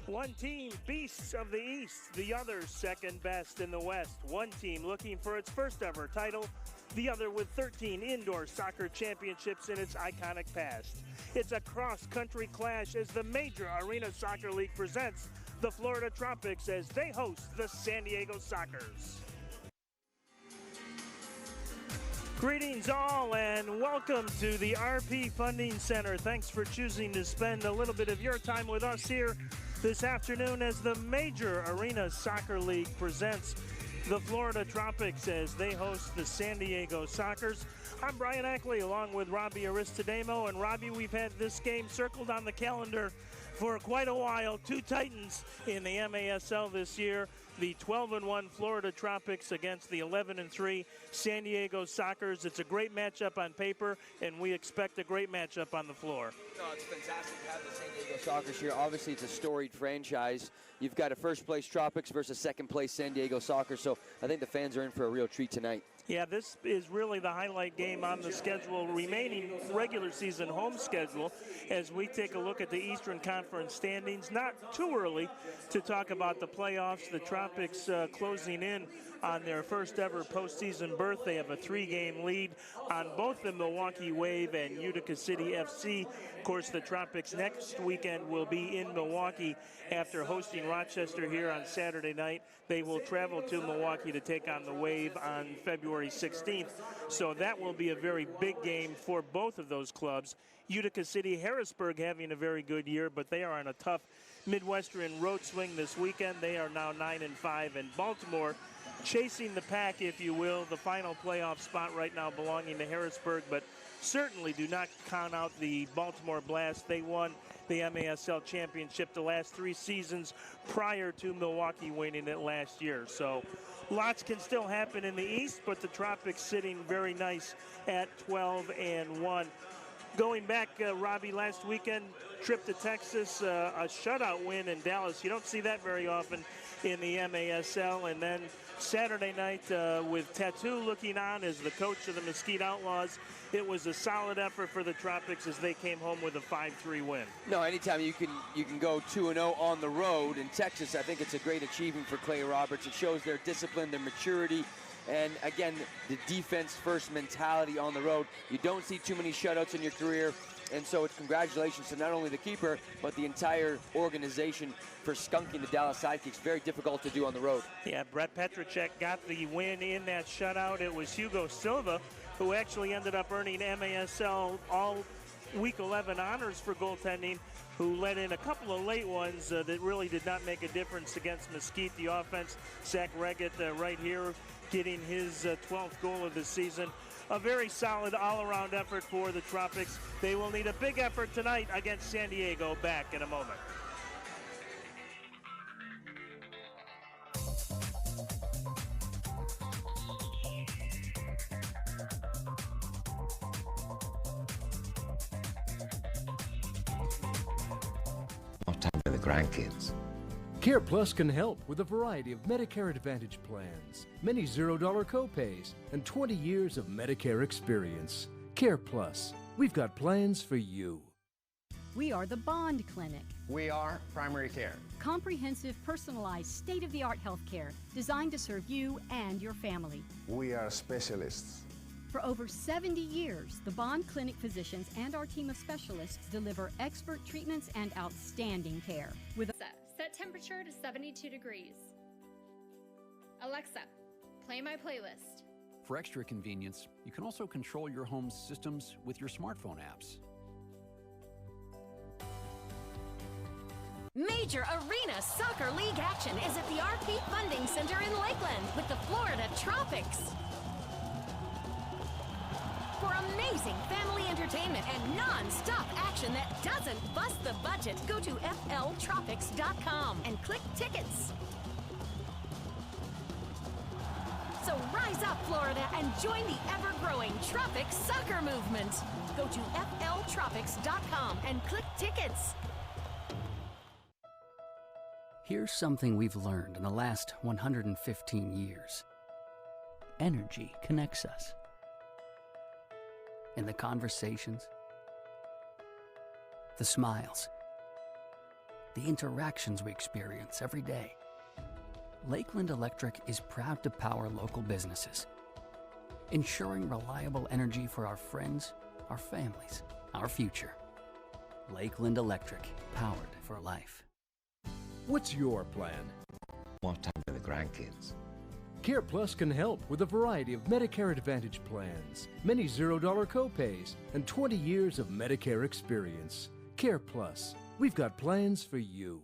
One team, beasts of the East, the other second best in the West. One team looking for its first ever title, the other with 13 indoor soccer championships in its iconic past. It's a cross-country clash as the Major Arena Soccer League presents the Florida Tropics as they host the San Diego Sockers. Greetings all and welcome to the RP Funding Center. Thanks for choosing to spend a little bit of your time with us here this afternoon as the Major Arena Soccer League presents the Florida Tropics as they host the San Diego Sockers. I'm Brian Ackley along with Robbie Aristodamo. And Robbie, we've had this game circled on the calendar for quite a while. Two Titans in the MASL this year. The 12-1 Florida Tropics against the 11-3 San Diego Sockers. It's a great matchup on paper, and we expect a great matchup on the floor. No, it's fantastic to have the San Diego Sockers here. Obviously, it's a storied franchise. You've got a first-place Tropics versus second-place San Diego Sockers, so I think the fans are in for a real treat tonight. Yeah, this is really the highlight game on the schedule, remaining regular season home schedule, as we take a look at the Eastern Conference standings. Not too early to talk about the playoffs. The Tropics closing in on their first ever postseason berth. They have a 3-game lead on both the Milwaukee Wave and Utica City FC. Of course, the Tropics next weekend will be in Milwaukee after hosting Rochester here on Saturday night. They will travel to Milwaukee to take on the Wave on February 16th. So that will be a very big game for both of those clubs. Utica City, Harrisburg having a very good year, but they are on a tough Midwestern road swing this weekend. They are now 9-5, and Baltimore chasing the pack, if you will. The final playoff spot right now belonging to Harrisburg, but certainly do not count out the Baltimore Blast. They won the MASL championship the last 3 seasons prior to Milwaukee winning it last year. So lots can still happen in the East, but the Tropics sitting very nice at 12-1. Going back, Robbie, last weekend, trip to Texas, a shutout win in Dallas. You don't see that very often in the MASL. And then Saturday night with Tattoo looking on as the coach of the Mesquite Outlaws, it was a solid effort for the Tropics as they came home with a 5-3 win. No, anytime you can go 2-0 on the road in Texas, I think it's a great achievement for Clay Roberts. It shows their discipline, their maturity, and again, the defense-first mentality on the road. You don't see too many shutouts in your career, and so it's congratulations to not only the keeper, but the entire organization for skunking the Dallas Sidekicks. Very difficult to do on the road. Yeah, Brett Petracek got the win in that shutout. It was Hugo Silva who actually ended up earning MASL all Week 11 honors for goaltending, who let in a couple of late ones that really did not make a difference against Mesquite. The offense, Zach Reggett right here getting his 12th goal of the season. A very solid all-around effort for the Tropics. They will need a big effort tonight against San Diego. Back in a moment. More time for the grandkids. Care Plus can help with a variety of Medicare Advantage plans, many $0 copays, and 20 years of Medicare experience. Care Plus, we've got plans for you. We are the Bond Clinic. We are primary care. Comprehensive, personalized, state-of-the-art health care designed to serve you and your family. We are specialists. For over 70 years, the Bond Clinic physicians and our team of specialists deliver expert treatments and outstanding care. With Set temperature to 72 degrees. Alexa, play my playlist. For extra convenience, you can also control your home's systems with your smartphone apps. Major Arena Soccer League action is at the RP Funding Center in Lakeland with the Florida Tropics. For amazing family entertainment and non-stop action that doesn't bust the budget, go to fltropics.com and click tickets. So rise up, Florida, and join the ever-growing Tropics soccer movement. Go to fltropics.com and click tickets. Here's something we've learned in the last 115 years. Energy connects us. In the conversations, the smiles, the interactions we experience every day. Lakeland Electric is proud to power local businesses, ensuring reliable energy for our friends, our families, our future. Lakeland Electric, powered for life. What's your plan? More time for the grandkids. Care Plus can help with a variety of Medicare Advantage plans, many $0 copays, and 20 years of Medicare experience. Care Plus, we've got plans for you.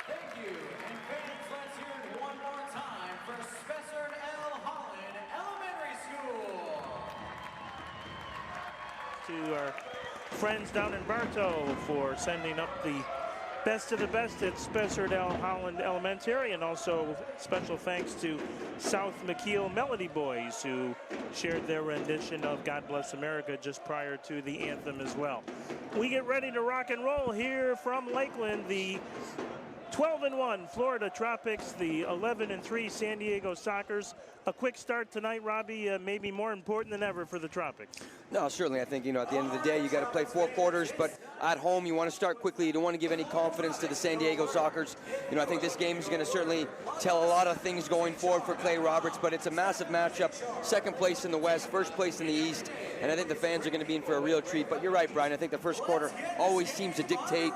Thank you. And fans, let's hear it one more time for Spessard L. Holland Elementary School. To our friends down in Bartow for sending up the best of the best at Spessard L. Holland Elementary, and also special thanks to South McKeel Melody Boys, who shared their rendition of God Bless America just prior to the anthem as well. We get ready to rock and roll here from Lakeland. The 12-1 Florida Tropics, the 11-3 San Diego Sockers. A quick start tonight, Robbie, maybe more important than ever for the Tropics. No, certainly. I think, at the end of the day, you got to play 4 quarters, but at home, you want to start quickly. You don't want to give any confidence to the San Diego Sockers. I think this game is going to certainly tell a lot of things going forward for Clay Roberts, but it's a massive matchup. Second place in the West, first place in the East, and I think the fans are going to be in for a real treat. But you're right, Brian. I think the first quarter always seems to dictate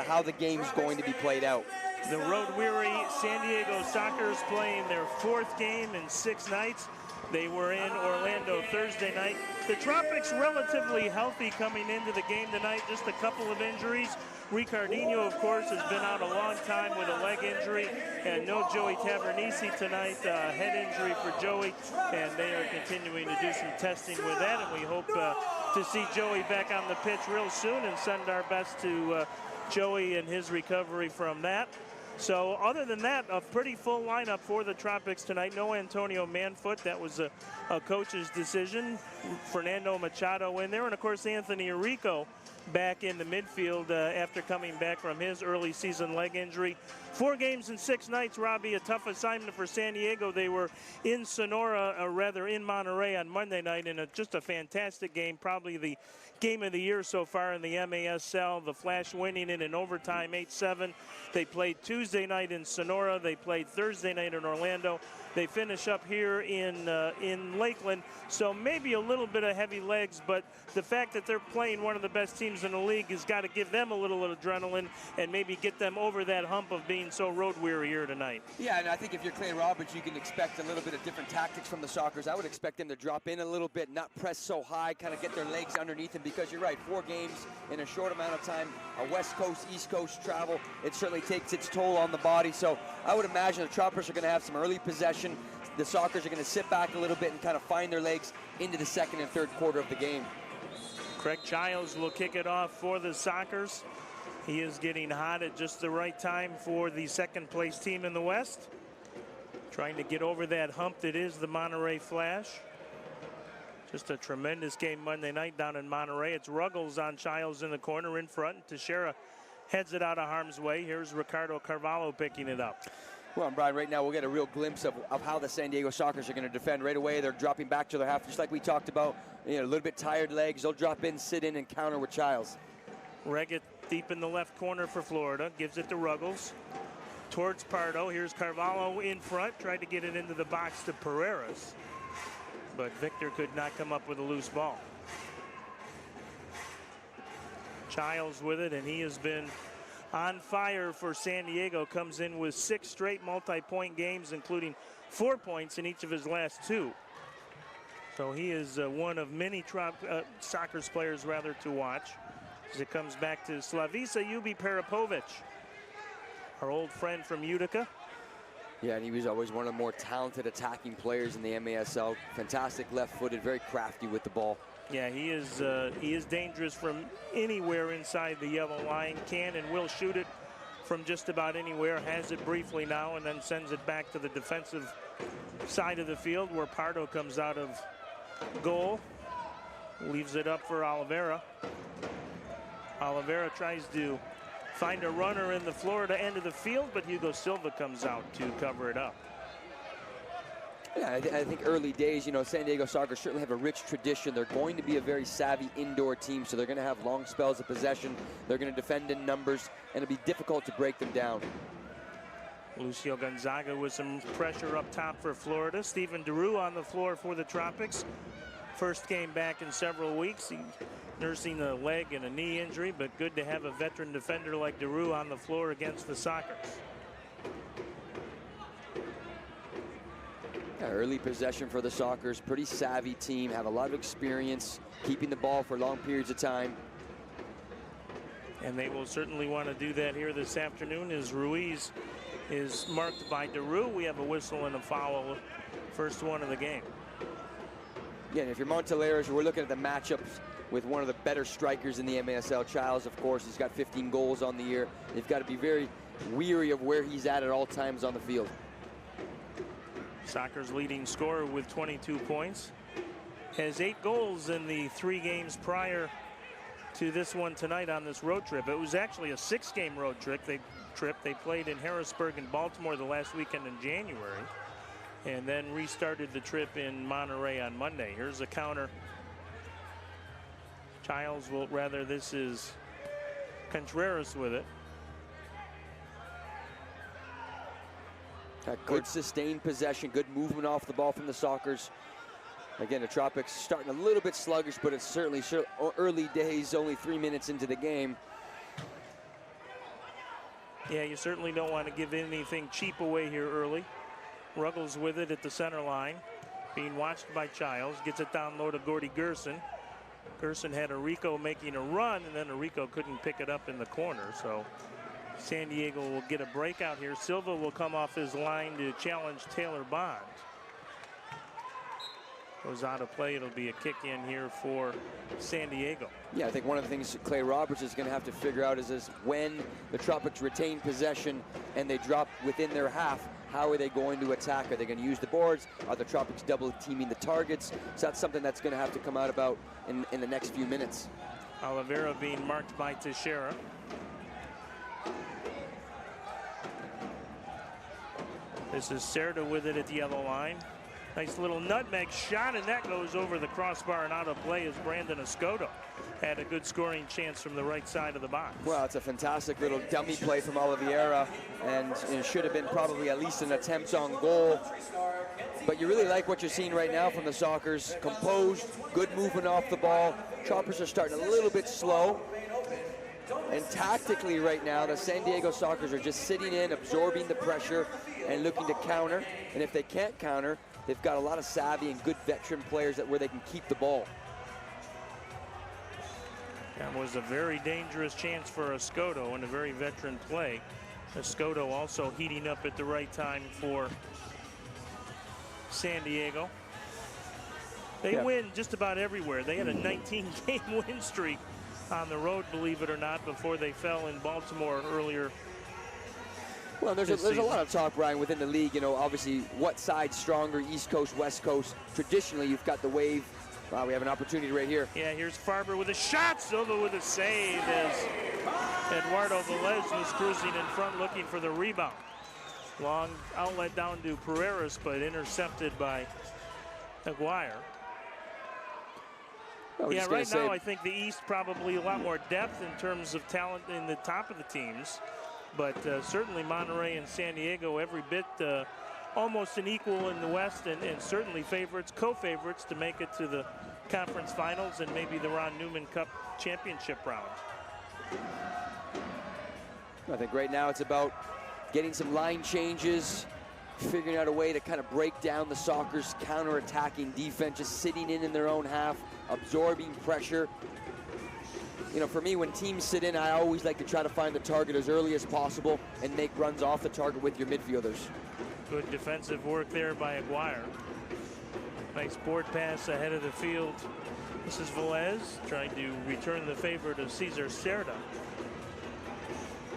how the game's going to be played out. The road-weary San Diego Sockers playing their 4th game in 6 nights. They were in Orlando Thursday night. The Tropics relatively healthy coming into the game tonight, just a couple of injuries. Ricardinho, of course, has been out a long time with a leg injury, and no Joey Tavernisi tonight, head injury for Joey, and they are continuing to do some testing with that, and we hope to see Joey back on the pitch real soon and send our best to Joey and his recovery from that. So other than that, a pretty full lineup for the Tropics tonight. No Antonio Manfoot. That was a coach's decision. Fernando Machado in there. And, of course, Anthony Arrico back in the midfield after coming back from his early season leg injury. 4 games in 6 nights, Robbie, a tough assignment for San Diego. They were in Sonora, or rather in Monterey on Monday night in just a fantastic game, probably the game of the year so far in the MASL. The Flash winning it in overtime 8-7. They played Tuesday night in Sonora. They played Thursday night in Orlando. They finish up here in Lakeland. So maybe a little bit of heavy legs, but the fact that they're playing one of the best teams in the league has got to give them a little adrenaline and maybe get them over that hump of being so road weary here tonight. Yeah, and I think if you're Clay Roberts, you can expect a little bit of different tactics from the Sockers. I would expect them to drop in a little bit, not press so high, kind of get their legs underneath them, because you're right, 4 games in a short amount of time, a West Coast, East Coast travel, it certainly takes its toll on the body. So I would imagine the Tropics are going to have some early possession. The Sockers are going to sit back a little bit and kind of find their legs into the second and third quarter of the game. Craig Childs will kick it off for the Sockers. He is getting hot at just the right time for the second place team in the West. Trying to get over that hump that is the Monterey Flash. Just a tremendous game Monday night down in Monterey. It's Ruggles on Childs in the corner in front. And Teixeira heads it out of harm's way. Here's Ricardo Carvalho picking it up. Well, and Brian, right now we'll get a real glimpse of how the San Diego Sockers are going to defend right away. They're dropping back to their half, just like we talked about. You know, a little bit tired legs. They'll drop in, sit in, and counter with Childs. Reggett deep in the left corner for Florida. Gives it to Ruggles. Towards Pardo. Here's Carvalho in front. Tried to get it into the box to Pereiras. But Victor could not come up with a loose ball. Childs with it, and he has been on fire for San Diego. Comes in with 6 straight multi-point games, including 4 points in each of his last 2. So he is one of many Sockers players to watch. As it comes back to Slavica Ubi Peripovic, our old friend from Utica. Yeah, and he was always one of the more talented attacking players in the MASL. Fantastic left-footed, very crafty with the ball. Yeah, he is dangerous from anywhere inside the yellow line. Can and will shoot it from just about anywhere. Has it briefly now and then sends it back to the defensive side of the field where Pardo comes out of goal. Leaves it up for Oliveira. Oliveira tries to find a runner in the Florida end of the field, but Hugo Silva comes out to cover it up. Yeah, I think early days, you know, San Diego Sockers certainly have a rich tradition. They're going to be a very savvy indoor team, so they're going to have long spells of possession. They're going to defend in numbers, and it'll be difficult to break them down. Lucio Gonzaga with some pressure up top for Florida. Stephen DeRue on the floor for the Tropics. First game back in several weeks. He's nursing a leg and a knee injury, but good to have a veteran defender like DeRue on the floor against the Sockers. Yeah, early possession for the Sockers. Pretty savvy team, have a lot of experience keeping the ball for long periods of time. And they will certainly want to do that here this afternoon as Ruiz is marked by DeRue. We have a whistle and a foul, first one of the game. Yeah, and if you're Monteleros, we're looking at the matchups with one of the better strikers in the MASL. Childs, of course, he's got 15 goals on the year. They've got to be very weary of where he's at all times on the field. Sockers leading scorer with 22 points. Has 8 goals in the 3 games prior to this one tonight on this road trip. It was actually a 6-game road trip. They played in Harrisburg and Baltimore the last weekend in January, and then restarted the trip in Monterey on Monday. Here's a counter. Childs will, rather, this is Contreras with it. Good sustained possession, good movement off the ball from the Sockers. Again, the Tropics starting a little bit sluggish, but it's certainly early days, only 3 minutes into the game. Yeah, you certainly don't want to give anything cheap away here early. Ruggles with it at the center line, being watched by Childs. Gets it down low to Gordy Gerson. Gerson had Arico making a run, and then Arico couldn't pick it up in the corner. So San Diego will get a breakout here. Silva will come off his line to challenge Taylor Bond. Goes out of play. It'll be a kick in here for San Diego. Yeah, I think one of the things Clay Roberts is going to have to figure out is when the Tropics retain possession and they drop within their half, how are they going to attack? Are they going to use the boards? Are the Tropics double teaming the targets? So that's something that's going to have to come out about in the next few minutes. Oliveira being marked by Teixeira. This is Cerda with it at the yellow line. Nice little nutmeg shot, and that goes over the crossbar and out of play as Brandon Escoto had a good scoring chance from the right side of the box. Well, it's a fantastic little dummy play from Oliveira, and it should have been probably at least an attempt on goal. But you really like what you're seeing right now from the Sockers. Composed, good movement off the ball. Choppers are starting a little bit slow. And tactically right now, the San Diego Sockers are just sitting in, absorbing the pressure, and looking to counter. And if they can't counter, they've got a lot of savvy and good veteran players where they can keep the ball. That was a very dangerous chance for Escoto and a very veteran play. Escoto also heating up at the right time for San Diego. They win just about everywhere. They had a 19-game win streak on the road, believe it or not, before they fell in Baltimore earlier Well, there's a lot of talk, Brian, within the league. You know, obviously, what side's stronger, East Coast, West Coast? Traditionally, you've got the Wave. Wow, we have an opportunity right here. Yeah, here's Farber with a shot. Silva with a save as Eduardo Velez was cruising in front looking for the rebound. Long outlet down to Pereiras, but intercepted by Aguirre. Yeah, right now I think the East probably a lot more depth in terms of talent in the top of the teams. But certainly Monterey and San Diego every bit almost an equal in the West, and certainly favorites, co-favorites to make it to the conference finals and maybe the Ron Newman Cup championship round. I think right now it's about getting some line changes, figuring out a way to kind of break down the Sockers' counter-attacking defense, just sitting in their own half, absorbing pressure. You know, for me, when teams sit in, I always like to try to find the target as early as possible and make runs off the target with your midfielders. Good defensive work there by Aguirre. Nice board pass ahead of the field. This is Velez trying to return the favor to Cesar Cerda.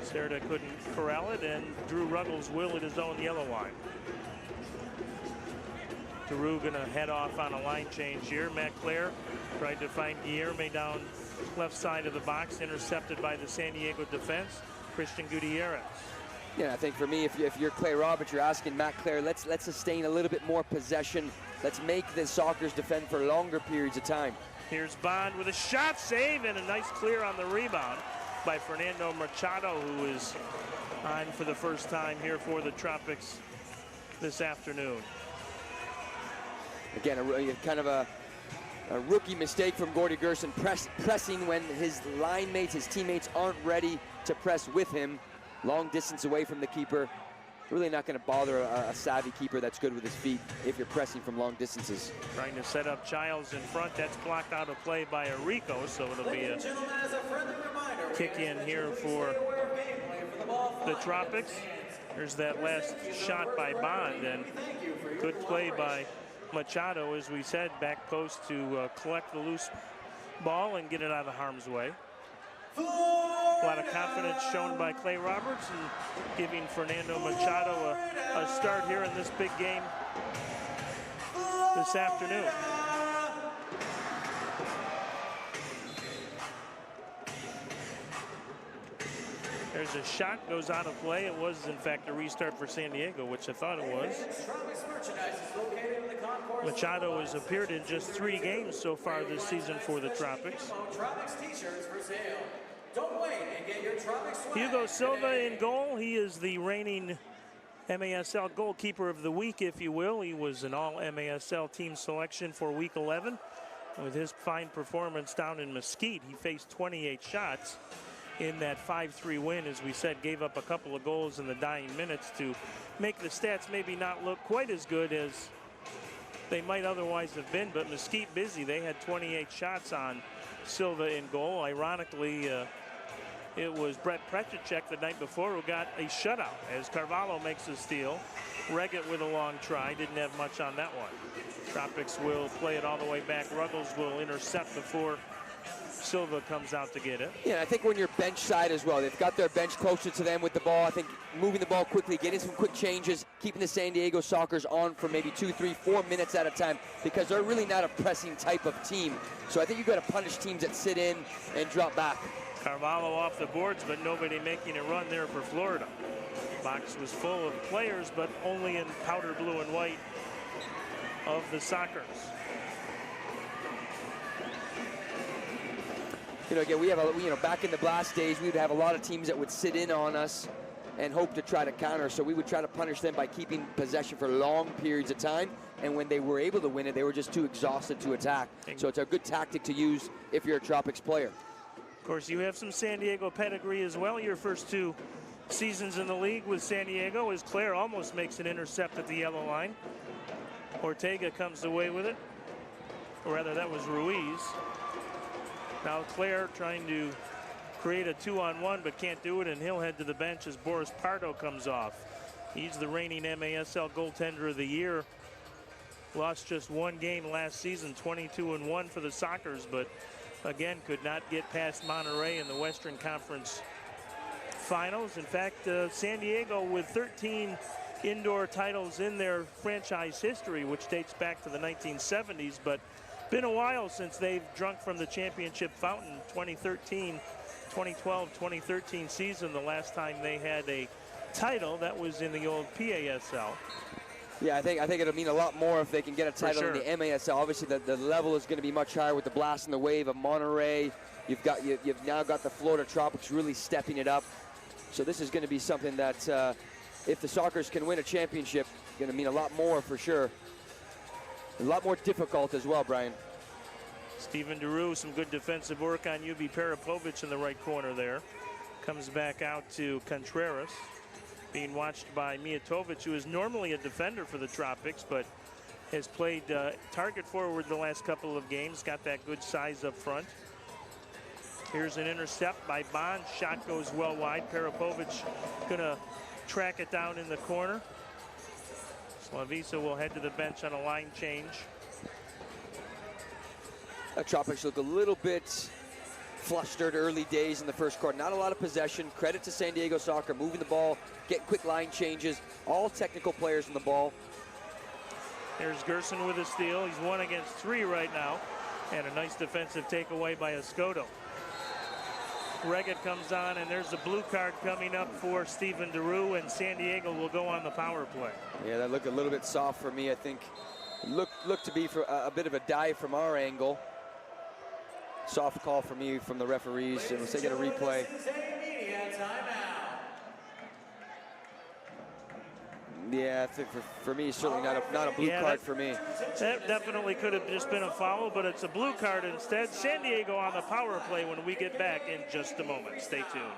Cerda couldn't corral it, and Drew Ruggles will at his own yellow line. Drew gonna head off on a line change here. Matt Clare tried to find Guillerme down left side of the box, intercepted by the San Diego defense. Christian Gutierrez. Yeah, I think for me, if you're Clay Roberts, you're asking Matt Clare, let's sustain a little bit more possession. Let's make the Sockers defend for longer periods of time. Here's Bond with a shot, save, and a nice clear on the rebound by Fernando Machado, who is on for the first time here for the Tropics this afternoon. Again, kind of a rookie mistake from Gordy Gerson, pressing when his line mates, his teammates aren't ready to press with him. Long distance away from the keeper. Really not going to bother a savvy keeper that's good with his feet if you're pressing from long distances. Trying to set up Childs in front. That's blocked out of play by Arico, so it'll be a kick in here for the Tropics. There's that last shot by Bond, and good play by Machado, as we said, back post to collect the loose ball and get it out of harm's way. A lot of confidence shown by Clay Roberts and giving Fernando Machado a start here in this big game this afternoon. There's a shot, goes out of play. It was, in fact, a restart for San Diego, which I thought it was. Machado has appeared in just 3 games so far this season for the Tropics. Hugo Silva in goal. He is the reigning MASL goalkeeper of the week, if you will. He was an all-MASL team selection for week 11. With his fine performance down in Mesquite, he faced 28 shots in that 5-3 win. As we said, gave up a couple of goals in the dying minutes to make the stats maybe not look quite as good as they might otherwise have been, but Mesquite busy. They had 28 shots on Silva in goal. Ironically, it was Brett Prechacek the night before who got a shutout as Carvalho makes a steal. Reggett with a long try, didn't have much on that one. Tropics will play it all the way back. Ruggles will intercept before Silva comes out to get it. Yeah, I think when you're bench side as well, they've got their bench closer to them with the ball. I think moving the ball quickly, getting some quick changes, keeping the San Diego Sockers on for maybe 2, 3, 4 minutes at a time, because they're really not a pressing type of team. So I think you've got to punish teams that sit in and drop back. Carvalho off the boards, but nobody making a run there for Florida. Box was full of players, but only in powder blue and white of the Sockers. You know, again, we have back in the Blast days, we would have a lot of teams that would sit in on us and hope to try to counter. So we would try to punish them by keeping possession for long periods of time. And when they were able to win it, they were just too exhausted to attack. So it's a good tactic to use if you're a Tropics player. Of course, you have some San Diego pedigree as well. Your first 2 seasons in the league with San Diego, as Claire almost makes an intercept at the yellow line. Ortega comes away with it. Or rather, that was Ruiz. Now Claire trying to create a 2-on-1, but can't do it, and he'll head to the bench as Boris Pardo comes off. He's the reigning MASL goaltender of the year. Lost just 1 game last season, 22-1 for the Sockers, but again could not get past Monterey in the Western Conference finals. In fact, San Diego with 13 indoor titles in their franchise history, which dates back to the 1970s, but been a while since they've drunk from the championship fountain. 2012-2013 season, the last time they had a title, that was in the old PASL. Yeah, I think it'll mean a lot more if they can get a title in the MASL. Obviously, the level is going to be much higher with the Blast and the Wave of Monterey. You've now got the Florida Tropics really stepping it up. So this is going to be something that, if the Sockers can win a championship, going to mean a lot more for sure. A lot more difficult as well, Brian. Steven DeRue, some good defensive work on Ubi Parapovic in the right corner there. Comes back out to Contreras, being watched by Mijatovic, who is normally a defender for the Tropics, but has played target forward the last couple of games, got that good size up front. Here's an intercept by Bond. Shot goes well wide. Parapovic gonna track it down in the corner. Slavisa will head to the bench on a line change. The Tropics look a little bit flustered early days in the first quarter. Not a lot of possession. Credit to San Diego Soccer, moving the ball, getting quick line changes. All technical players in the ball. Here's Gerson with a steal. He's 1 against 3 right now. And a nice defensive takeaway by Escoto. Reggett comes on, and there's a blue card coming up for Steven DeRue, and San Diego will go on the power play. Yeah, that looked a little bit soft for me. I think looked to be for a bit of a dive from our angle. Soft call for me from the referees, and let's get a replay. Yeah, I think for me, certainly not a blue card for me. That definitely could have just been a foul, but it's a blue card instead. San Diego on the power play when we get back in just a moment. Stay tuned.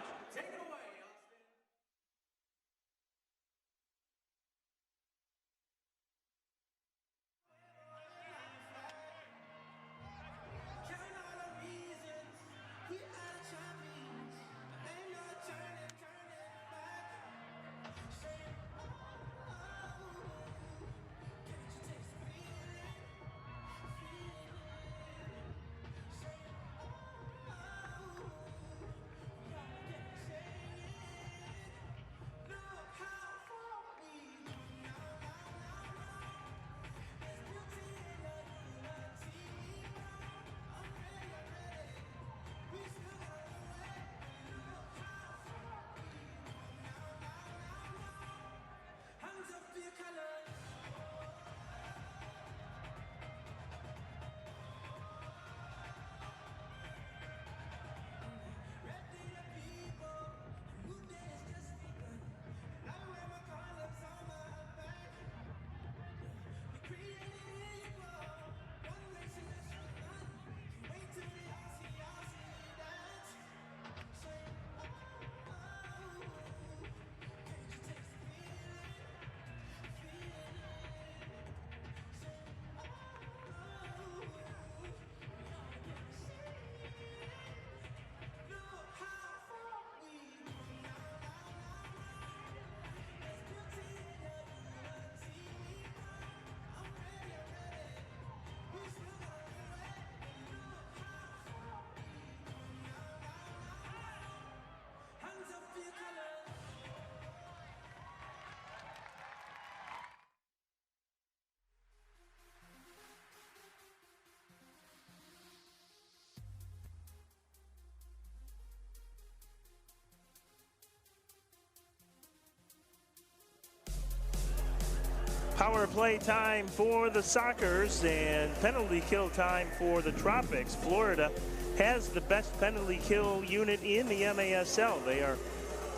Power play time for the Sockers and penalty kill time for the Tropics. Florida has the best penalty kill unit in the MASL. They are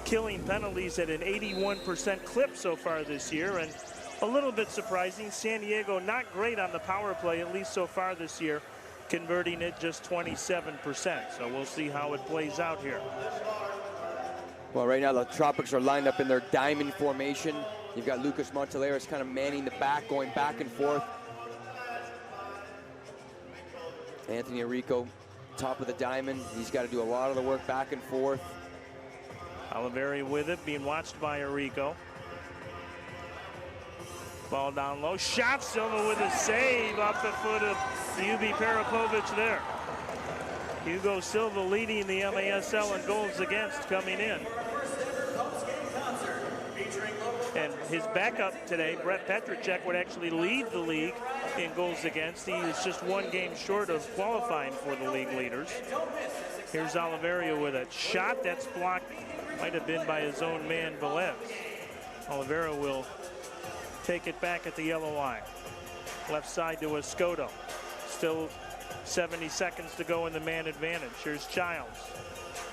killing penalties at an 81% clip so far this year, and a little bit surprising, San Diego not great on the power play, at least so far this year, converting it just 27%. So we'll see how it plays out here. Well, right now the Tropics are lined up in their diamond formation. You've got Lucas Monteleras kind of manning the back, going back and forth. Anthony Arrico, top of the diamond. He's got to do a lot of the work back and forth. Oliveri with it, being watched by Arrico. Ball down low. Shot Silva with a save off the foot of Ubi Parapovic there. Hugo Silva leading the MASL in goals against coming in. his backup today, Brett Petracek, would actually lead the league in goals against. He is just one game short of qualifying for the league leaders. Here's Oliveira with a shot that's blocked. Might have been by his own man, Velez. Oliveira will take it back at the yellow line. Left side to Escoto. Still 70 seconds to go in the man advantage. Here's Childs.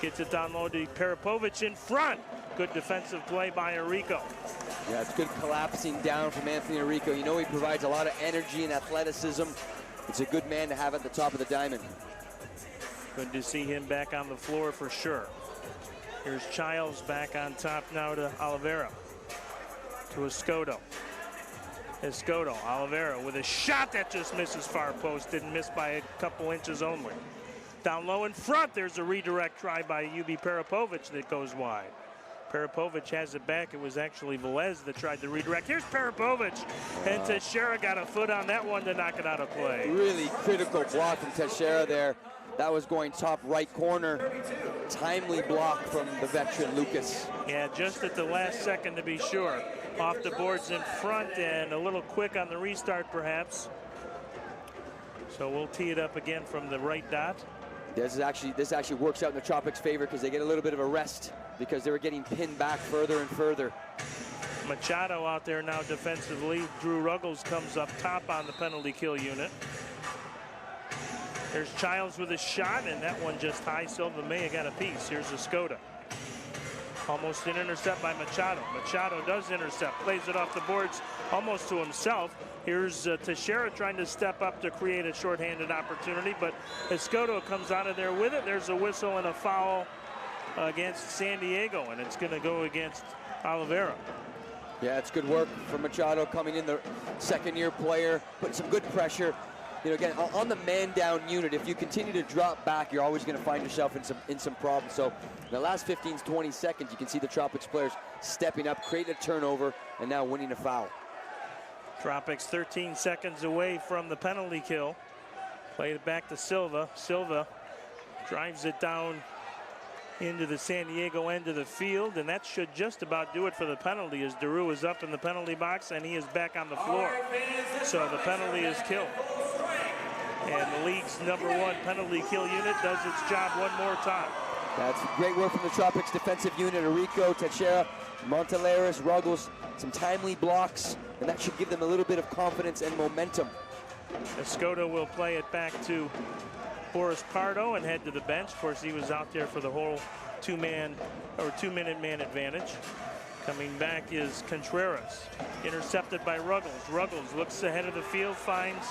Gets it down low to Peripovic in front. Good defensive play by Arico. Yeah, it's good collapsing down from Anthony Arico. You know he provides a lot of energy and athleticism. It's a good man to have at the top of the diamond. Good to see him back on the floor for sure. Here's Childs back on top now to Oliveira. To Escoto. Escoto, Oliveira with a shot that just misses far post. Didn't miss by a couple inches only. Down low in front, there's a redirect try by UB Peripovic that goes wide. Peripovic has it back. It was actually Velez that tried to redirect. Here's Peripovic, and Teixeira got a foot on that one to knock it out of play. Really critical block from Teixeira there. That was going top right corner. Timely block from the veteran Lucas. Yeah, just at the last second to be sure. Off the boards in front and a little quick on the restart perhaps. So we'll tee it up again from the right dot. This actually works out in the Tropics' favor because they get a little bit of a rest because they were getting pinned back further and further. Machado out there now defensively. Drew Ruggles comes up top on the penalty kill unit. There's Childs with a shot, and that one just high. Silva may have got a piece. Here's Escoto. Almost an intercept by Machado. Machado does intercept, plays it off the boards almost to himself. Here's Teixeira trying to step up to create a shorthanded opportunity, but Escoto comes out of there with it. There's a whistle and a foul against San Diego, and it's going to go against Oliveira. Yeah, it's good work from Machado coming in, the second-year player, putting some good pressure. You know, again, on the man-down unit, if you continue to drop back, you're always going to find yourself in some problems. So in the last 15 to 20 seconds, you can see the Tropics players stepping up, creating a turnover, and now winning a foul. Tropics 13 seconds away from the penalty kill. Play it back to Silva. Silva drives it down into the San Diego end of the field, and that should just about do it for the penalty as Daru is up in the penalty box and he is back on the floor. So the penalty is killed. And the league's #1 penalty kill unit does its job one more time. That's great work from the Tropics defensive unit. Arico, Teixeira, Monteleras, Ruggles, some timely blocks, and that should give them a little bit of confidence and momentum. Escoto will play it back to Boris Pardo and head to the bench. Of course, he was out there for the whole two-minute man advantage. Coming back is Contreras, intercepted by Ruggles. Ruggles looks ahead of the field, finds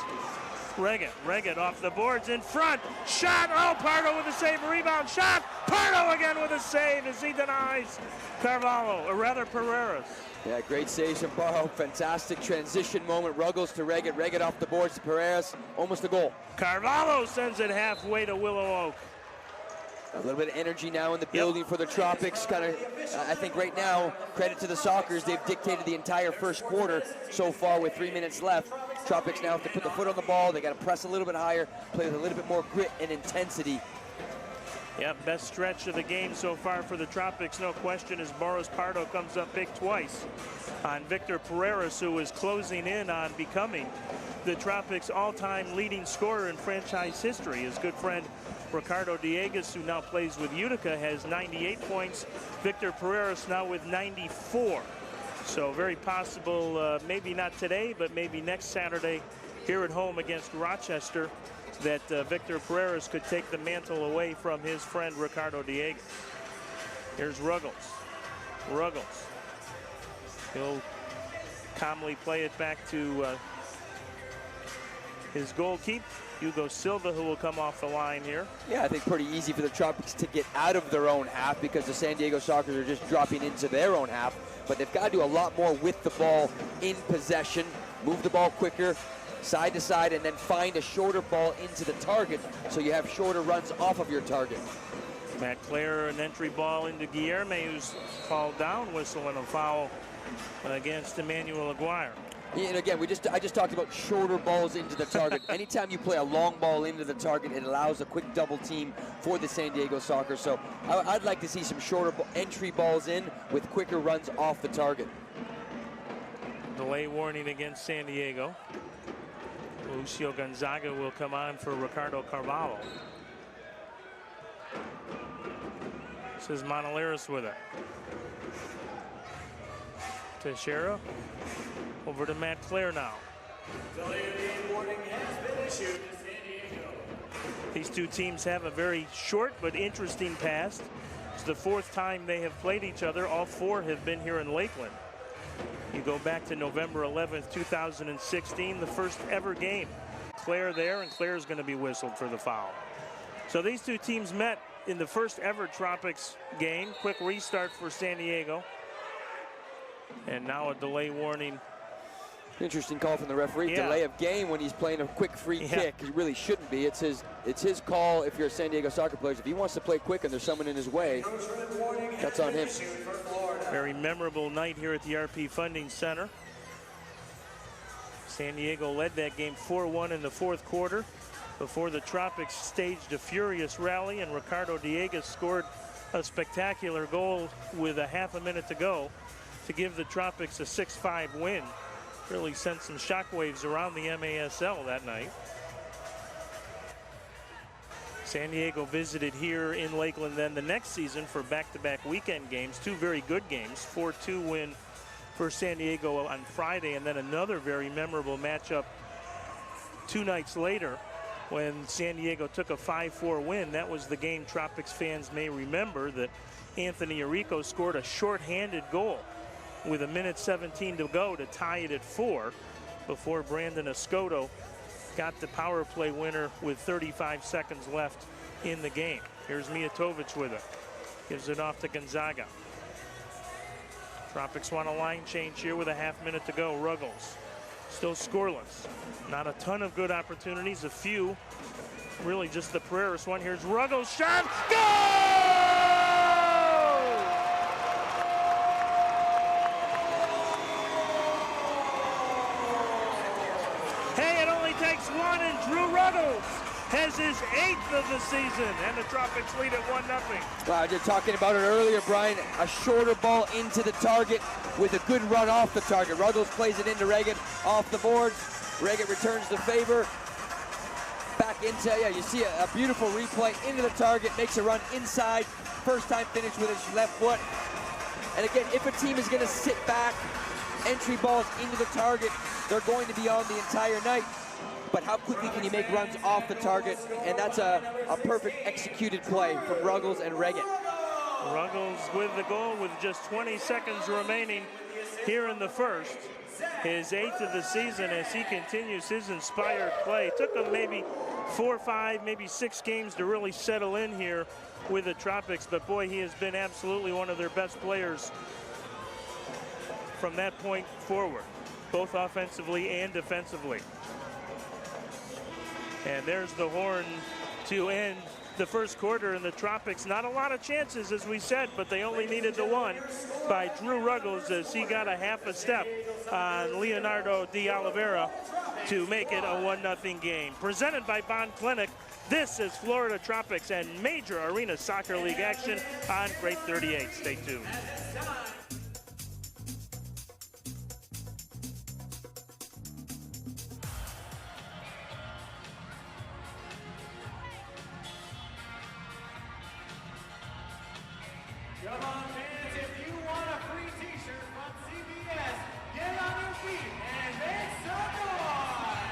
Reggett. Reggett off the boards in front. Shot. Oh, Pardo with a save. Rebound. Shot. Pardo again with a save as he denies Carvalho, or rather Pereira's. Yeah, great save from Pardo. Fantastic transition moment. Ruggles to Reggett. Reggett off the boards to Pereira's. Almost a goal. Carvalho sends it halfway to Willow Oak. A little bit of energy now in the building for the Tropics. Kind of, I think right now, credit to the Sockers. They've dictated the entire first quarter so far with 3 minutes left. Tropics now have to put the foot on the ball. They got to press a little bit higher, play with a little bit more grit and intensity. Yep, best stretch of the game so far for the Tropics, no question, as Boris Pardo comes up big twice on Victor Pereira's, who is closing in on becoming the Tropics' all-time leading scorer in franchise history. His good friend Ricardo Dieguez, who now plays with Utica, has 98 points. Victor Pereira's now with 94. So very possible, maybe not today, but maybe next Saturday here at home against Rochester, that Victor Pereira's could take the mantle away from his friend Ricardo Dieguez. Here's Ruggles. Ruggles. He'll calmly play it back to his goalkeeper, Hugo Silva, who will come off the line here. Yeah, I think pretty easy for the Tropics to get out of their own half because the San Diego Sockers are just dropping into their own half. But they've got to do a lot more with the ball in possession, move the ball quicker, side to side, and then find a shorter ball into the target so you have shorter runs off of your target. Matt Clare, an entry ball into Guilherme, who's called down, whistle and a foul against Emmanuel Aguirre. Yeah, and again, I just talked about shorter balls into the target. Anytime you play a long ball into the target, it allows a quick double team for the San Diego Sockers. So I'd like to see some shorter entry balls in with quicker runs off the target. Delay warning against San Diego. Lucio Gonzaga will come on for Ricardo Carvalho. This is Monaleris with it. Teixeira over to Matt Clare now. These two teams have a very short but interesting past. It's the fourth time they have played each other. All four have been here in Lakeland. You go back to November 11th, 2016, the first ever game. Clare there, and Clare's going to be whistled for the foul. So these two teams met in the first ever Tropics game. Quick restart for San Diego. And now a delay warning. Interesting call from the referee. Yeah. Delay of game when he's playing a quick free kick. He really shouldn't be. It's his call if you're a San Diego soccer player. If he wants to play quick and there's someone in his way, that's on him. Very memorable night here at the RP Funding Center. San Diego led that game 4-1 in the fourth quarter before the Tropics staged a furious rally, and Ricardo Dieguez scored a spectacular goal with a half a minute to go to give the Tropics a 6-5 win. Really sent some shockwaves around the MASL that night. San Diego visited here in Lakeland then the next season for back-to-back weekend games, two very good games. 4-2 win for San Diego on Friday, and then another very memorable matchup 2 nights later when San Diego took a 5-4 win. That was the game Tropics fans may remember that Anthony Arico scored a shorthanded goal with 1:17 to go to tie it at 4 before Brandon Escoto got the power play winner with 35 seconds left in the game. Here's Mijatovic with it. Gives it off to Gonzaga. Tropics want a line change here with a half minute to go. Ruggles still scoreless. Not a ton of good opportunities, a few. Really just the Pereiras one. Here's Ruggles, shot, goal! Hey, it only takes one, and Drew Ruggles has his 8th of the season, and the Tropics lead at 1-0. Wow, just talking about it earlier, Brian. A shorter ball into the target with a good run off the target. Ruggles plays it into Reagan off the boards. Reagan returns the favor. Back into, you see a beautiful replay into the target, makes a run inside. First time finish with his left foot. And again, if a team is going to sit back, entry balls into the target, they're going to be on the entire night. But how quickly can you make runs off the target? And that's a perfect executed play from Ruggles and Reagan. Ruggles with the goal with just 20 seconds remaining here in the first. His 8th of the season as he continues his inspired play. Took him maybe 4, 5, maybe 6 games to really settle in here with the Tropics. But boy, he has been absolutely one of their best players from that point forward, both offensively and defensively. And there's the horn to end the first quarter, and the Tropics, not a lot of chances, as we said, but they only needed the one by Drew Ruggles as he got a half a step on Leonardo de Oliveira to make it a 1-0 game. Presented by Bond Clinic, this is Florida Tropics and Major Arena Soccer League action on Great 38. Stay tuned. Come on, fans, if you want a free t-shirt from CBS, get on your feet and make some noise!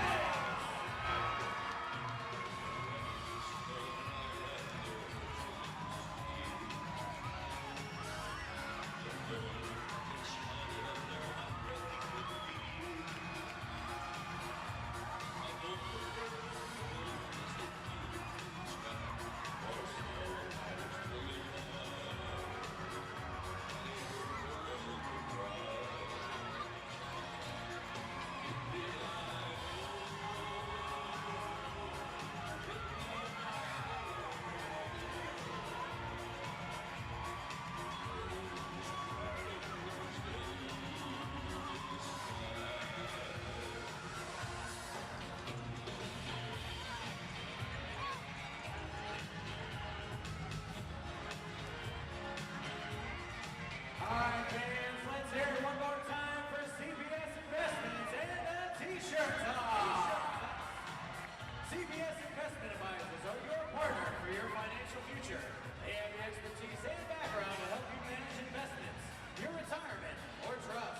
Investment Advisors are your partner for your financial future. They have the expertise and background to help you manage investments, your retirement, or trust.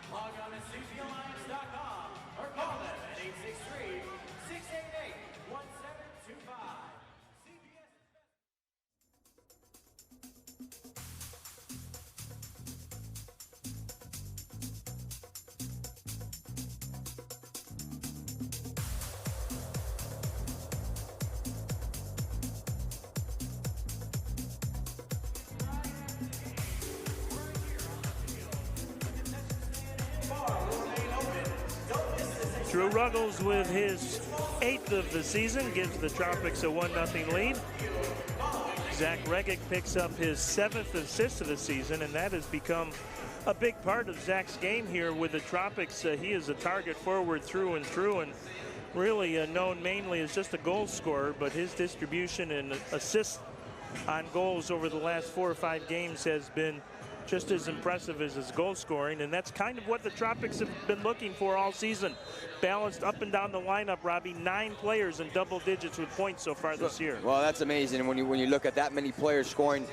Log on to cballiance.com or call them at 863-688-1725. Drew Ruggles with his 8th of the season gives the Tropics a 1-0 lead. Zach Regic picks up his 7th assist of the season, and that has become a big part of Zach's game here with the Tropics. He is a target forward through and through, and really known mainly as just a goal scorer, but his distribution and assists on goals over the last 4 or 5 games has been just as impressive as his goal scoring, and that's kind of what the Tropics have been looking for all season. Balanced up and down the lineup, Robbie. 9 players in double digits with points so far this year. Well, that's amazing. And when you look at that many players scoring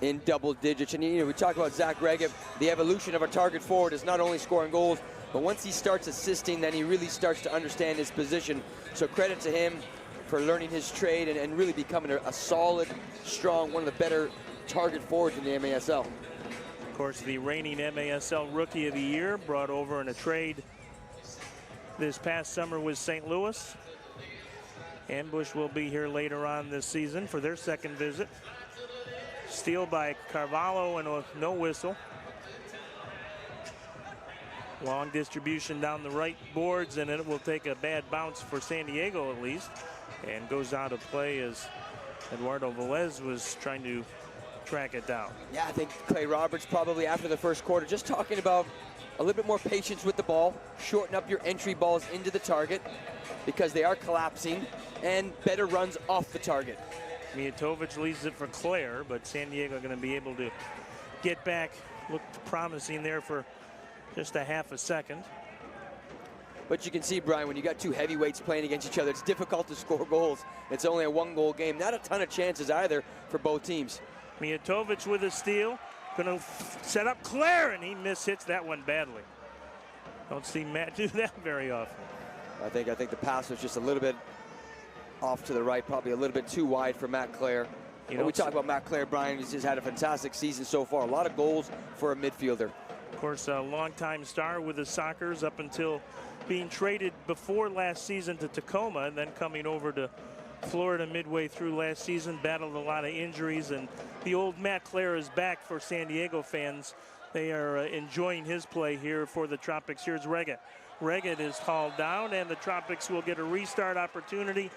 in double digits, and we talk about Zach Regic, the evolution of a target forward is not only scoring goals, but once he starts assisting, then he really starts to understand his position. So credit to him for learning his trade and really becoming a solid, strong, one of the better target forwards in the MASL. Of course, the reigning MASL Rookie of the Year, brought over in a trade this past summer with St. Louis. Ambush will be here later on this season for their 2nd visit. Steal by Carvalho and a no whistle. Long distribution down the right boards, and it will take a bad bounce for San Diego at least, and goes out of play as Eduardo Velez was trying to track it down. Yeah, I think Clay Roberts probably after the first quarter just talking about a little bit more patience with the ball, shorten up your entry balls into the target because they are collapsing, and better runs off the target. Mijatovic leaves it for Claire, but San Diego going to be able to get back. Looked promising there for just a half a second. But you can see, Brian, when you got 2 heavyweights playing against each other, it's difficult to score goals. It's only a 1-goal game. Not a ton of chances either for both teams. Mijatovic with a steal, going to set up Claire, and he mishits that one badly. Don't see Matt do that very often. I think the pass was just a little bit off to the right, probably a little bit too wide for Matt Claire. When we talk about Matt Claire, Brian, he's just had a fantastic season so far. A lot of goals for a midfielder. Of course, a longtime star with the Sockers up until being traded before last season to Tacoma, and then coming over to Florida midway through last season, battled a lot of injuries, and the old Matt Claire is back for San Diego fans. They are enjoying his play here for the Tropics. Here's Regic. Regic is hauled down, and the Tropics will get a restart opportunity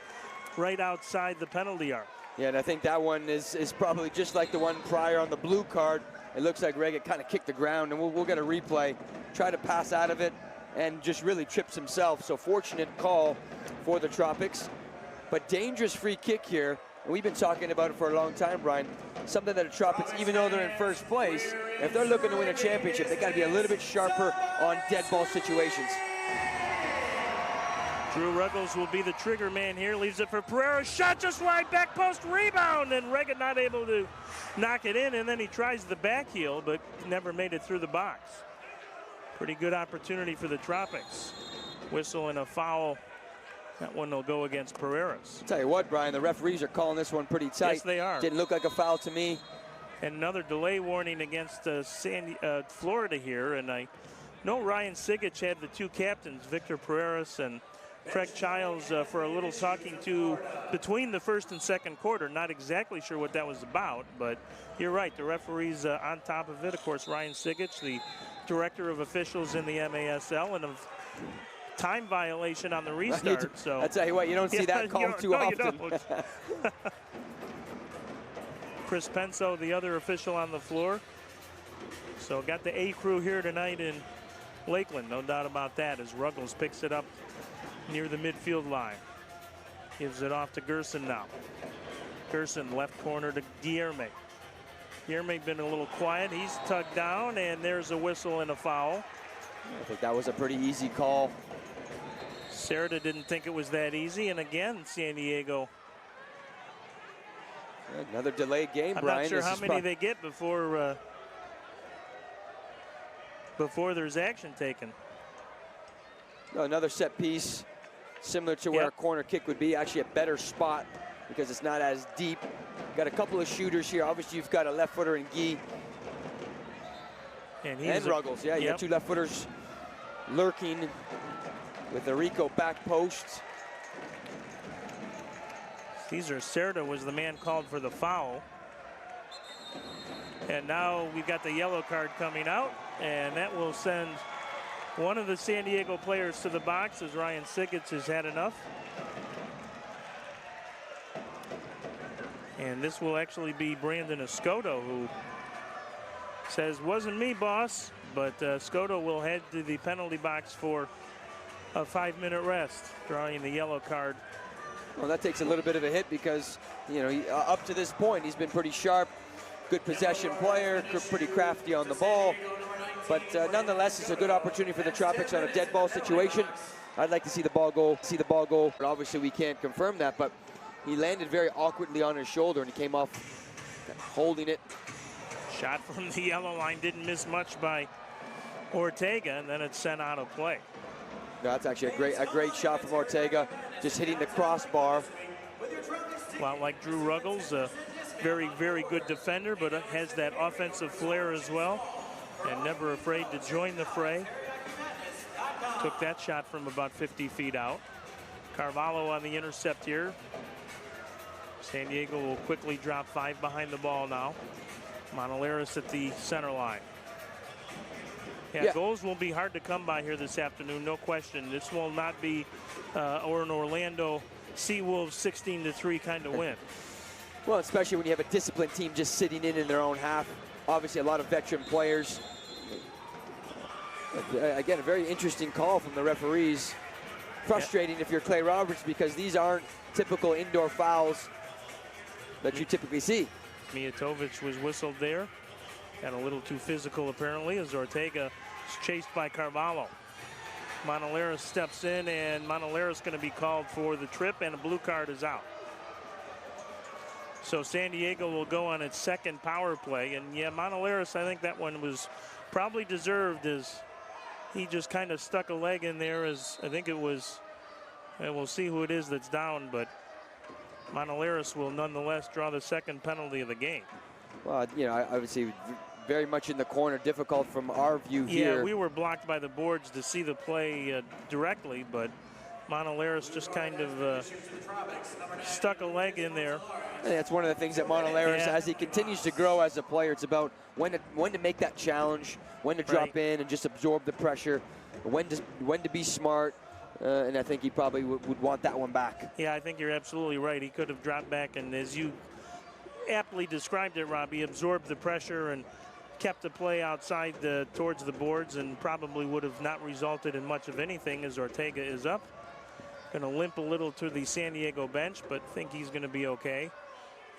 right outside the penalty arc. Yeah, and I think that one is probably just like the one prior on the blue card. It looks like Regic kind of kicked the ground, and we'll get a replay. Try to pass out of it and just really trips himself. So fortunate call for the Tropics. But dangerous free kick here. And we've been talking about it for a long time, Brian. Something that the Tropics, even though they're in first place, if they're looking to win a championship, they got to be a little bit sharper on dead ball situations. Drew Ruggles will be the trigger man here. Leaves it for Pereira. Shot just wide, back post, rebound, and Regic not able to knock it in, and then he tries the back heel, but never made it through the box. Pretty good opportunity for the Tropics. Whistle and a foul. That one will go against Pereiras. Tell you what, Brian, the referees are calling this one pretty tight. Yes, they are. Didn't look like a foul to me. And another delay warning against Florida here. And I know Ryan Sigic had the 2 captains, Victor Pereiras and Craig Childs, for a little talking to between the first and second quarter. Not exactly sure what that was about, but you're right. The referee's on top of it. Of course, Ryan Sigic, the director of officials in the MASL, and of time violation on the restart. So I tell you what, you don't see that call too often. You don't. Chris Penso, the other official on the floor. So got the A crew here tonight in Lakeland, no doubt about that, as Ruggles picks it up near the midfield line. Gives it off to Gerson now. Gerson left corner to Guilherme. Guilherme been a little quiet. He's tugged down, and there's a whistle and a foul. I think that was a pretty easy call. Cerda didn't think it was that easy, and again, San Diego. Another delayed game, I'm Brian. not sure how many they get before there's action taken. Another set piece, similar to where a corner kick would be. Actually, a better spot because it's not as deep. Got a couple of shooters here. Obviously, you've got a left footer in Guy. And Ruggles. Yeah, you got two left footers lurking with the Rico back post. Cesar Cerda was the man called for the foul. And now we've got the yellow card coming out, and that will send one of the San Diego players to the box as Ryan Sicketts has had enough. And this will actually be Brandon Escoto, who says, wasn't me, boss. But Escoto will head to the penalty box for a 5-minute rest, drawing the yellow card. Well, that takes a little bit of a hit because, you know, up to this point, he's been pretty sharp, good possession player, pretty crafty on the ball. But nonetheless, it's a good opportunity for the Tropics on a dead ball situation. I'd like to see the ball go. But obviously, we can't confirm that. But he landed very awkwardly on his shoulder, and he came off holding it. Shot from the yellow line didn't miss much by Ortega, and then it's sent out of play. No, that's actually a great shot from Ortega, just hitting the crossbar. A lot like Drew Ruggles, a very, very good defender, but has that offensive flair as well, and never afraid to join the fray. Took that shot from about 50 feet out. Carvalho on the intercept here. San Diego will quickly drop 5 behind the ball now. Montoleris at the center line. Yeah, goals will be hard to come by here this afternoon, no question. This will not be or an Orlando Seawolves 16-3 kind of win. Well, especially when you have a disciplined team just sitting in their own half. Obviously, a lot of veteran players. Again, a very interesting call from the referees. Frustrating if you're Clay Roberts because these aren't typical indoor fouls that you typically see. Mijatovic was whistled there. Got a little too physical, apparently, as Ortega is chased by Carvalho. Montoleris steps in, and Montoleris going to be called for the trip, and a blue card is out. So San Diego will go on its second power play. And, yeah, Montoleris, I think that one was probably deserved as he just kind of stuck a leg in there as I think it was, and we'll see who it is that's down, but Montoleris will nonetheless draw the second penalty of the game. Well, you know, obviously very much in the corner, difficult from our view here. Yeah, we were blocked by the boards to see the play directly, but Montoleris just kind of stuck a leg in there. And that's one of the things that Montoleris, as he continues to grow as a player, it's about when to make that challenge, when to drop in and just absorb the pressure, when to be smart. And I think he probably would want that one back. Yeah, I think you're absolutely right. He could have dropped back, and as you aptly described it, Robbie, absorbed the pressure and kept the play outside towards the boards, and probably would have not resulted in much of anything as Ortega is up. Going to limp a little to the San Diego bench, but think he's going to be okay.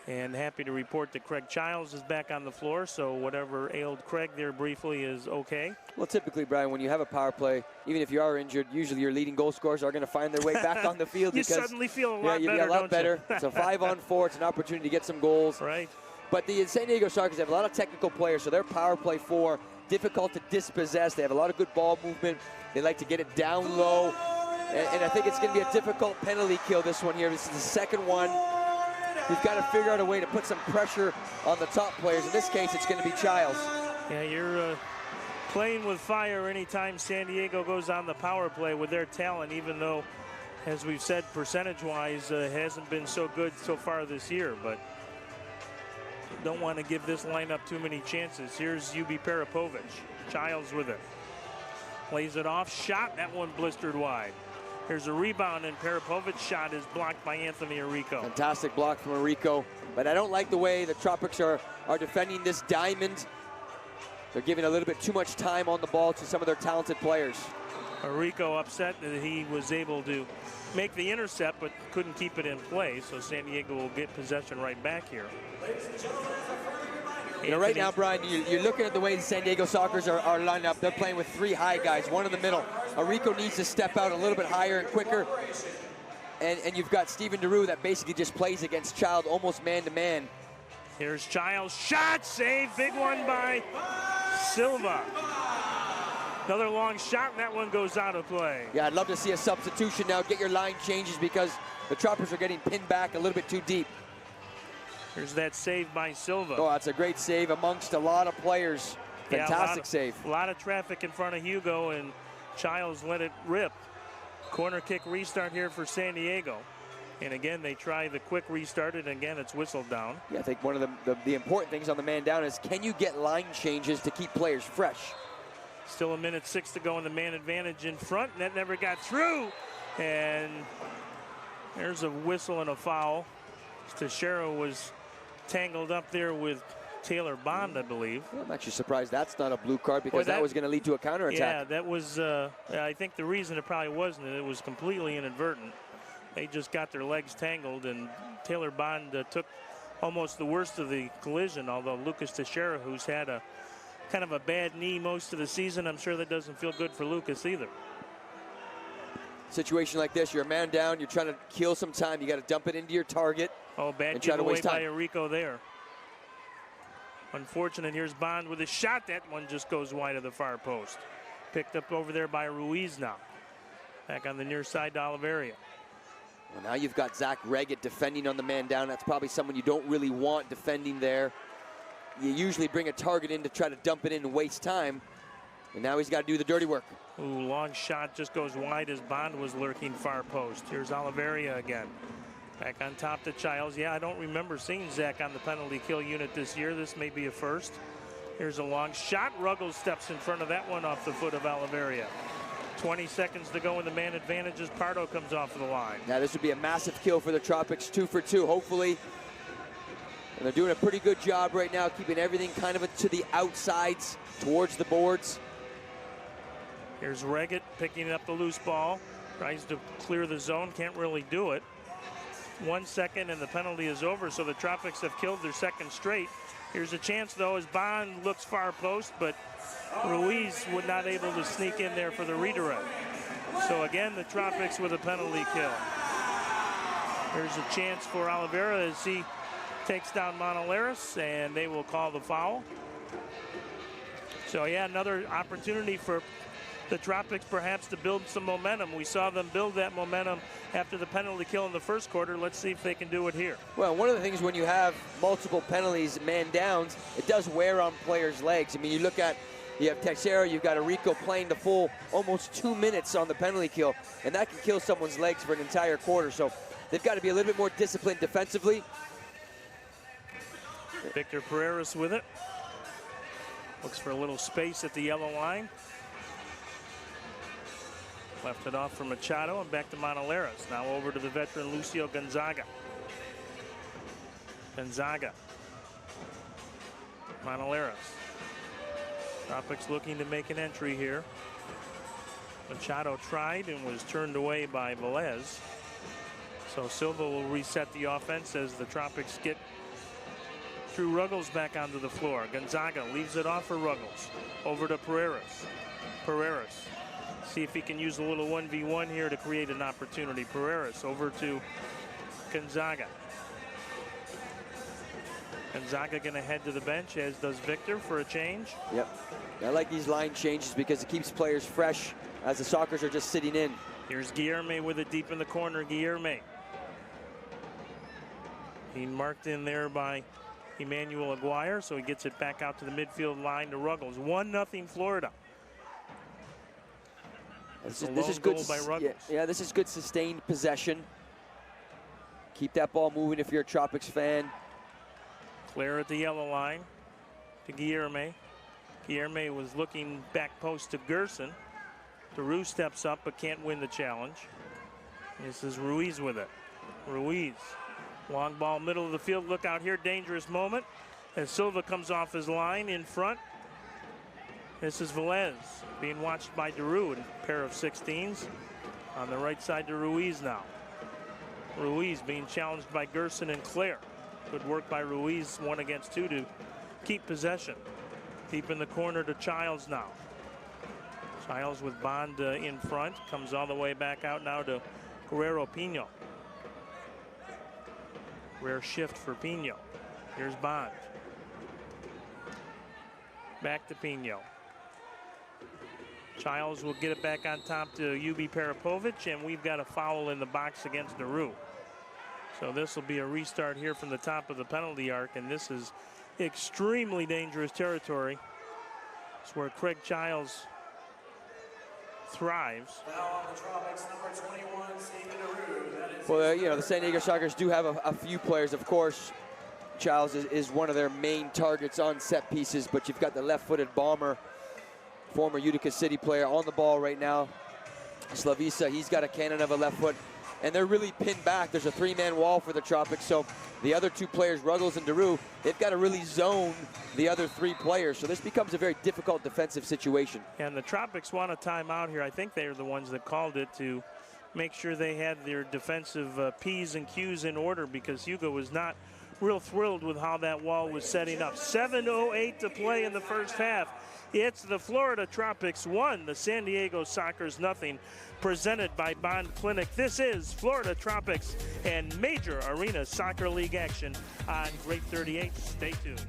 And happy to report that Craig Childs is back on the floor, so whatever ailed Craig there briefly is okay. Well, typically, Brian, when you have a power play, even if you are injured, usually your leading goal scorers are going to find their way back on the field. You because suddenly feel a lot better, you get a lot better. You? It's a 5-on-4. It's an opportunity to get some goals. Right. But the San Diego Sharks have a lot of technical players, so their power play 4, difficult to dispossess. They have a lot of good ball movement. They like to get it down low. And I think it's going to be a difficult penalty kill, this one here. This is the second one. You've got to figure out a way to put some pressure on the top players. In this case, it's going to be Childs. Yeah, you're playing with fire anytime San Diego goes on the power play with their talent, even though, as we've said, percentage-wise, hasn't been so good so far this year. But don't want to give this lineup too many chances. Here's Ubi Peripovic. Childs with it. Plays it off. Shot. That one blistered wide. Here's a rebound, and Peripovic's shot is blocked by Anthony Arrico. Fantastic block from Arrico. But I don't like the way the Tropics are defending this diamond. They're giving a little bit too much time on the ball to some of their talented players. Arrico upset that he was able to make the intercept, but couldn't keep it in play. So San Diego will get possession right back here. Ladies and gentlemen, as a friendly reminder, You know, right now, Brian, you're looking at the way the San Diego Sockers are lined up. They're playing with 3 high guys, one in the middle. Arico needs to step out a little bit higher and quicker. And you've got Steven DeRue that basically just plays against Child almost man-to-man. Here's Childs, shot, save, big one by Silva. Another long shot, and that one goes out of play. Yeah, I'd love to see a substitution now. Get your line changes because the Tropics are getting pinned back a little bit too deep. Here's that save by Silva. Oh, that's a great save amongst a lot of players. Fantastic save. A lot of traffic in front of Hugo, and Childs let it rip. Corner kick restart here for San Diego. And again, they try the quick restart, and again, it's whistled down. Yeah, I think one of the important things on the man down is, can you get line changes to keep players fresh? Still 1:06 to go in the man advantage in front, and that never got through. And there's a whistle and a foul. Teixeira was tangled up there with Taylor Bond, I believe. Well, I'm actually surprised that's not a blue card because that was going to lead to a counterattack. Yeah, that was, I think the reason it probably wasn't, it was completely inadvertent. They just got their legs tangled, and Taylor Bond took almost the worst of the collision, although Lucas Teixeira, who's had a kind of a bad knee most of the season, I'm sure that doesn't feel good for Lucas either. Situation like this, you're a man down, you're trying to kill some time, you got to dump it into your target. Oh, bad giveaway by Arico there. Unfortunate. Here's Bond with a shot. That one just goes wide of the far post. Picked up over there by Ruiz now. Back on the near side to Oliveria. Well, now you've got Zach Reggett defending on the man down. That's probably someone you don't really want defending there. You usually bring a target in to try to dump it in and waste time. And now he's got to do the dirty work. Ooh, long shot just goes wide as Bond was lurking far post. Here's Oliveria again. Back on top to Childs. Yeah, I don't remember seeing Zach on the penalty kill unit this year. This may be a first. Here's a long shot. Ruggles steps in front of that one off the foot of Oliveria. 20 seconds to go in the man advantage as Pardo comes off of the line. Now this would be a massive kill for the Tropics, 2 for 2, hopefully. And they're doing a pretty good job right now, keeping everything kind of to the outsides, towards the boards. Here's Reggett picking up the loose ball. Tries to clear the zone, can't really do it. 1 second and the penalty is over, so the Tropics have killed their second straight. Here's a chance, though, as Bond looks far post, but Ruiz was not able to sneak in there for the redirect. So again, the Tropics with a penalty kill. There's a chance for Oliveira as he takes down Monolaris, and they will call the foul. So yeah, another opportunity for the Tropics perhaps to build some momentum. We saw them build that momentum after the penalty kill in the first quarter. Let's see if they can do it here. Well, one of the things when you have multiple penalties, man downs, it does wear on players' legs. I mean, you look at, you have Teixeira, you've got Arico playing the full almost 2 minutes on the penalty kill, and that can kill someone's legs for an entire quarter. So they've got to be a little bit more disciplined defensively. Victor Pereira's with it. Looks for a little space at the yellow line. Left it off for Machado and back to Monolaris. Now over to the veteran Lucio Gonzaga. Monolaris. Tropics looking to make an entry here. Machado tried and was turned away by Velez. So Silva will reset the offense as the Tropics get Drew Ruggles back onto the floor. Gonzaga leaves it off for Ruggles. Over to Pereiras. See if he can use a little 1v1 here to create an opportunity. Pereiras over to Gonzaga. Gonzaga going to head to the bench, as does Victor for a change. Yep. I like these line changes because it keeps players fresh as the Sockers are just sitting in. Here's Guilherme with it deep in the corner. Guilherme. He marked in there by Emmanuel Aguirre, so he gets it back out to the midfield line to Ruggles. 1-0 Florida. This is good. By Ruggles. Yeah, this is good sustained possession. Keep that ball moving if you're a Tropics fan. Claire at the yellow line to Guilherme. Guilherme was looking back post to Gerson. DeRue steps up but can't win the challenge. This is Ruiz with it. Ruiz. Long ball middle of the field. Look out here. Dangerous moment as Silva comes off his line in front. This is Velez being watched by DeRue in a pair of 16s. On the right side to Ruiz now. Ruiz being challenged by Gerson and Claire. Good work by Ruiz, 1 against 2 to keep possession. Deep in the corner to Childs now. Childs with Bond in front. Comes all the way back out now to Guerrero Pino. Rare shift for Pino. Here's Bond. Back to Pino. Childs will get it back on top to Ubi Parapovic, and we've got a foul in the box against Naru. So this will be a restart here from the top of the penalty arc, and this is extremely dangerous territory. It's where Craig Childs thrives. Now on the Tropics, number 21, Stephen Naru. Well, you know, the San Diego Shockers do have a few players, of course. Childs is one of their main targets on set pieces, but you've got the left-footed bomber, former Utica City player, on the ball right now. Slavisa, he's got a cannon of a left foot, and they're really pinned back. There's a three-man wall for the Tropics, so the other two players, Ruggles and Daru, they've got to really zone the other three players, so this becomes a very difficult defensive situation. And the Tropics want a timeout here. I think they're the ones that called it to make sure they had their defensive P's and Q's in order, because Hugo was not real thrilled with how that wall was setting up. 7:08 to play in the first half. It's the Florida Tropics 1, the San Diego Sockers nothing, presented by Bond Clinic. This is Florida Tropics and Major Arena Soccer League action on Great 38. Stay tuned.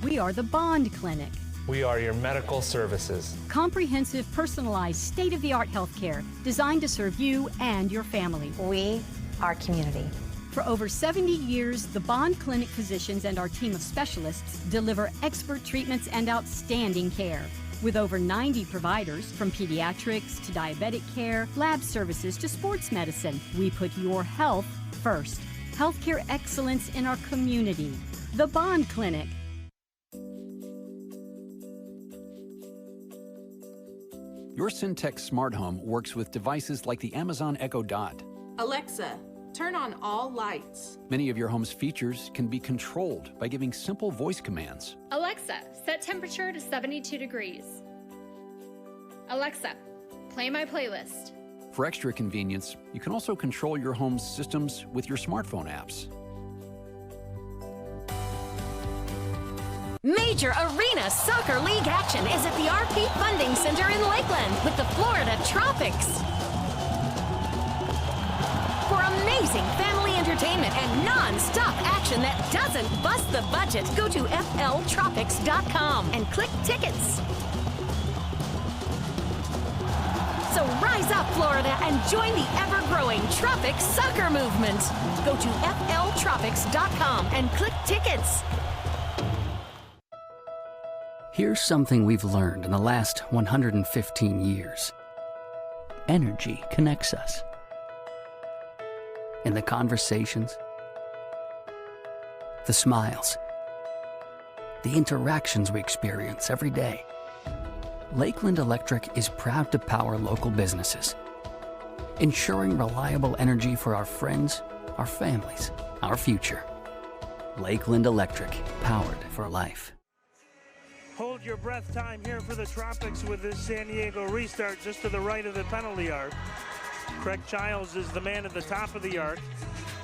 We are the Bond Clinic. We are your medical services. Comprehensive, personalized, state-of-the-art healthcare designed to serve you and your family. We are community. For over 70 years, the Bond Clinic physicians and our team of specialists deliver expert treatments and outstanding care. With over 90 providers, from pediatrics to diabetic care, lab services to sports medicine, we put your health first. Healthcare excellence in our community. The Bond Clinic. Your Syntec smart home works with devices like the Amazon Echo Dot. Alexa, turn on all lights. Many of your home's features can be controlled by giving simple voice commands. Alexa, set temperature to 72 degrees. Alexa, play my playlist. For extra convenience, you can also control your home's systems with your smartphone apps. Major Arena Soccer League action is at the RP Funding Center in Lakeland with the Florida Tropics. For amazing family entertainment and non-stop action that doesn't bust the budget, go to fltropics.com and click tickets. So rise up, Florida, and join the ever-growing Tropics soccer movement. Go to fltropics.com and click tickets. Here's something we've learned in the last 115 years. Energy connects us. In the conversations, the smiles, the interactions we experience every day. Lakeland Electric is proud to power local businesses, ensuring reliable energy for our friends, our families, our future. Lakeland Electric, powered for life. Hold your breath time here for the Tropics with this San Diego restart just to the right of the penalty arc. Craig Childs is the man at the top of the arc.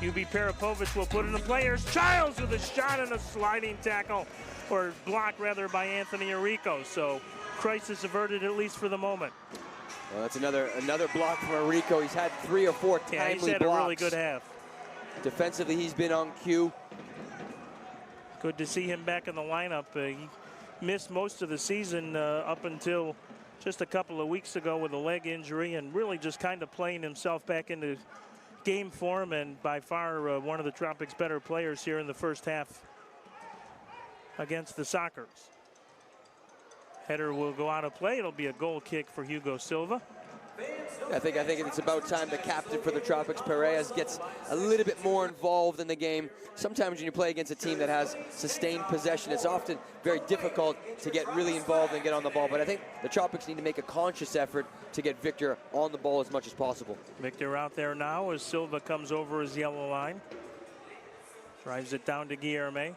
Ubi Parapovic will put in the players. Childs with a shot and a sliding tackle, or block rather, by Anthony Arico. So crisis averted, at least for the moment. Well, that's another block from Arico. He's had 3 or 4 timely blocks. He's had a really good half. Defensively, he's been on cue. Good to see him back in the lineup. He missed most of the season up until just a couple of weeks ago with a leg injury, and really just kind of playing himself back into game form, and by far one of the Tropics' better players here in the first half against the Sockers. Header will go out of play. It'll be a goal kick for Hugo Silva. I think it's about time the captain for the Tropics, Perez, gets a little bit more involved in the game. Sometimes when you play against a team that has sustained possession, it's often very difficult to get really involved and get on the ball. But I think the Tropics need to make a conscious effort to get Victor on the ball as much as possible. Victor out there now as Silva comes over his yellow line. Drives it down to Guilherme.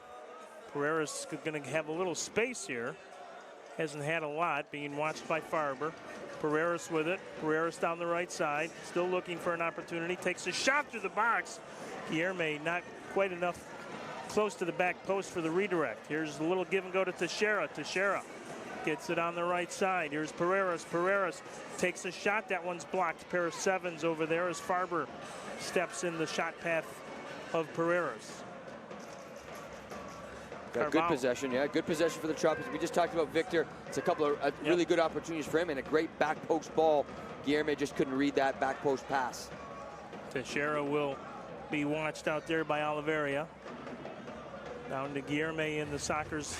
Pereira's going to have a little space here. Hasn't had a lot, being watched by Farber. Pereiras with it. Pereiras down the right side, still looking for an opportunity. Takes a shot through the box. Guilherme not quite enough close to the back post for the redirect. Here's a little give and go to Teixeira. Teixeira gets it on the right side. Here's Pereiras. Pereiras takes a shot. That one's blocked. Pair of sevens over there as Farber steps in the shot path of Pereiras. Good possession, yeah. Good possession for the Tropics. We just talked about Victor. It's a couple of really good opportunities for him and a great back post ball. Guilherme just couldn't read that back post pass. Teixeira will be watched out there by Oliveira. Down to Guilherme in the Sockers'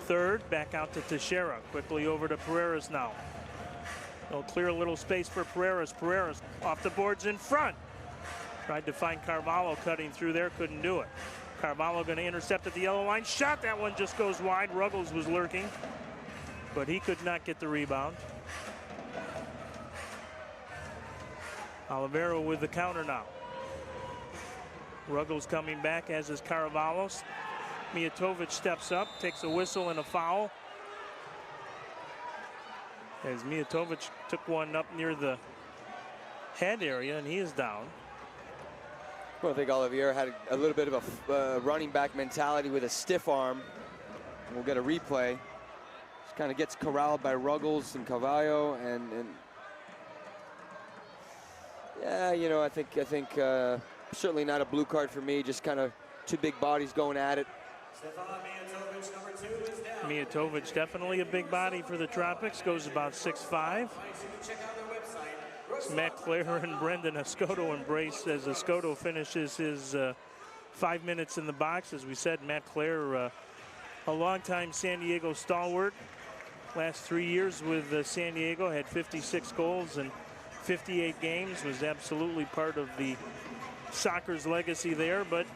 third. Back out to Teixeira. Quickly over to Pereiras now. They'll clear a little space for Pereiras. Pereiras off the boards in front. Tried to find Carvalho cutting through there. Couldn't do it. Carvalho going to intercept at the yellow line. Shot. That one just goes wide. Ruggles was lurking, but he could not get the rebound. Oliveira with the counter now. Ruggles coming back, as is Carvalho. Mijatovic steps up, takes a whistle and a foul. As Mijatovic took one up near the head area, and he is down. Well, I think Oliveira had a little bit of a running back mentality with a stiff arm. We'll get a replay. Just kind of gets corralled by Ruggles and Carvalho, and yeah, you know, I think certainly not a blue card for me. Just kind of two big bodies going at it. Mijatovic, number 2, is down. Mijatovic, definitely a big body for the Tropics, goes about 6'5". Matt Clare and Brendan Escoto embrace as Escoto finishes his 5 minutes in the box. As we said, Matt Clare, a longtime San Diego stalwart. Last 3 years with San Diego, had 56 goals in 58 games, was absolutely part of the Sockers legacy there. But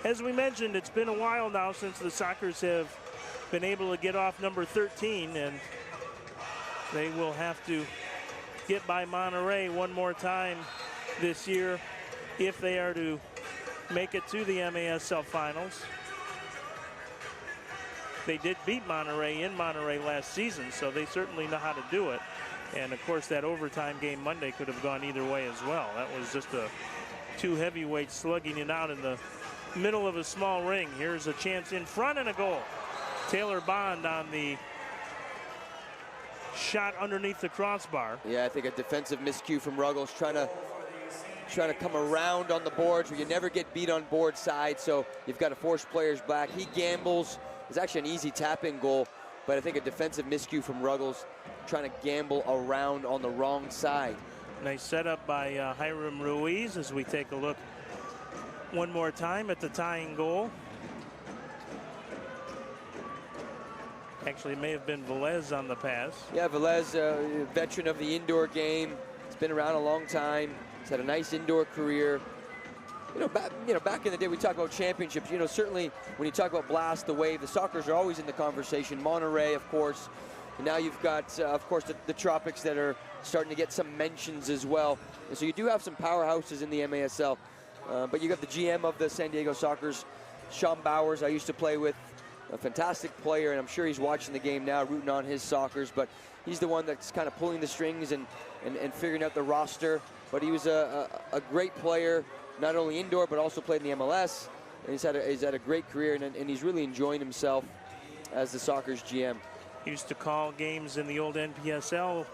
as we mentioned, it's been a while now since the Sockers have been able to get off number 13, and they will have to get by Monterey one more time this year if they are to make it to the MASL finals. They did beat Monterey in Monterey last season, so they certainly know how to do it. And of course, that overtime game Monday could have gone either way as well. That was just two heavyweights slugging it out in the middle of a small ring. Here's a chance in front and a goal. Taylor Bond on the shot underneath the crossbar. Yeah, I think a defensive miscue from Ruggles, trying to come around on the boards where you never get beat on board side, so you've got to force players back. He gambles. It's actually an easy tap-in goal, but I think a defensive miscue from Ruggles, trying to gamble around on the wrong side. Nice setup by Hiram Ruiz as we take a look one more time at the tying goal. Actually, it may have been Velez on the pass. Yeah, Velez, veteran of the indoor game. He's been around a long time. He's had a nice indoor career. Back in the day, we talk about championships. You know, certainly when you talk about Blast, the Wave, the Sockers are always in the conversation. Monterey, of course. And now you've got, of course, the Tropics that are starting to get some mentions as well. And so you do have some powerhouses in the MASL. But you got the GM of the San Diego Sockers, Sean Bowers, I used to play with. A fantastic player, and I'm sure he's watching the game now, rooting on his Sockers, but he's the one that's kind of pulling the strings and figuring out the roster. But he was a great player, not only indoor, but also played in the MLS. And he's had a great career, and he's really enjoying himself as the Sockers GM. He used to call games in the old NPSL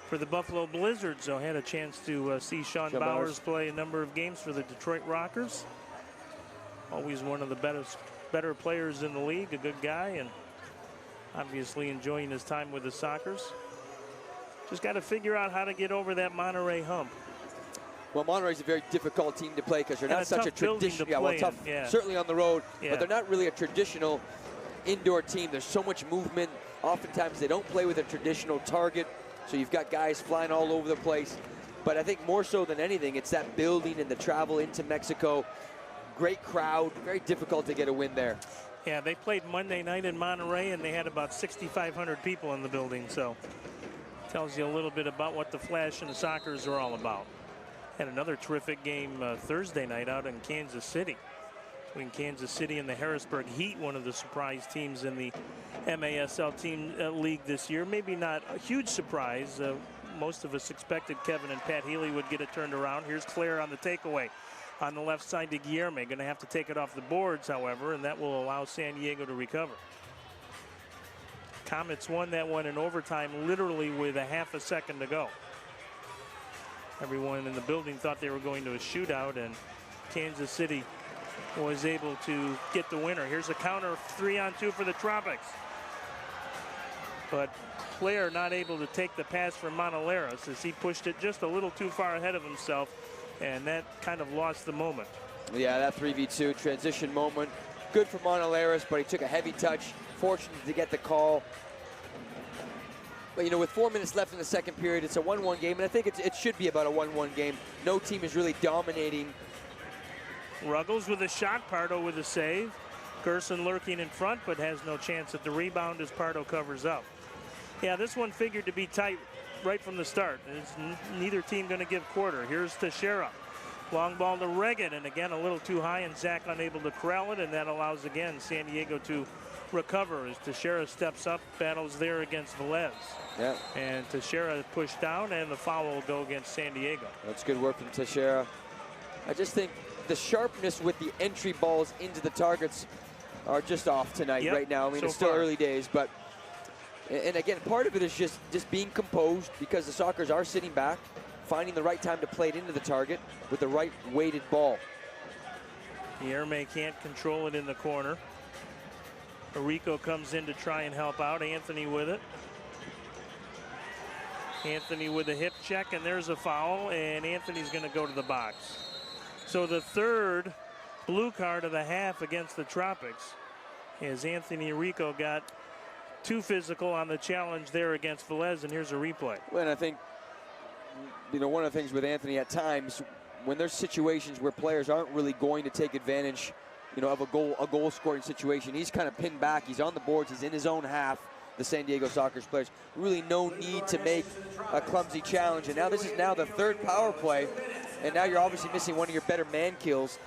for the Buffalo Blizzard, so I had a chance to see Sean Bowers play a number of games for the Detroit Rockers. Always one of the better players in the league, a good guy, and obviously enjoying his time with the Sockers. Just got to figure out how to get over that Monterey hump. Well, Monterey's a very difficult team to play because they're not such a traditional. Certainly on the road, but they're not really a traditional indoor team. There's so much movement. Oftentimes they don't play with a traditional target, so you've got guys flying all over the place. But I think more so than anything, it's that building and the travel into Mexico. Great crowd, very difficult to get a win there. Yeah, they played Monday night in Monterey, and they had about 6,500 people in the building, so tells you a little bit about what the Flash and the Sockers are all about. Had another terrific game Thursday night out in Kansas City, between Kansas City and the Harrisburg Heat, one of the surprise teams in the MASL team league this year. Maybe not a huge surprise. Most of us expected Kevin and Pat Healy would get it turned around. Here's Claire on the takeaway. on the left side to Guillerme. Going to have to take it off the boards, however, and that will allow San Diego to recover. Comets won that one in overtime, literally with a half a second to go. Everyone in the building thought they were going to a shootout, and Kansas City was able to get the winner. Here's a counter 3-on-2 for the Tropics. But Claire not able to take the pass from Montoleros as he pushed it just a little too far ahead of himself, and that kind of lost the moment. Yeah, that 3v2 transition moment. Good for Montoleros, but he took a heavy touch. Fortunate to get the call. But, you know, with 4 minutes left in the second period, it's a 1-1 game, and I think it should be about a 1-1 game. No team is really dominating. Ruggles with a shot, Pardo with a save. Gerson lurking in front, but has no chance at the rebound as Pardo covers up. Yeah, this one figured to be tight right from the start. It's neither team going to give quarter. Here's Teixeira. Long ball to Reagan, and again, a little too high, and Zach unable to corral it, and that allows, again, San Diego to recover as Teixeira steps up, battles there against Velez. Yeah. And Teixeira pushed down, and the foul will go against San Diego. That's good work from Teixeira. I just think the sharpness with the entry balls into the targets are just off tonight right now. I mean, it's still early days, but and again, part of it is just being composed because the Sockers are sitting back, finding the right time to play it into the target with the right weighted ball. Guillerme can't control it in the corner. Arico comes in to try and help out. Anthony with it. Anthony with a hip check, and there's a foul, and Anthony's going to go to the box. So the third blue card of the half against the Tropics, as Anthony Arico got too physical on the challenge there against Velez, and here's a replay. Well, and I think, you know, one of the things with Anthony at times, when there's situations where players aren't really going to take advantage, you know, of a goal scoring situation, he's kind of pinned back, he's on the boards, he's in his own half, the San Diego Sockers players. Really no need to make a clumsy challenge, and now this is now the third power play, and now you're obviously missing one of your better man kills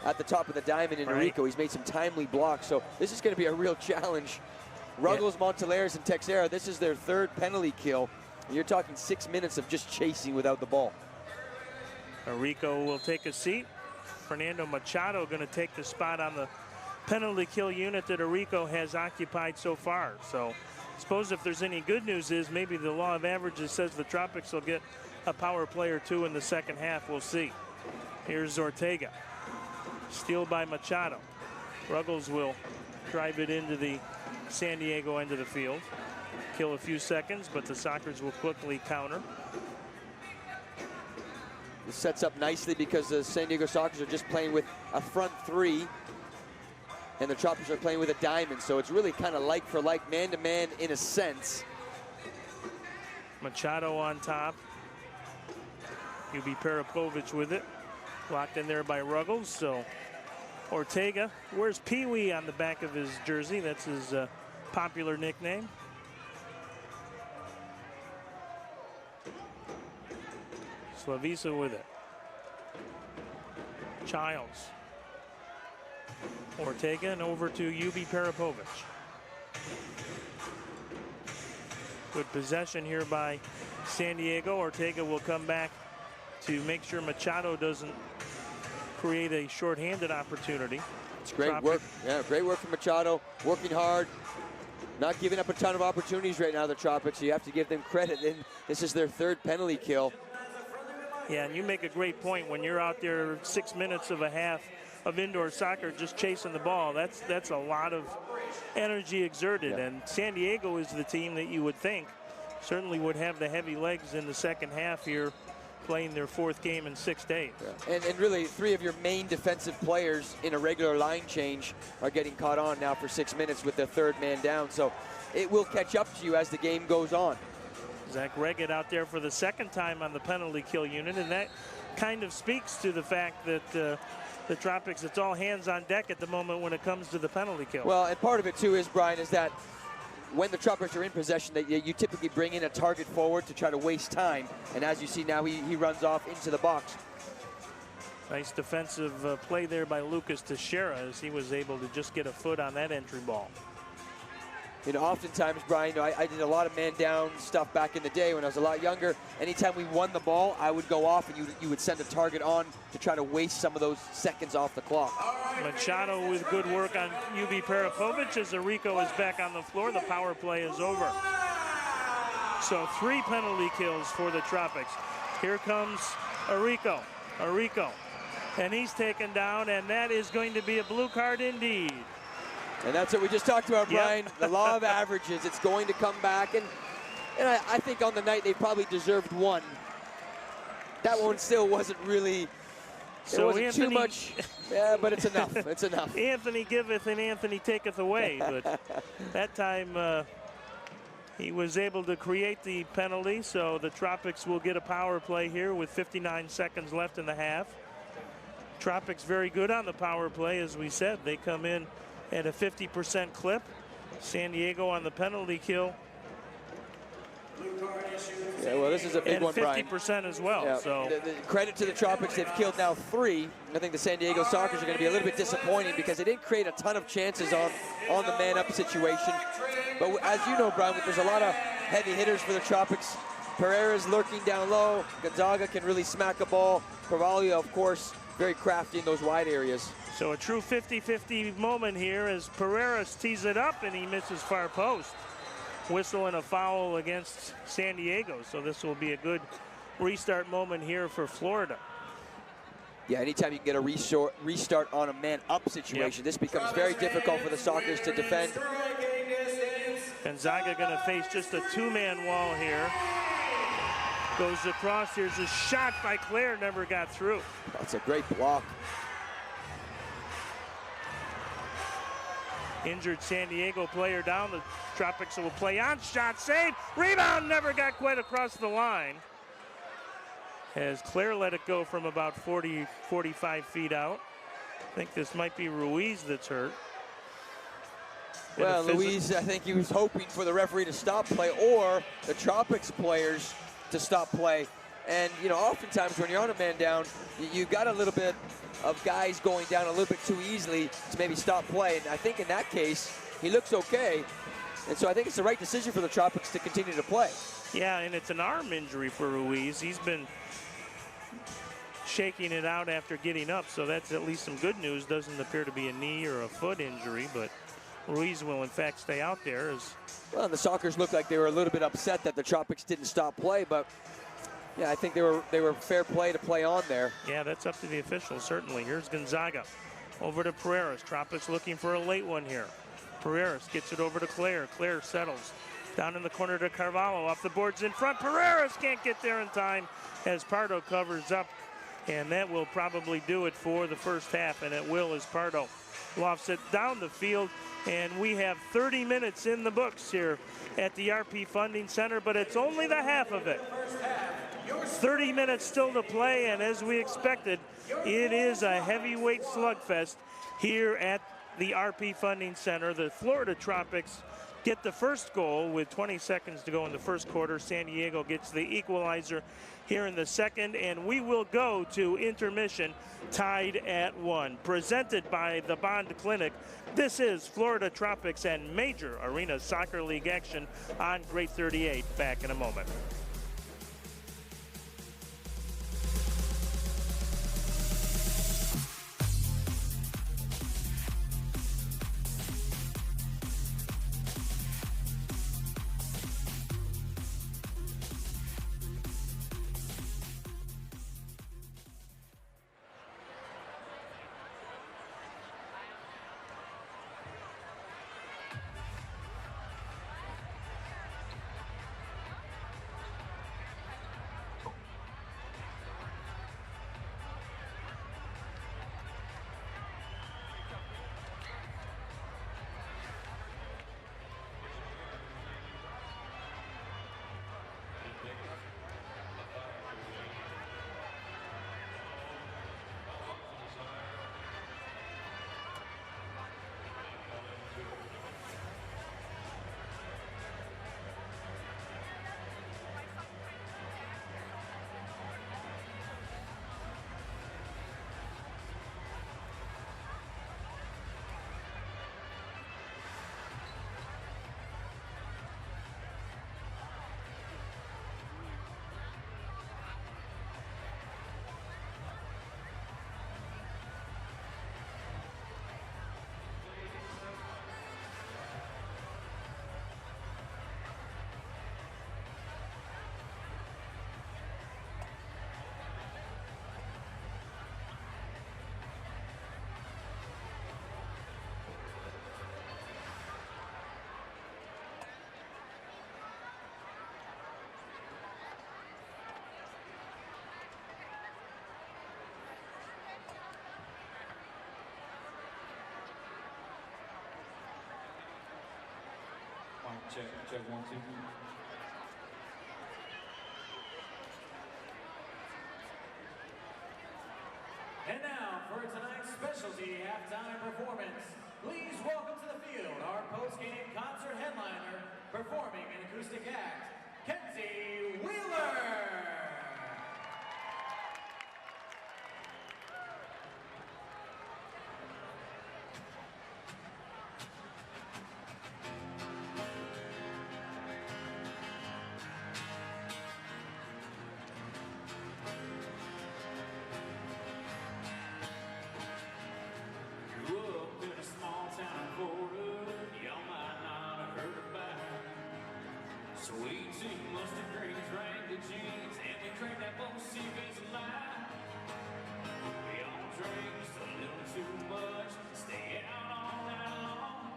at the top of the diamond in Arico. He's made some timely blocks, so this is going to be a real challenge. Ruggles, Montoleros, and Teixeira, this is their third penalty kill. You're talking 6 minutes of just chasing without the ball. Arico will take a seat. Fernando Machado going to take the spot on the penalty kill unit that Arico has occupied so far. So I suppose if there's any good news is maybe the law of averages says the Tropics will get a power play or two in the second half. We'll see. Here's Ortega. Steal by Machado. Ruggles will drive it into the San Diego end of the field. Kill a few seconds, but the Sockers will quickly counter. This sets up nicely because the San Diego Sockers are just playing with a front three, and the Tropics are playing with a diamond, so it's really kind of like for like, man-to-man in a sense. Machado on top. Yubi Peripovich with it. Locked in there by Ruggles, so Ortega. Where's Pee-wee on the back of his jersey? That's his popular nickname. Slavisa with it. Childs. Ortega and over to Yubi Peripovich. Good possession here by San Diego. Ortega will come back to make sure Machado doesn't create a shorthanded opportunity. It's great work. Yeah, great work from Machado. Working hard. Not giving up a ton of opportunities right now, the Tropics. So you have to give them credit. And this is their third penalty kill. Yeah, and you make a great point when you're out there 6 minutes of a half of indoor soccer just chasing the ball. That's a lot of energy exerted. Yeah. And San Diego is the team that you would think certainly would have the heavy legs in the second half here, playing their fourth game in 6 days. Yeah. And really, three of your main defensive players in a regular line change are getting caught on now for 6 minutes with their third man down. So it will catch up to you as the game goes on. Zach Reggett out there for the second time on the penalty kill unit, and that kind of speaks to the fact that the Tropics, it's all hands on deck at the moment when it comes to the penalty kill. Well, and part of it too is, Brian, is that when the Tropics are in possession, that you typically bring in a target forward to try to waste time. And as you see now, he runs off into the box. Nice defensive play there by Lucas Teixeira as he was able to just get a foot on that entry ball. oftentimes, Brian, I did a lot of man-down stuff back in the day when I was a lot younger. Anytime we won the ball, I would go off and you would send a target on to try to waste some of those seconds off the clock. Machado with good work on UB Parapovic as Arico is back on the floor. The power play is over. So 3 penalty kills for the Tropics. Here comes Arico. And he's taken down, and that is going to be a blue card indeed. And that's what we just talked about, Brian. The law of averages. It's going to come back. And I think on the night they probably deserved 1. That one still wasn't really, it wasn't too much. Yeah, but it's enough. It's enough. Anthony giveth and Anthony taketh away. But that time he was able to create the penalty. So the Tropics will get a power play here with 59 seconds left in the half. Tropics very good on the power play, as we said. They come in at a 50% clip. San Diego on the penalty kill. Yeah, well, this is a big one, Brian. 50% as well. Yeah. So the credit to the Tropics, they've killed now 3. I think the San Diego Sockers are going to be a little bit disappointing because they didn't create a ton of chances on the man-up situation. But as you know, Brian, there's a lot of heavy hitters for the Tropics. Pereira's lurking down low. Gonzaga can really smack a ball. Carvalho, of course, very crafty in those wide areas. So a true 50-50 moment here as Pereira tees it up and he misses far post. Whistle and a foul against San Diego. So this will be a good restart moment here for Florida. Yeah, anytime you can get a restart on a man-up situation, this becomes very difficult for the Sockers to defend. Gonzaga going to face just a 2-man wall here. Goes across. Here's a shot by Claire, never got through. That's a great block. Injured San Diego player down. The Tropics will play on. Shot saved. Rebound never got quite across the line. As Claire let it go from about 40, 45 feet out. I think this might be Ruiz that's hurt. Well, Luis, I think he was hoping for the referee to stop play or the Tropics players to stop play. And, oftentimes when you're on a man down, you've got a little bit of guys going down a little bit too easily to maybe stop play. And I think in that case, he looks okay. And so I think it's the right decision for the Tropics to continue to play. Yeah, and it's an arm injury for Ruiz. He's been shaking it out after getting up, so that's at least some good news. Doesn't appear to be a knee or a foot injury, but Ruiz will in fact stay out there. Well, the Sockers looked like they were a little bit upset that the Tropics didn't stop play, but yeah, I think they were fair play to play on there. Yeah, that's up to the officials, certainly. Here's Gonzaga. Over to Pereiras. Tropics looking for a late one here. Pereiras gets it over to Claire. Claire settles. Down in the corner to Carvalho. Off the boards in front. Pereiras can't get there in time as Pardo covers up. And that will probably do it for the first half. And it will as Pardo lofts it down the field. And we have 30 minutes in the books here at the RP Funding Center, but it's only the half of it. 30 minutes still to play, and as we expected, it is a heavyweight slugfest here at the RP Funding Center. The Florida Tropics get the first goal with 20 seconds to go in the first quarter. San Diego gets the equalizer here in the second, and we will go to intermission tied at 1. Presented by the Bond Clinic, this is Florida Tropics and Major Arena Soccer League action on Great 38. Back in a moment. Check 1, 2. And now for tonight's specialty halftime performance, please welcome to the field our post-game concert headliner, performing an acoustic act, Kenzie Wheeler. Sweet tea, mustard green, drank the jeans, and we drank that both CV's alive. We all drank just a little too much, stay out all night long.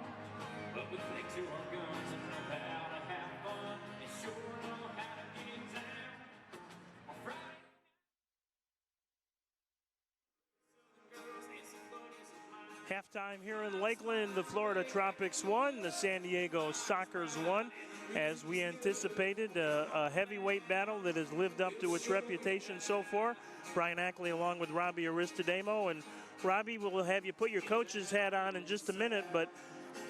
But we click to our guns and know how to have fun, and sure know how to get down. On Friday. Halftime here in Lakeland, the Florida Tropics won, the San Diego Sockers won. As we anticipated, a heavyweight battle that has lived up to its reputation so far. Brian Ackley along with Robbie Aristodemo. And Robbie, we'll have you put your coach's hat on in just a minute, but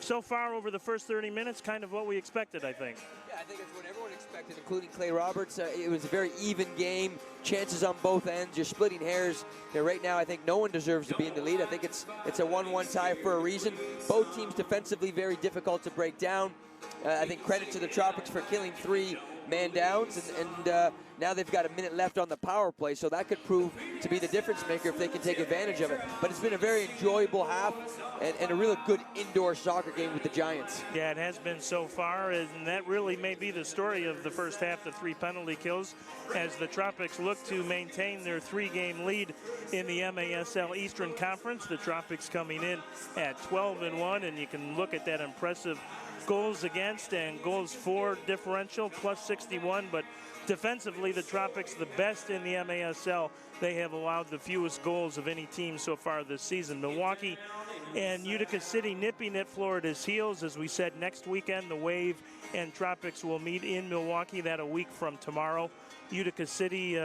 so far over the first 30 minutes, kind of what we expected, I think. Yeah, I think it's what everyone expected, including Clay Roberts. It was a very even game, chances on both ends. You're splitting hairs. Right now, I think no one deserves to be in the lead. I think it's a 1-1 tie for a reason. Both teams defensively very difficult to break down. I think credit to the Tropics for killing 3 man downs, and now they've got a minute left on the power play, so that could prove to be the difference maker if they can take advantage of it. But it's been a very enjoyable half and a really good indoor soccer game with the Giants. Yeah, it has been so far, and that really may be the story of the first half, the 3 penalty kills, as the Tropics look to maintain their 3-game lead in the MASL Eastern Conference. The Tropics coming in at 12-1, and you can look at that impressive goals against and goals for differential, plus 61, but defensively the Tropics the best in the MASL. They have allowed the fewest goals of any team so far this season. Milwaukee and Utica City nipping at Florida's heels. As we said, next weekend the Wave and Tropics will meet in Milwaukee. That a week from tomorrow. Utica City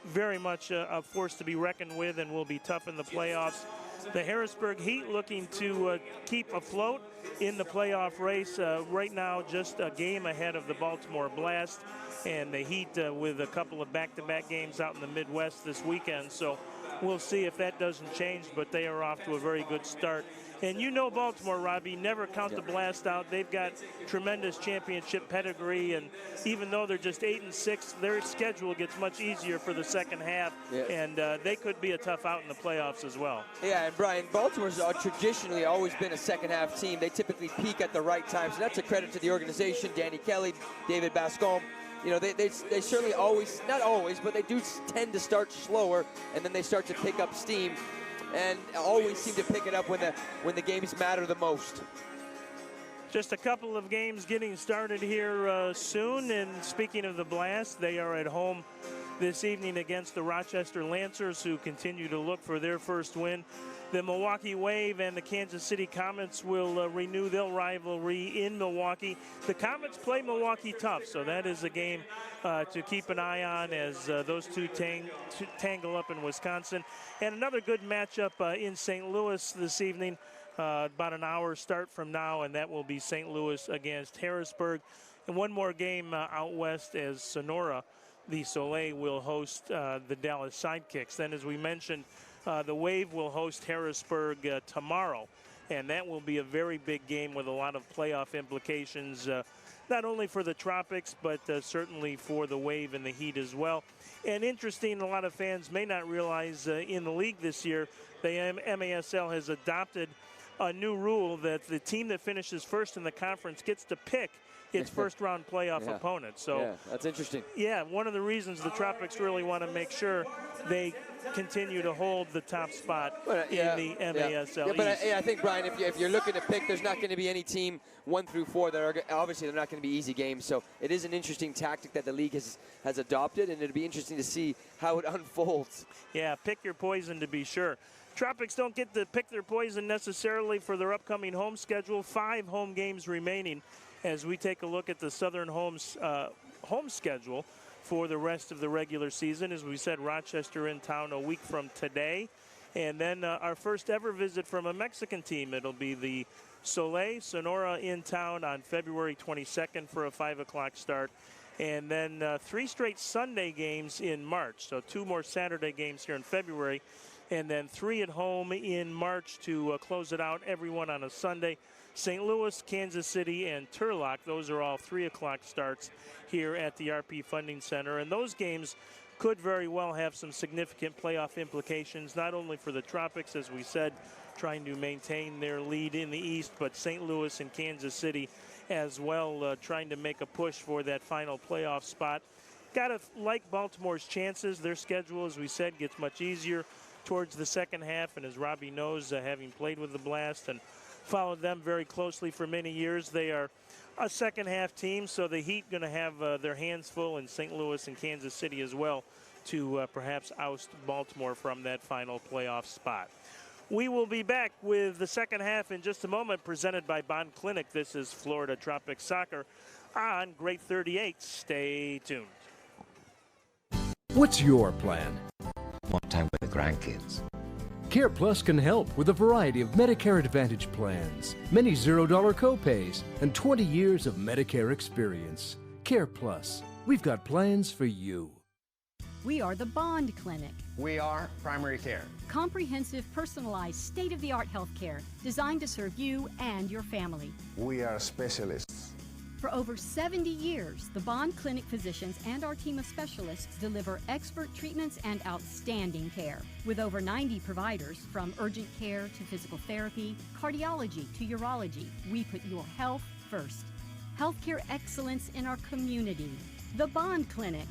very much a force to be reckoned with and will be tough in the playoffs. The Harrisburg Heat looking to keep afloat in the playoff race. Right now just a game ahead of the Baltimore Blast, and the Heat with a couple of back-to-back games out in the Midwest this weekend. So we'll see if that doesn't change, but they are off to a very good start. And you know Baltimore, Robbie, never count the Blast out. They've got tremendous championship pedigree, and even though they're just 8-6, their schedule gets much easier for the second half, and they could be a tough out in the playoffs as well. Yeah, and Brian, Baltimore's traditionally always been a second-half team. They typically peak at the right time, so that's a credit to the organization, Danny Kelly, David Bascom. You know, they certainly always, not always, but they do tend to start slower, and then they start to pick up steam, and always seem to pick it up when the games matter the most. Just a couple of games getting started here soon, and speaking of the Blast, they are at home this evening against the Rochester Lancers, who continue to look for their first win. The Milwaukee Wave and the Kansas City Comets will renew their rivalry in Milwaukee. The Comets play Milwaukee tough, so that is a game to keep an eye on as those two tangle up in Wisconsin. And another good matchup in St. Louis this evening, about an hour start from now, and that will be St. Louis against Harrisburg. And one more game out west as Sonora, the Soleil, will host the Dallas Sidekicks. Then, as we mentioned, the Wave will host Harrisburg tomorrow, and that will be a very big game with a lot of playoff implications, not only for the Tropics, but certainly for the Wave and the Heat as well. And interesting, a lot of fans may not realize in the league this year, the MASL has adopted a new rule that the team that finishes first in the conference gets to pick its first-round playoff opponent. So yeah, that's interesting. Yeah, one of the reasons the Tropics really want to make sure they continue to hold the top spot in the MASL. Yeah, but I think, Brian, if you're looking to pick, there's not going to be any team 1 through 4 that are obviously they're not going to be easy games. So it is an interesting tactic that the league has adopted, and it'll be interesting to see how it unfolds. Yeah, pick your poison to be sure. Tropics don't get to pick their poison necessarily for their upcoming home schedule. 5 home games remaining as we take a look at the Southern home schedule for the rest of the regular season. As we said, Rochester in town a week from today. And then our first ever visit from a Mexican team. It'll be the Soleil Sonora in town on February 22nd for a 5 o'clock start. And then 3 straight Sunday games in March. So 2 more Saturday games here in February. And then 3 at home in March to close it out, everyone on a Sunday. St. Louis, Kansas City, and Turlock. Those are all 3 o'clock starts here at the RP Funding Center. And those games could very well have some significant playoff implications, not only for the Tropics, as we said, trying to maintain their lead in the East, but St. Louis and Kansas City as well, trying to make a push for that final playoff spot. Got to like Baltimore's chances. Their schedule, as we said, gets much easier towards the second half, and as Robbie knows, having played with the Blast and followed them very closely for many years, they are a second half team, so the Heat going to have their hands full in St. Louis and Kansas City as well to perhaps oust Baltimore from that final playoff spot. We will be back with the second half in just a moment, presented by Bond Clinic. This is Florida Tropics Soccer on Great 38. Stay tuned. What's your plan? More time with the grandkids. Care Plus can help with a variety of Medicare Advantage plans, many $0 copays, and 20 years of Medicare experience. Care Plus, we've got plans for you. We are the Bond Clinic. We are primary care. Comprehensive, personalized, state-of-the-art health care designed to serve you and your family. We are specialists. For over 70 years, the Bond Clinic physicians and our team of specialists deliver expert treatments and outstanding care. With over 90 providers, from urgent care to physical therapy, cardiology to urology, we put your health first. Healthcare excellence in our community. The Bond Clinic.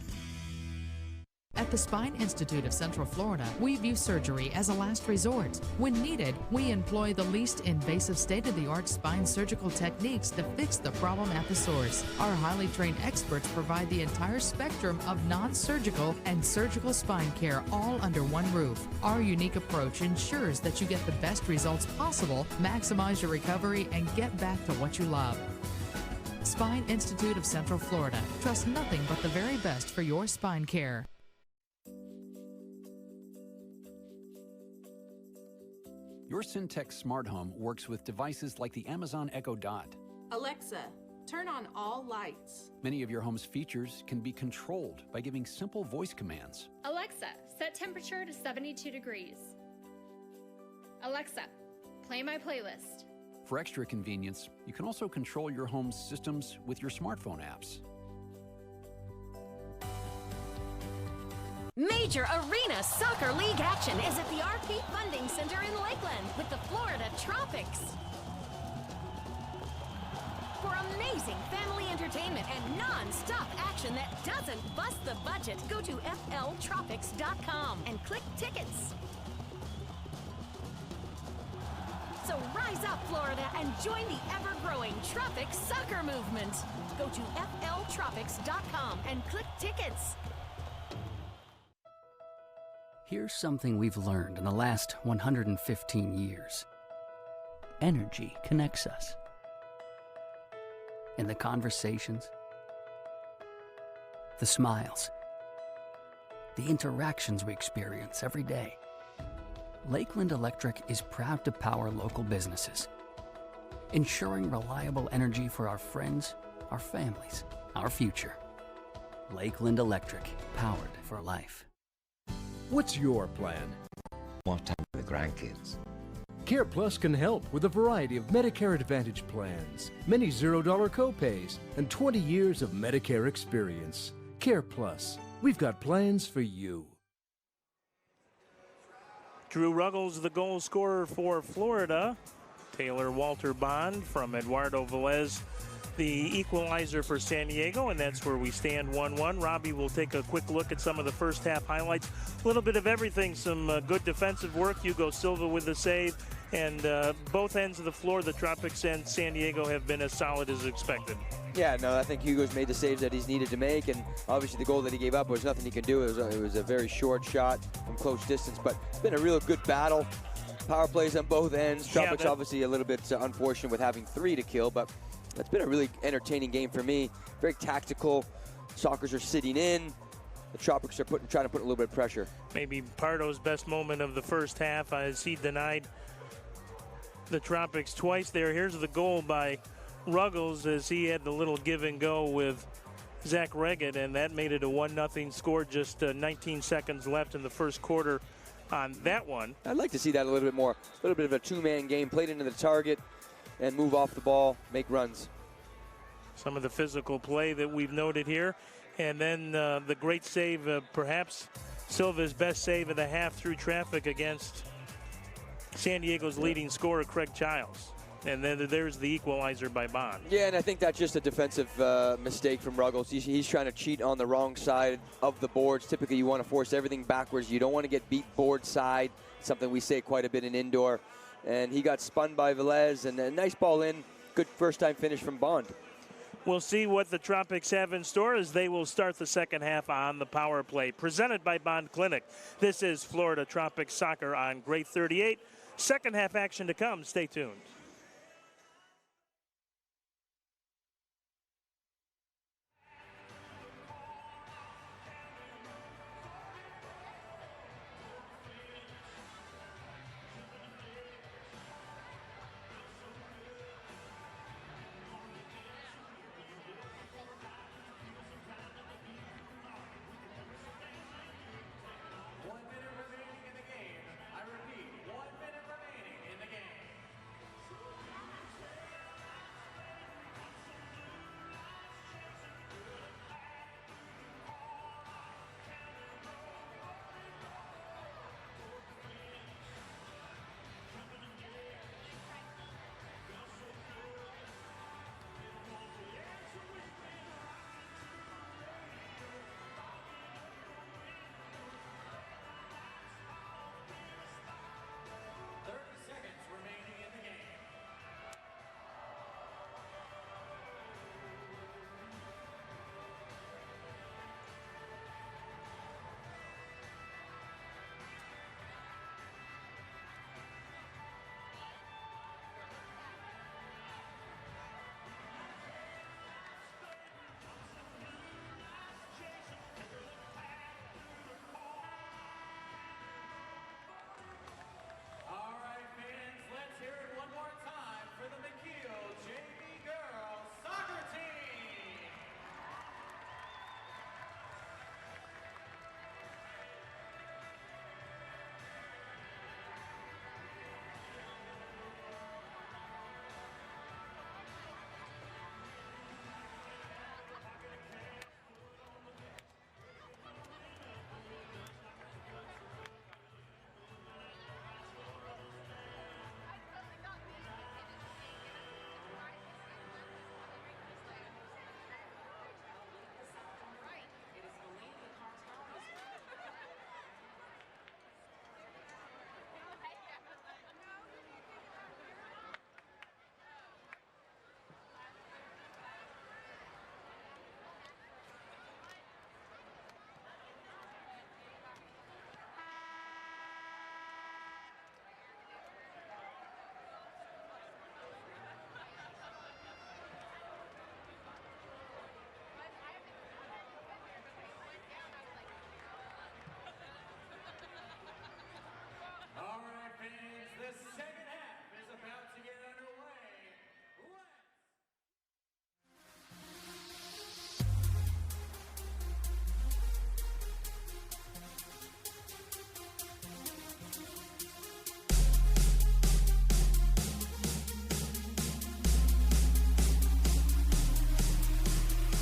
At the Spine Institute of Central Florida, we view surgery as a last resort. When needed, we employ the least invasive state-of-the-art spine surgical techniques to fix the problem at the source. Our highly trained experts provide the entire spectrum of non-surgical and surgical spine care all under one roof. Our unique approach ensures that you get the best results possible, maximize your recovery, and get back to what you love. Spine Institute of Central Florida. Trust nothing but the very best for your spine care. Your Syntec smart home works with devices like the Amazon Echo Dot. Alexa, turn on all lights. Many of your home's features can be controlled by giving simple voice commands. Alexa, set temperature to 72 degrees. Alexa, play my playlist. For extra convenience, you can also control your home's systems with your smartphone apps. Major Arena Soccer League action is at the RP Funding Center in Lakeland with the Florida Tropics. For amazing family entertainment and non-stop action that doesn't bust the budget, go to FLTropics.com and click tickets. So rise up, Florida, and join the ever-growing Tropics soccer movement. Go to FLTropics.com and click tickets. Here's something we've learned in the last 115 years. Energy connects us. In the conversations, the smiles, the interactions we experience every day. Lakeland Electric is proud to power local businesses, ensuring reliable energy for our friends, our families, our future. Lakeland Electric, powered for life. What's your plan? More time with the grandkids. Care Plus can help with a variety of Medicare Advantage plans, many $0 copays, and 20 years of Medicare experience. Care Plus, we've got plans for you. Drew Ruggles, the goal scorer for Florida. Taylor Walter Bond from Eduardo Velez, the equalizer for San Diego, and that's where we stand 1-1. Robbie will take a quick look at some of the first half highlights. A little bit of everything, some good defensive work. Hugo Silva with the save, and both ends of the floor, the Tropics and San Diego, have been as solid as expected. Yeah, no, I think Hugo's made the saves that he's needed to make, and obviously the goal that he gave up was nothing he could do. It was a very short shot from close distance, but it's been a real good battle Power plays on both ends. Tropics Yeah, obviously a little bit unfortunate with having 3 to kill, but it's been a really entertaining game for me. Very tactical. Sockers are sitting in. The Tropics are trying to put a little bit of pressure. Maybe Pardo's best moment of the first half as he denied the Tropics twice there. Here's the goal by Ruggles as he had the little give and go with Zach Reggett, and that made it a 1-0 score. Just 19 seconds left in the first quarter on that one. I'd like to see that a little bit more. A little bit of a two-man game, played into the target and move off the ball, make runs. Some of the physical play that we've noted here. And then the great save, perhaps Silva's best save of the half through traffic against San Diego's leading scorer, Craig Childs. And then there's the equalizer by Bond. Yeah, and I think that's just a defensive mistake from Ruggles. He's trying to cheat on the wrong side of the boards. Typically, you want to force everything backwards. You don't want to get beat board side, something we say quite a bit in indoor. And he got spun by Velez, and a nice ball in. Good first-time finish from Bond. We'll see what the Tropics have in store as they will start the second half on the power play. Presented by Bond Clinic. This is Florida Tropics Soccer on Great 38. Second half action to come. Stay tuned.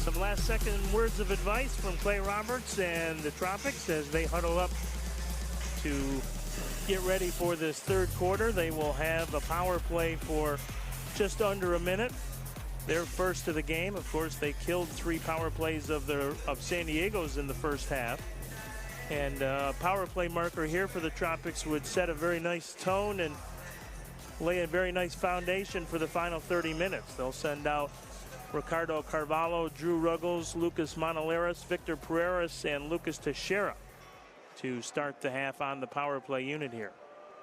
Some last second words of advice from Clay Roberts and the Tropics as they huddle up to get ready for this third quarter. They will have a power play for just under a minute. Their first of the game. Of course, they killed 3 power plays of San Diego's in the first half. And power play marker here for the Tropics would set a very nice tone and lay a very nice foundation for the final 30 minutes. They'll send out Ricardo Carvalho, Drew Ruggles, Lucas Monaleras, Victor Pereras, and Lucas Teixeira to start the half on the power play unit here.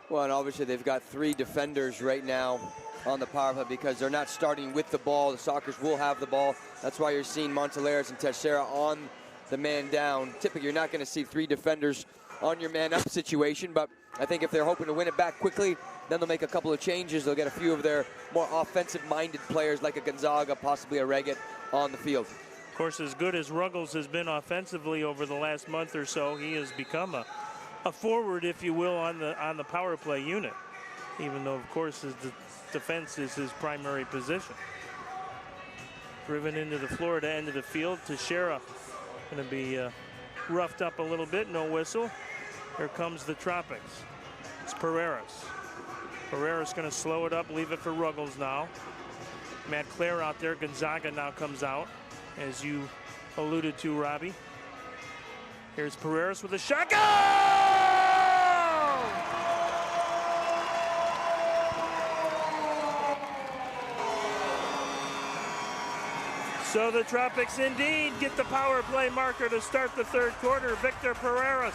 Well, and obviously they've got 3 defenders right now on the power play because they're not starting with the ball. The Sockers will have the ball. That's why you're seeing Monteleras and Teixeira on the man down. Typically, you're not going to see 3 defenders on your man up situation, but I think if they're hoping to win it back quickly, then they'll make a couple of changes. They'll get a few of their more offensive-minded players like a Gonzaga, possibly a Reggett, on the field. Of course, as good as Ruggles has been offensively over the last month or so, he has become a forward, if you will, on the power play unit, even though, of course, his defense is his primary position. Driven into the Florida end of the field. Teixeira going to be roughed up a little bit. No whistle. Here comes the Tropics. It's Pereiras. Pereiras going to slow it up, leave it for Ruggles now. Matt Clare out there. Gonzaga now comes out, as you alluded to, Robbie. Here's Pereiras with a shot. Go! So the Tropics indeed get the power play marker to start the 3rd quarter. Victor Pereiras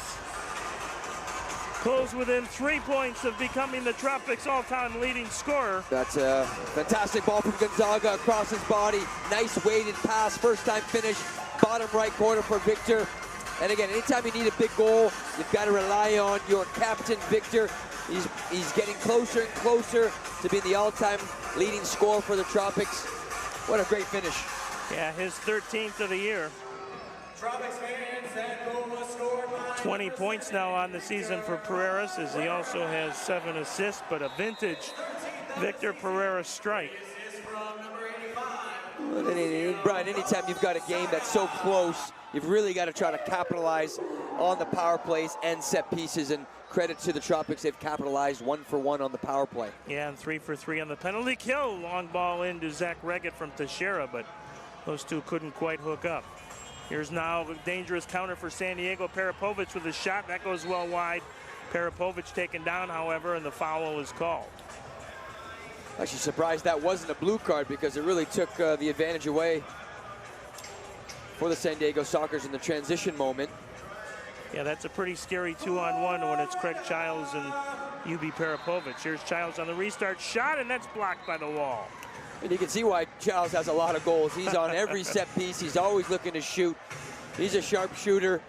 pulls within 3 points of becoming the Tropics' all-time leading scorer. That's a fantastic ball from Gonzaga across his body. Nice weighted pass, first time finish, bottom right corner for Victor. And again, anytime you need a big goal, you've got to rely on your captain, Victor. He's getting closer and closer to being the all-time leading scorer for the Tropics. What a great finish. Yeah, his 13th of the year. 20 points now on the season for Pereiras, as he also has 7 assists, but a vintage Victor Pereiras strike. Brian, anytime you've got a game that's so close, you've really got to try to capitalize on the power plays and set pieces, and credit to the Tropics, they've capitalized 1 for 1 on the power play. Yeah, and 3 for 3 on the penalty kill. Long ball into Zach Reggett from Teixeira, but those two couldn't quite hook up. Here's now a dangerous counter for San Diego. Parapovic with a shot. That goes well wide. Parapovic taken down, however, and the foul is called. Actually surprised that wasn't a blue card, because it really took the advantage away for the San Diego Sockers in the transition moment. Yeah, that's a pretty scary 2-on-1 when it's Craig Childs and UB Parapovic. Here's Childs on the restart shot, and that's blocked by the wall. And you can see why Childs has a lot of goals. He's on every set piece. He's always looking to shoot. He's a sharp shooter.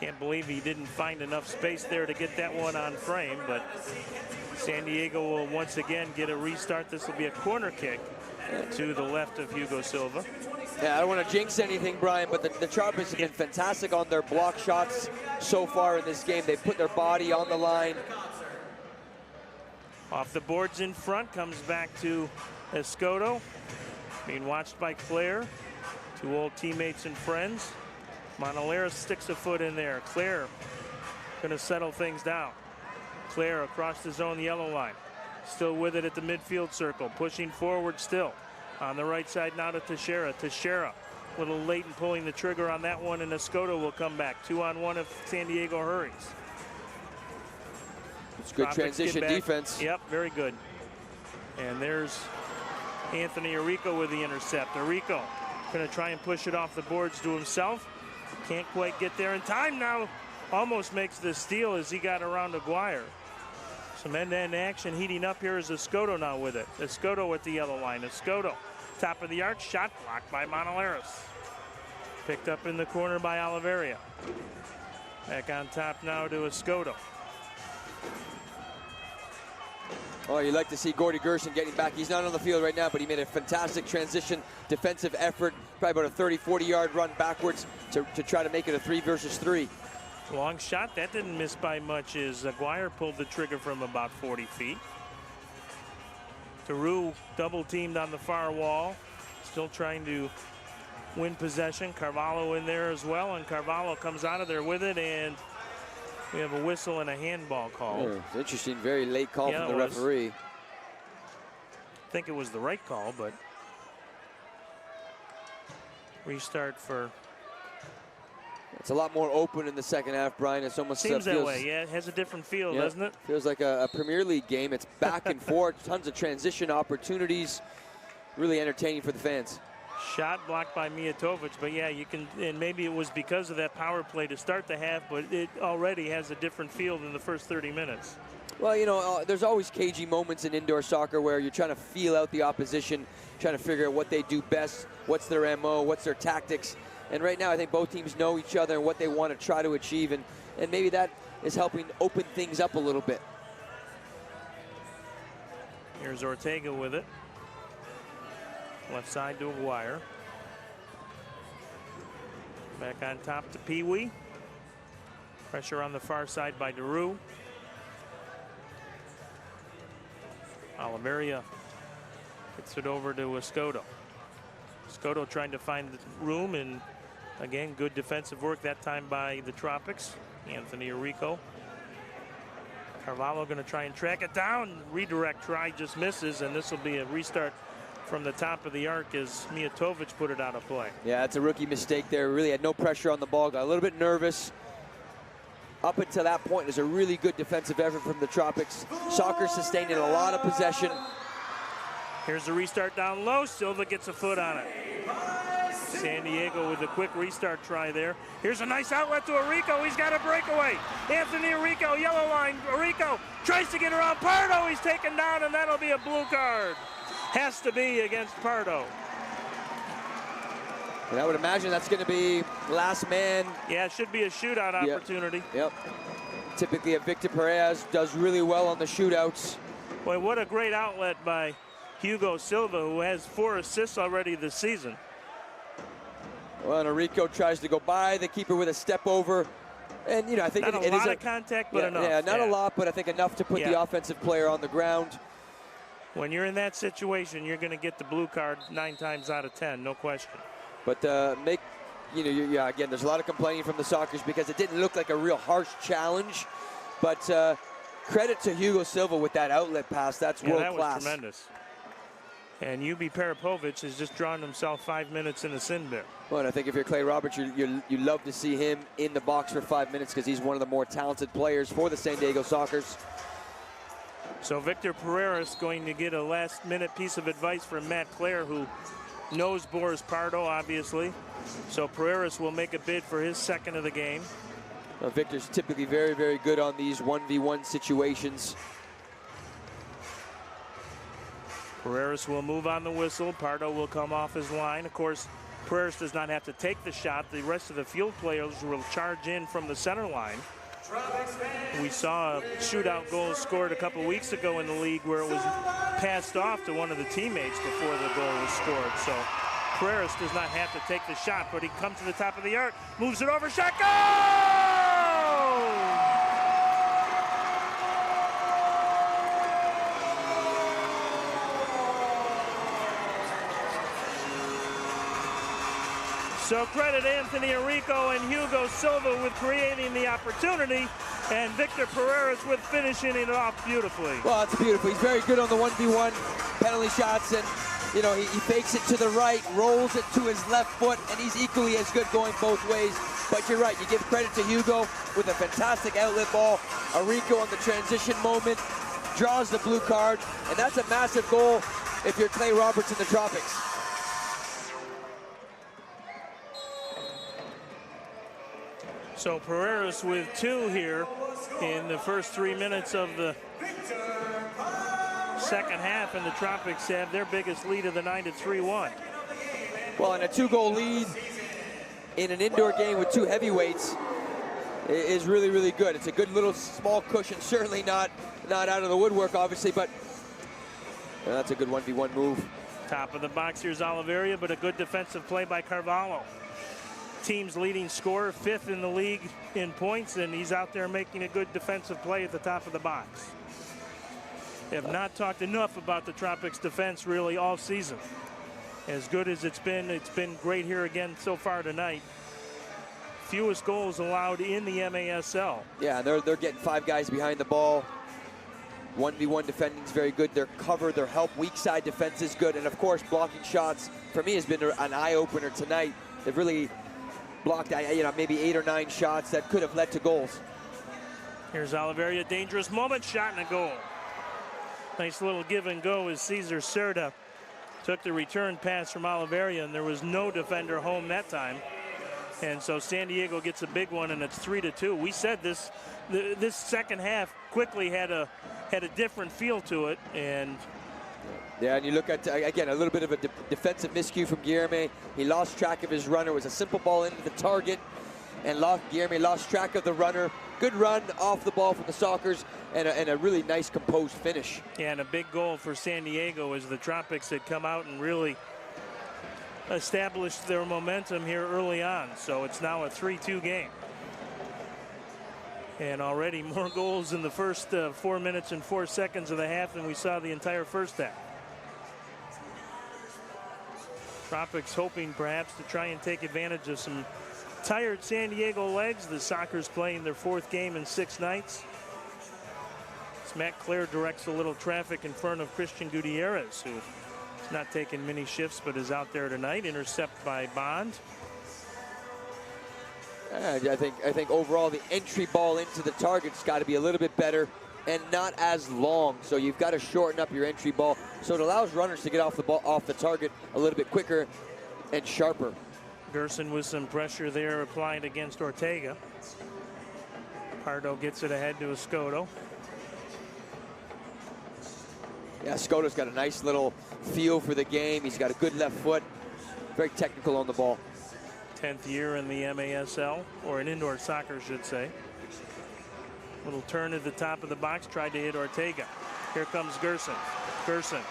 Can't believe he didn't find enough space there to get that one on frame, but San Diego will once again get a restart. This will be a corner kick to the left of Hugo Silva. Yeah, I don't want to jinx anything, Brian, but the Tropics have been fantastic on their block shots so far in this game. They put their body on the line. Off the boards in front, comes back to Escoto, being watched by Clare, 2 old teammates and friends. Monteleras sticks a foot in there. Clare going to settle things down. Clare across the zone yellow line, still with it at the midfield circle, pushing forward still. On the right side now to Teixeira. Teixeira a little late in pulling the trigger on that one, and Escoto will come back. 2-on-1 if San Diego hurries. It's good transition defense. Yep, very good. And there's Anthony Arico with the intercept. Arico going to try and push it off the boards to himself. Can't quite get there in time now. Almost makes the steal as he got around Aguirre. Some end-to-end action heating up here is Escoto now with it. Escoto at the yellow line. Escoto, top of the arc, shot blocked by Monteleras. Picked up in the corner by Oliveria. Back on top now to Escoto. Oh, you'd like to see Gordy Gerson getting back. He's not on the field right now, but he made a fantastic transition defensive effort. Probably about a 30, 40-yard run backwards to try to make it a 3 versus 3. Long shot. That didn't miss by much as Aguirre pulled the trigger from about 40 feet. Taru double teamed on the far wall. Still trying to win possession. Carvalho in there as well, and Carvalho comes out of there with it, and we have a whistle and a handball call. Yeah, it's interesting, very late call from the referee. I think it was the right call, but restart for. It's a lot more open in the second half, Brian. It's almost seems that way. Yeah, it has a different feel, doesn't it? Feels like a Premier League game. It's back and forth, tons of transition opportunities. Really entertaining for the fans. Shot blocked by Mijatovic, but yeah, you can, and maybe it was because of that power play to start the half, but it already has a different feel than the first 30 minutes. Well, you know, there's always cagey moments in indoor soccer where you're trying to feel out the opposition, trying to figure out what they do best, what's their MO, what's their tactics. And right now, I think both teams know each other and what they want to try to achieve, and maybe that is helping open things up a little bit. Here's Ortega with it. Left side to Aguirre. Back on top to Pee Wee. Pressure on the far side by Daru. Oliveria gets it over to Escoto. Escoto trying to find the room, and again, good defensive work that time by the Tropics. Anthony Arrico. Carvalho going to try and track it down. Redirect try just misses, and this will be a restart from the top of the arc as Mijatovic put it out of play. Yeah, it's a rookie mistake there. Really had no pressure on the ball. Got a little bit nervous. Up until that point, there's a really good defensive effort from the Tropics. Soccer sustaining a lot of possession. Here's the restart down low. Silva gets a foot on it. San Diego with a quick restart try there. Here's a nice outlet to Arrico. He's got a breakaway. Anthony Arrico, yellow line. Arrico tries to get around Pardo. He's taken down, and that'll be a blue card. Has to be against Pardo. And I would imagine that's going to be last man. Yeah, it should be a shootout opportunity. Yep. Typically, Victor Perez does really well on the shootouts. Boy, what a great outlet by Hugo Silva, who has 4 assists already this season. Well, and Arrico tries to go by the keeper with a step over. And, you know, I think it is a lot of contact, but enough. Yeah, not a lot, but I think enough to put the offensive player on the ground. When you're in that situation, you're going to get the blue card 9 times out of 10, no question. But again, there's a lot of complaining from the Sockers because it didn't look like a real harsh challenge. But credit to Hugo Silva with that outlet pass. That's world class. That was tremendous. And Ubi Peripovic has just drawn himself 5 minutes in the sin bin. Well, and I think if you're Clay Roberts, you love to see him in the box for 5 minutes because he's one of the more talented players for the San Diego Sockers. So Victor Pereira's going to get a last-minute piece of advice from Matt Clare, who knows Boris Pardo, obviously. So Pereiras will make a bid for his second of the game. Well, Victor's typically very, very good on these 1v1 situations. Pereiras will move on the whistle. Pardo will come off his line. Of course, Pereiras does not have to take the shot. The rest of the field players will charge in from the center line. We saw a shootout goal scored a couple weeks ago in the league where it was passed off to one of the teammates before the goal was scored. So Pereiras does not have to take the shot, but he comes to the top of the arc, moves it over, shot, goal! So credit Anthony Arrico and Hugo Silva with creating the opportunity, and Victor Pereiras with finishing it off beautifully. Well, that's beautiful. He's very good on the 1v1 penalty shots, and you know, he fakes it to the right, rolls it to his left foot, and he's equally as good going both ways. But you're right, you give credit to Hugo with a fantastic outlet ball. Arrico on the transition moment draws the blue card, and that's a massive goal if you're Clay Roberts in the Tropics. So Pereiras with 2 here in the first 3 minutes of the second half, and the Tropics have their biggest lead of the night at 3-1. Well, and a 2-goal lead in an indoor game with 2 heavyweights is really, really good. It's a good little small cushion, certainly not out of the woodwork, obviously, but that's a good 1v1 move. Top of the box, here's Oliveria, but a good defensive play by Carvalho. Team's leading scorer, 5th in the league in points, and he's out there making a good defensive play at the top of the box. They have not talked enough about the Tropics defense really all season. As good as it's been great here again so far tonight. Fewest goals allowed in the MASL. Yeah, they're getting 5 guys behind the ball. 1v1 defending is very good. Their cover, their help, weak side defense is good, and of course blocking shots for me has been an eye-opener tonight. They've really blocked, maybe 8 or 9 shots that could have led to goals. Here's Oliveria, dangerous moment, shot and a goal. Nice little give and go as Cesar Cerda took the return pass from Oliveria, and there was no defender home that time. And so San Diego gets a big one, and it's 3-2. We said this second half quickly had a different feel to it, and yeah, and you look at, again, a little bit of a defensive miscue from Guilherme. He lost track of his runner. It was a simple ball into the target, and Guilherme lost track of the runner. Good run off the ball from the Sockers, and a really nice composed finish. Yeah, and a big goal for San Diego as the Tropics had come out and really established their momentum here early on. So it's now a 3-2 game. And already more goals in the first 4 minutes and 4 seconds of the half than we saw the entire first half. Tropics hoping perhaps to try and take advantage of some tired San Diego legs. The Sockers playing their 4th game in 6 nights. As Matt Clare directs a little traffic in front of Christian Gutierrez, who is not taking many shifts but is out there tonight. Intercept by Bond. I think overall the entry ball into the target's got to be a little bit better and not as long. So you've got to shorten up your entry ball so it allows runners to get off the target a little bit quicker and sharper. Gerson with some pressure there applied against Ortega. Pardo gets it ahead to Escoto. Yeah, Escoto's got a nice little feel for the game. He's got a good left foot. Very technical on the ball. 10th year in the MASL, or in indoor soccer, I should say. Little turn at the top of the box, tried to hit Ortega. Here comes Gerson. Gerson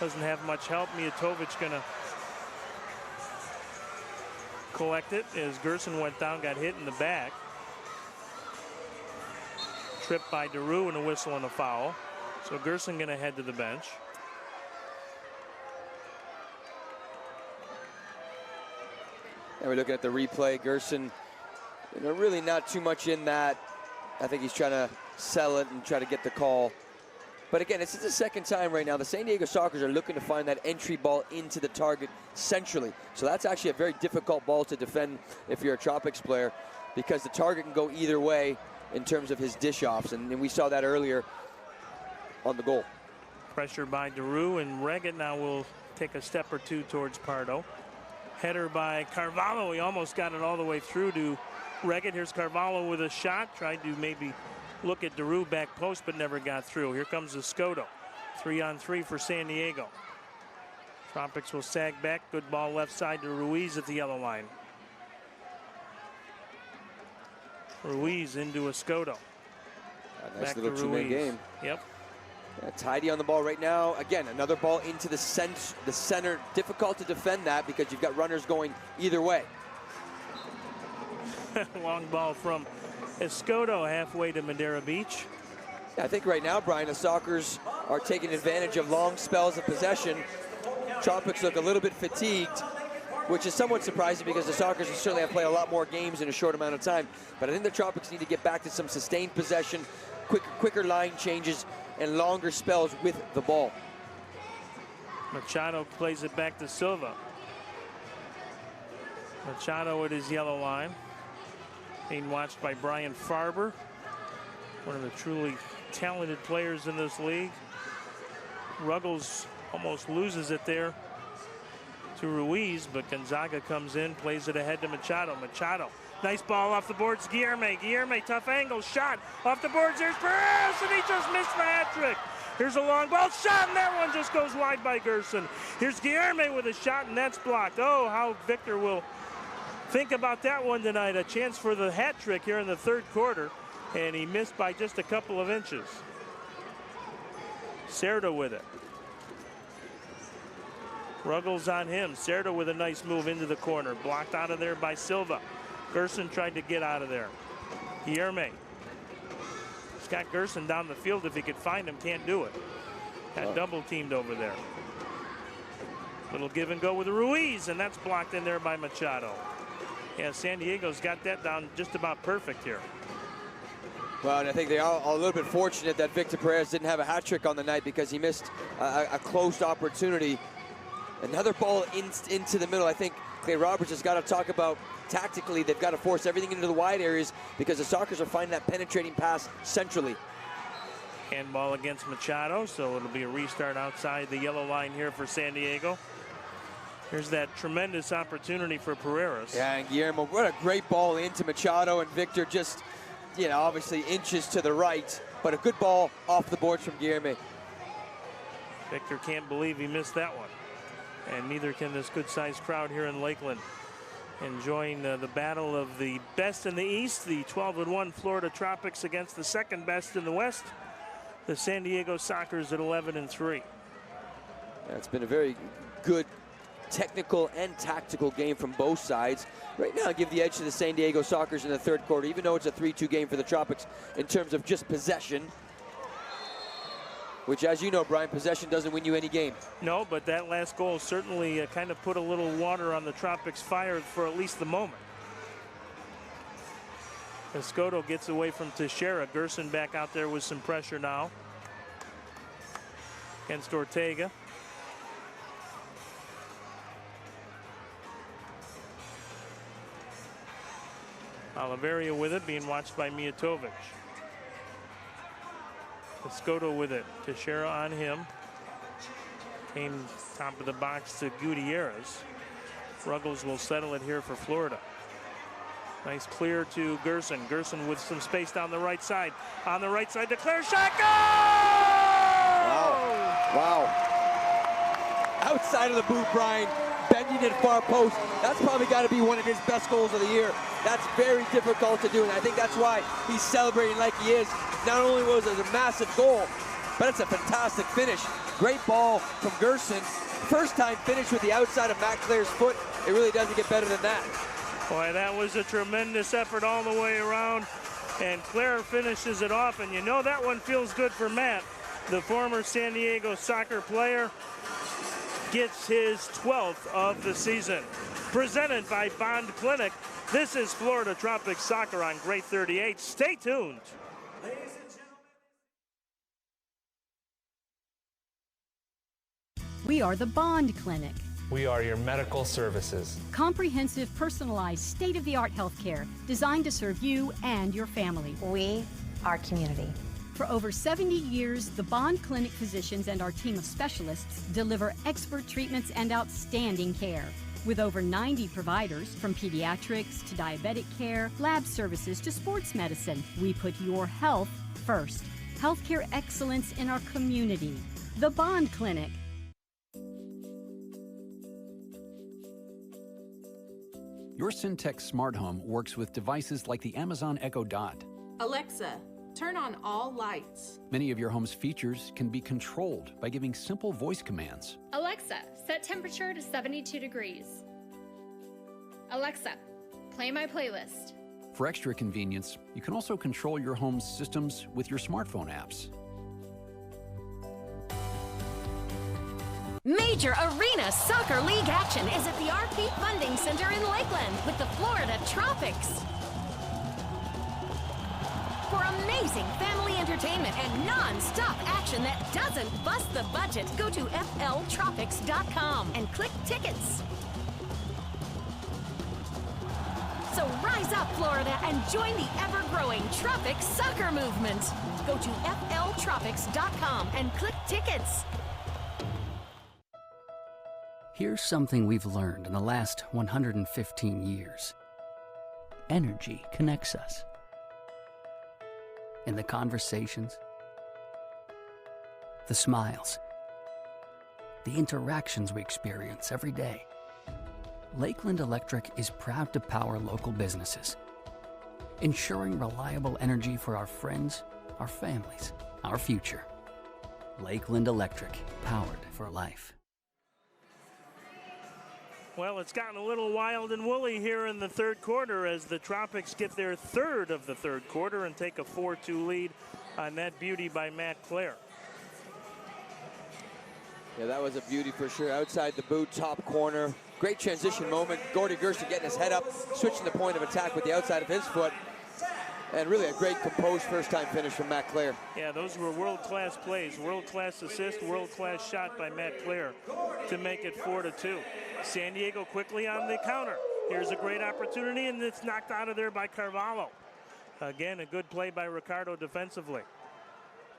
doesn't have much help. Mijatovic gonna collect it as Gerson went down, got hit in the back. Tripped by Daru and a whistle and a foul. So Gerson gonna head to the bench. And we're looking at the replay. Gerson, really not too much in that. I think he's trying to sell it and try to get the call. But again, it's the second time right now. The San Diego Sockers are looking to find that entry ball into the target centrally. So that's actually a very difficult ball to defend if you're a Tropics player, because the target can go either way in terms of his dish-offs. And we saw that earlier on the goal. Pressure by Daru, and Reggett now will take a step or two towards Pardo. Header by Carvalho. He almost got it all the way through to Reggett. Here's Carvalho with a shot. Tried to maybe look at Daru back post, but never got through. Here comes Escoto. 3-on-3 for San Diego. Tropics will sag back. Good ball left side to Ruiz at the yellow line. Ruiz into Escoto. Nice little two-man game. Yep. Yeah, tidy on the ball right now. Again, another ball into the center. Difficult to defend that because you've got runners going either way. Long ball from Escoto halfway to Madeira Beach. Yeah, I think right now, Brian, the Sockers are taking advantage of long spells of possession. Tropics look a little bit fatigued, which is somewhat surprising because the Sockers certainly have played a lot more games in a short amount of time. But I think the Tropics need to get back to some sustained possession, quicker line changes, and longer spells with the ball. Machado plays it back to Silva. Machado at his yellow line. Being watched by Brian Farber, one of the truly talented players in this league. Ruggles almost loses it there to Ruiz, but Gonzaga comes in, plays it ahead to Machado. Machado, nice ball off the boards. Guilherme, tough angle, shot off the boards. There's Perez, and he just missed the hat trick. Here's a long ball shot, and that one just goes wide by Gerson. Here's Guilherme with a shot, and that's blocked. Oh, how Victor will think about that one tonight. A chance for the hat trick here in the third quarter, and he missed by just a couple of inches. Cerda with it. Ruggles on him. Cerda with a nice move into the corner. Blocked out of there by Silva. Gerson tried to get out of there. Guilherme. He's got Gerson down the field if he could find him. Can't do it. Got double teamed over there. Little give and go with Ruiz, and that's blocked in there by Machado. Yeah, San Diego's got that down just about perfect here. Well, and I think they are a little bit fortunate that Victor Perez didn't have a hat trick on the night because he missed a closed opportunity. Another ball into the middle. I think Clay Roberts has got to talk about tactically. They've got to force everything into the wide areas because the Sockers are finding that penetrating pass centrally. Handball against Machado, so it'll be a restart outside the yellow line here for San Diego. Here's that tremendous opportunity for Pereiras. Yeah, and Guillermo, what a great ball into Machado, and Victor just, you know, obviously inches to the right, but a good ball off the boards from Guillermo. Victor can't believe he missed that one. And neither can this good-sized crowd here in Lakeland. Enjoying the battle of the best in the East, the 12-1 Florida Tropics against the second best in the West, the San Diego Sockers at 11-3. Yeah, it's been a very good technical and tactical game from both sides. Right now, I give the edge to the San Diego Sockers in the third quarter, even though it's a 3-2 game for the Tropics in terms of just possession. Which, as you know, Brian, possession doesn't win you any game. No, but that last goal certainly kind of put a little water on the Tropics' fire for at least the moment. Escoto gets away from Teixeira. Gerson back out there with some pressure now against Ortega. Oliveria with it, being watched by Mijatovic. Escoto with it. Teixeira on him. Came top of the box to Gutierrez. Ruggles will settle it here for Florida. Nice clear to Gerson. Gerson with some space down the right side. On the right side, declare shot. Go! Wow. Outside of the boot, Brian. Bending it far post. That's probably got to be one of his best goals of the year. That's very difficult to do, and I think that's why he's celebrating like he is. Not only was it a massive goal, but it's a fantastic finish. Great ball from Gerson. First time finish with the outside of Matt Clare's foot. It really doesn't get better than that. Boy, that was a tremendous effort all the way around, and Clare finishes it off, and you know that one feels good for Matt. The former San Diego Soccer player gets his 12th of the season. Presented by Bond Clinic, this is Florida Tropics Soccer on Great 38. Stay tuned. We are the Bond Clinic. We are your medical services. Comprehensive, personalized, state-of-the-art healthcare designed to serve you and your family. We are community. For over 70 years, the Bond Clinic physicians and our team of specialists deliver expert treatments and outstanding care. With over 90 providers, from pediatrics to diabetic care, lab services to sports medicine, we put your health first. Healthcare excellence in our community. The Bond Clinic. Your Syntec smart home works with devices like the Amazon Echo Dot. Alexa, turn on all lights. Many of your home's features can be controlled by giving simple voice commands. Alexa, set temperature to 72 degrees. Alexa, play my playlist. For extra convenience, you can also control your home's systems with your smartphone apps. Major Arena Soccer League action is at the RP Funding Center in Lakeland with the Florida Tropics. For amazing family entertainment and non-stop action that doesn't bust the budget, go to fltropics.com and click tickets. So rise up, Florida, and join the ever-growing Tropics soccer movement. Go to fltropics.com and click tickets. Here's something we've learned in the last 115 years. Energy connects us. In the conversations, the smiles, the interactions we experience every day. Lakeland Electric is proud to power local businesses, ensuring reliable energy for our friends, our families, our future. Lakeland Electric, powered for life. Well, it's gotten a little wild and woolly here in the third quarter as the Tropics get their third of the third quarter and take a 4-2 lead on that beauty by Matt Clare. Yeah, that was a beauty for sure. Outside the boot, top corner. Great transition moment. Gordy Gerson getting his head up, switching the point of attack with the outside of his foot. And really a great composed first-time finish from Matt Clare. Yeah, those were world-class plays. World-class assist, world-class shot by Matt Clare to make it 4-2. San Diego quickly on the counter. Here's a great opportunity, and it's knocked out of there by Carvalho. Again, a good play by Ricardo defensively.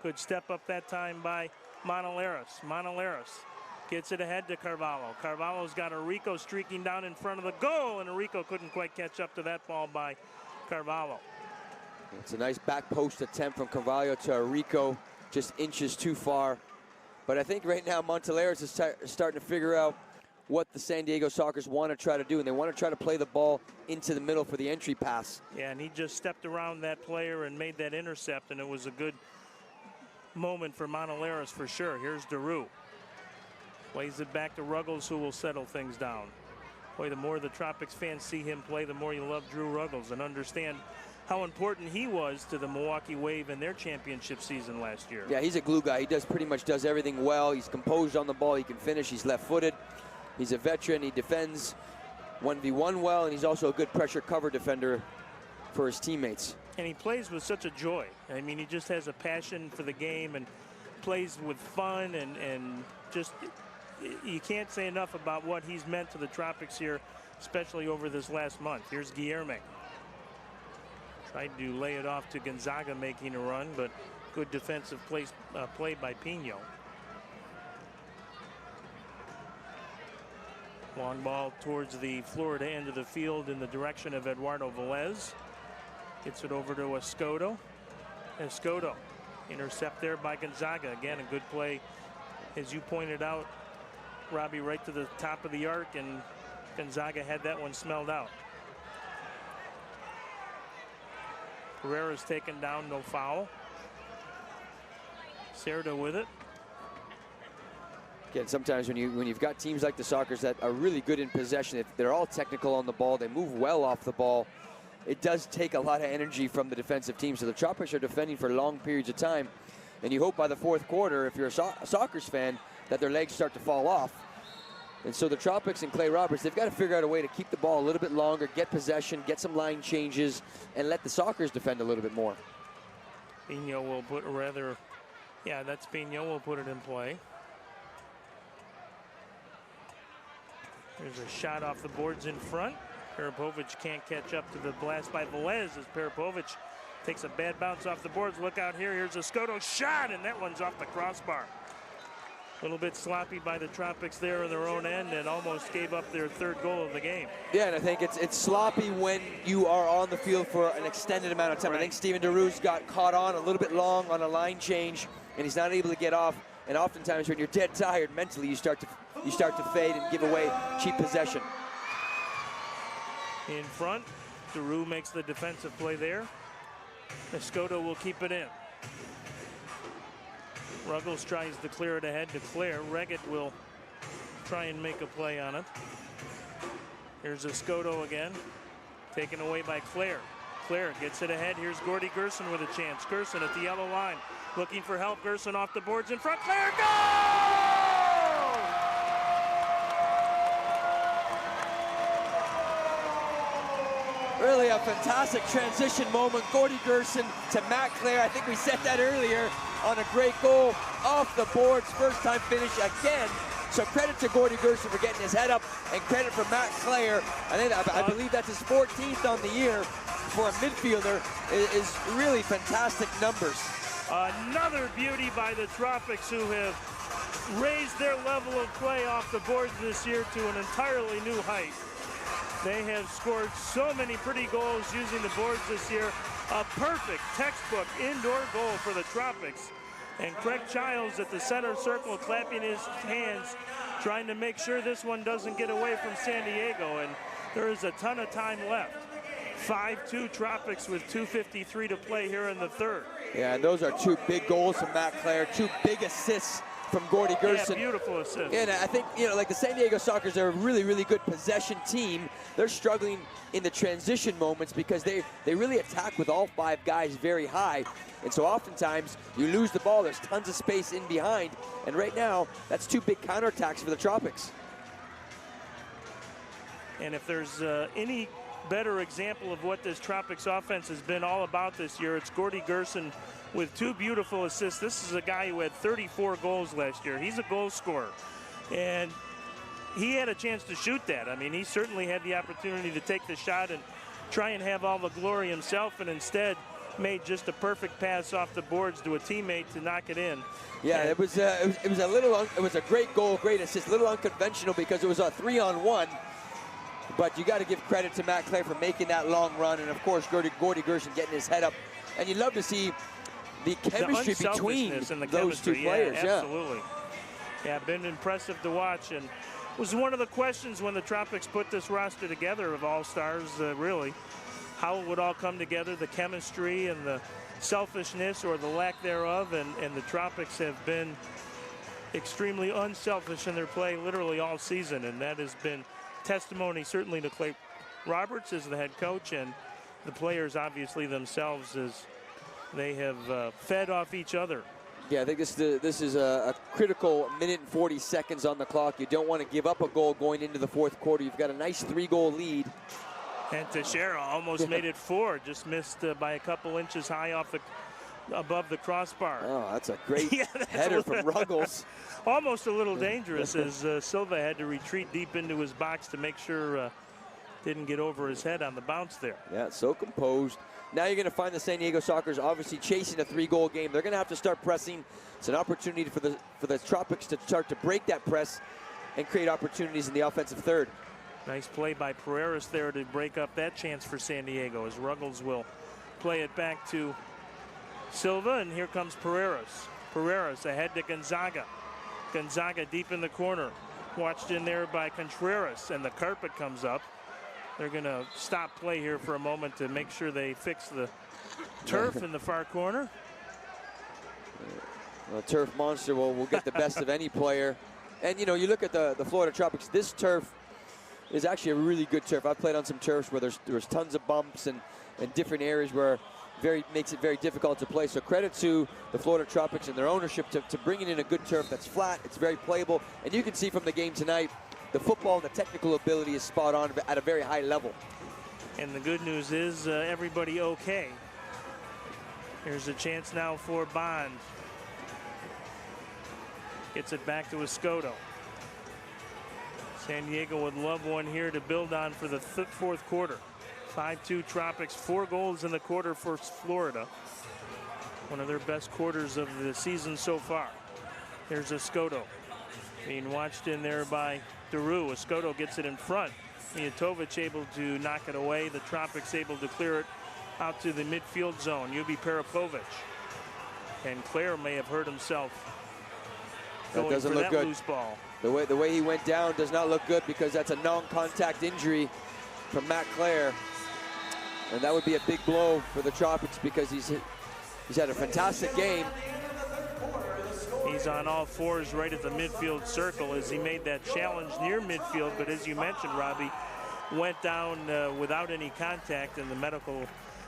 Good step up that time by Monaleris. Monaleris gets it ahead to Carvalho. Carvalho's got Enrico streaking down in front of the goal, and Enrico couldn't quite catch up to that ball by Carvalho. It's a nice back post attempt from Carvalho to Enrico, just inches too far. But I think right now Monaleris is starting to figure out what the San Diego Sockers want to try to do, and they want to try to play the ball into the middle for the entry pass. Yeah, and he just stepped around that player and made that intercept, and it was a good moment for Monaleris for sure. Here's Daru. Plays it back to Ruggles, who will settle things down. Boy, the more the Tropics fans see him play, the more you love Drew Ruggles and understand how important he was to the Milwaukee Wave in their championship season last year. Yeah, he's a glue guy. He pretty much does everything well. He's composed on the ball. He can finish. He's left-footed. He's a veteran. He defends 1v1 well, and he's also a good pressure cover defender for his teammates. And he plays with such a joy. I mean, he just has a passion for the game and plays with fun, and just you can't say enough about what he's meant to the Tropics here, especially over this last month. Here's Guilherme. Tried to lay it off to Gonzaga making a run, but good defensive play by Pino. Long ball towards the Florida end of the field in the direction of Eduardo Velez. Gets it over to Escoto. Escoto, intercept there by Gonzaga. Again, a good play, as you pointed out, Robbie, right to the top of the arc, and Gonzaga had that one smelled out. Herrera's taken down, no foul. Cerda with it. Again, sometimes when you've got teams like the Sockers that are really good in possession, they're all technical on the ball, they move well off the ball, it does take a lot of energy from the defensive team. So the Tropics are defending for long periods of time, and you hope by the fourth quarter, if you're a Sockers fan, that their legs start to fall off. And so the Tropics and Clay Roberts, they've got to figure out a way to keep the ball a little bit longer, get possession, get some line changes, and let the Sockers defend a little bit more. Pino will put that's Pino will put it in play. There's a shot off the boards in front. Peripovic can't catch up to the blast by Velez as Peripovic takes a bad bounce off the boards. Look out here. Here's a Escoto shot, and that one's off the crossbar. A little bit sloppy by the Tropics there on their own end, and almost gave up their third goal of the game. Yeah, and I think it's sloppy when you are on the field for an extended amount of time. Right. I think Steven Daru's got caught on a little bit long on a line change, and he's not able to get off. And oftentimes when you're dead tired mentally, you start to fade and give away cheap possession. In front, Daru makes the defensive play there. Escoto will keep it in. Ruggles tries to clear it ahead to Claire. Reggett will try and make a play on it. Here's Escoto again, taken away by Claire. Claire gets it ahead. Here's Gordy Gerson with a chance. Gerson at the yellow line, looking for help. Gerson off the boards in front. Claire, goal! Really a fantastic transition moment. Gordy Gerson to Matt Claire. I think we said that earlier, on a great goal off the boards. First time finish again. So credit to Gordy Gerson for getting his head up, and credit for Matt Claire. I believe that's his 14th on the year for a midfielder. Is really fantastic numbers. Another beauty by the Tropics, who have raised their level of play off the boards this year to an entirely new height. They have scored so many pretty goals using the boards this year. A perfect textbook indoor goal for the Tropics. And Craig Childs at the center circle clapping his hands, trying to make sure this one doesn't get away from San Diego. And there is a ton of time left. 5-2 Tropics with 2:53 to play here in the third. Yeah, and those are two big goals from Matt Claire, two big assists from Gordy Gerson. Yeah, beautiful assist. And I think, like the San Diego Sockers are a really, really good possession team. They're struggling in the transition moments because they really attack with all five guys very high. And so oftentimes you lose the ball, there's tons of space in behind. And right now, that's two big counterattacks for the Tropics. And if there's any better example of what this Tropics offense has been all about this year, it's Gordy Gerson with two beautiful assists. This is a guy who had 34 goals last year. He's a goal scorer, and he had a chance to shoot that. I mean, he certainly had the opportunity to take the shot and try and have all the glory himself, and instead made just a perfect pass off the boards to a teammate to knock it in. Yeah, it was a great goal, great assist. A little unconventional because it was a 3-on-1. But you got to give credit to Matt Clare for making that long run, and of course Gordy Gerson getting his head up. And you'd love to see the chemistry between those two players. Yeah, absolutely. Yeah, been impressive to watch, and was one of the questions when the Tropics put this roster together of all-stars, really, how it would all come together, the chemistry and the selfishness or the lack thereof, and the Tropics have been extremely unselfish in their play literally all season, and that has been testimony certainly to Clay Roberts as the head coach, and the players obviously themselves as they have fed off each other. Yeah, I think this is a critical minute and 40 seconds on the clock. You don't want to give up a goal going into the fourth quarter. You've got a nice 3-goal lead. And Teixeira almost made it 4, just missed by a couple inches high above the crossbar. Oh, that's a great header from Ruggles. Almost a little dangerous as Silva had to retreat deep into his box to make sure didn't get over his head on the bounce there. Yeah, so composed. Now you're going to find the San Diego Sockers obviously chasing a 3-goal game. They're going to have to start pressing. It's an opportunity for the Tropics to start to break that press and create opportunities in the offensive third. Nice play by Pereiras there to break up that chance for San Diego as Ruggles will play it back to Silva, and here comes Pereiras. Pereiras ahead to Gonzaga. Gonzaga deep in the corner. Watched in there by Contreras, and the carpet comes up. They're going to stop play here for a moment to make sure they fix the turf in the far corner. Well, turf monster will get the best of any player. And, you know, you look at the Florida Tropics, this turf is actually a really good turf. I've played on some turfs where there's tons of bumps and different areas where makes it very difficult to play. So credit to the Florida Tropics and their ownership to bringing in a good turf that's flat. It's very playable. And you can see from the game tonight, the football and the technical ability is spot on at a very high level. And the good news is everybody okay. Here's a chance now for Bond. Gets it back to Escoto. San Diego would love one here to build on for the fourth quarter. 5-2 Tropics, 4 goals in the quarter for Florida. One of their best quarters of the season so far. Here's Escoto being watched in there by Daru. Escoto gets it in front. Mijatovic able to knock it away. The Tropics able to clear it out to the midfield zone. Yubi Peripovic. And Claire may have hurt himself going doesn't for look that good. loose ball. The way he went down does not look good because that's a non-contact injury from Matt Clare. And that would be a big blow for the Tropics because he's had a fantastic game. He's on all fours right at the midfield circle as he made that challenge near midfield. But as you mentioned, Robbie, went down without any contact, and the medical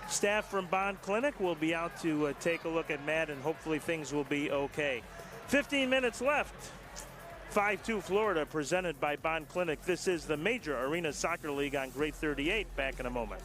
staff from Bond Clinic will be out to take a look at Matt, and hopefully things will be okay. 15 minutes left. 5-2 Florida presented by Bond Clinic. This is the Major Arena Soccer League on Grade 38. Back in a moment.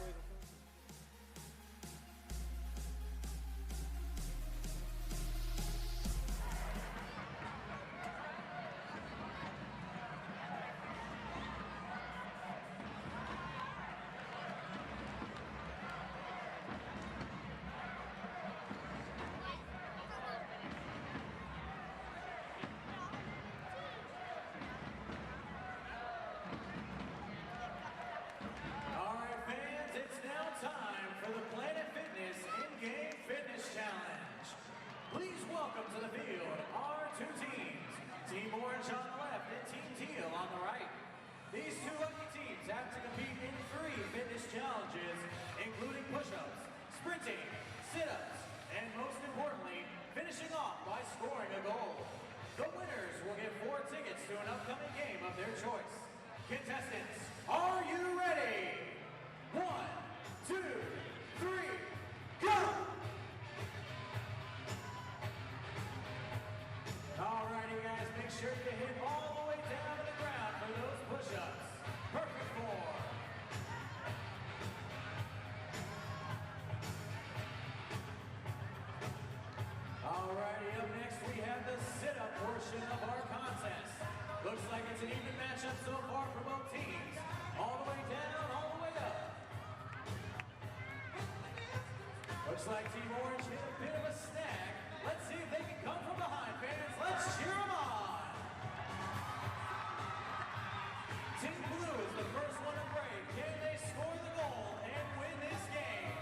Contestants, are you ready? 1, 2, 3, go! Alrighty guys, make sure you hit all the way down to the ground for those push-ups. Perfect form. Alrighty, up next we have the sit-up portion of our contest. Looks like it's an even matchup so far for both teams. All the way down, all the way up. For Looks like Team Orange hit a bit of a snag. Let's see if they can come from behind, fans. Let's cheer them on. Team Blue is the first one to break. Can they score the goal and win this game?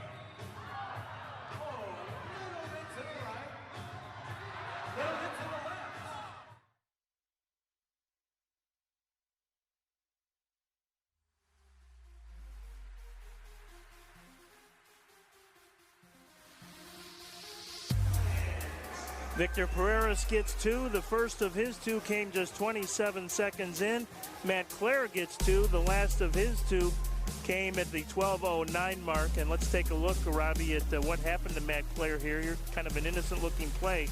Oh, a little bit to the right. A little bit to the left. Victor Pereira gets two. The first of his two came just 27 seconds in. Matt Clare gets two. The last of his two came at the 12:09 mark. And let's take a look, Robbie, at what happened to Matt Clare here. You're kind of an innocent-looking play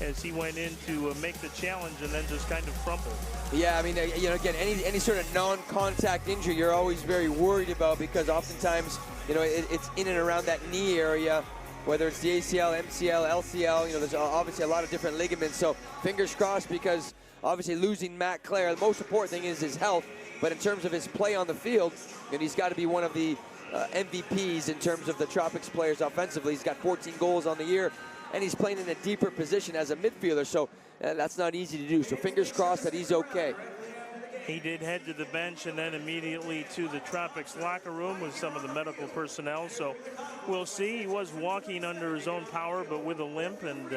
as he went in to make the challenge and then just kind of crumpled. Yeah, I mean, you know, again, any sort of non-contact injury, you're always very worried about because oftentimes, you know, it's in and around that knee area. Whether it's the ACL, MCL, LCL, you know, there's obviously a lot of different ligaments. So fingers crossed, because obviously losing Matt Clare, the most important thing is his health. But in terms of his play on the field, and he's got to be one of the MVPs in terms of the Tropics players offensively. He's got 14 goals on the year, and he's playing in a deeper position as a midfielder. So that's not easy to do. So fingers crossed that he's okay. He did head to the bench and then immediately to the Tropics locker room with some of the medical personnel. So we'll see. He was walking under his own power, but with a limp. And,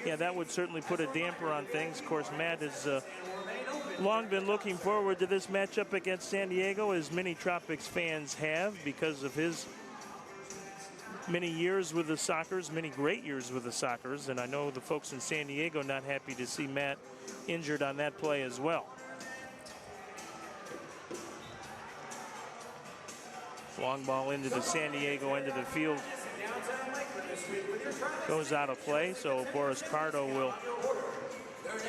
yeah, that would certainly put a damper on things. Of course, Matt has long been looking forward to this matchup against San Diego, as many Tropics fans have, because of his many years with the Sockers, many great years with the Sockers. And I know the folks in San Diego not happy to see Matt injured on that play as well. Long ball into the San Diego end of the field. Goes out of play, so Boris Pardo will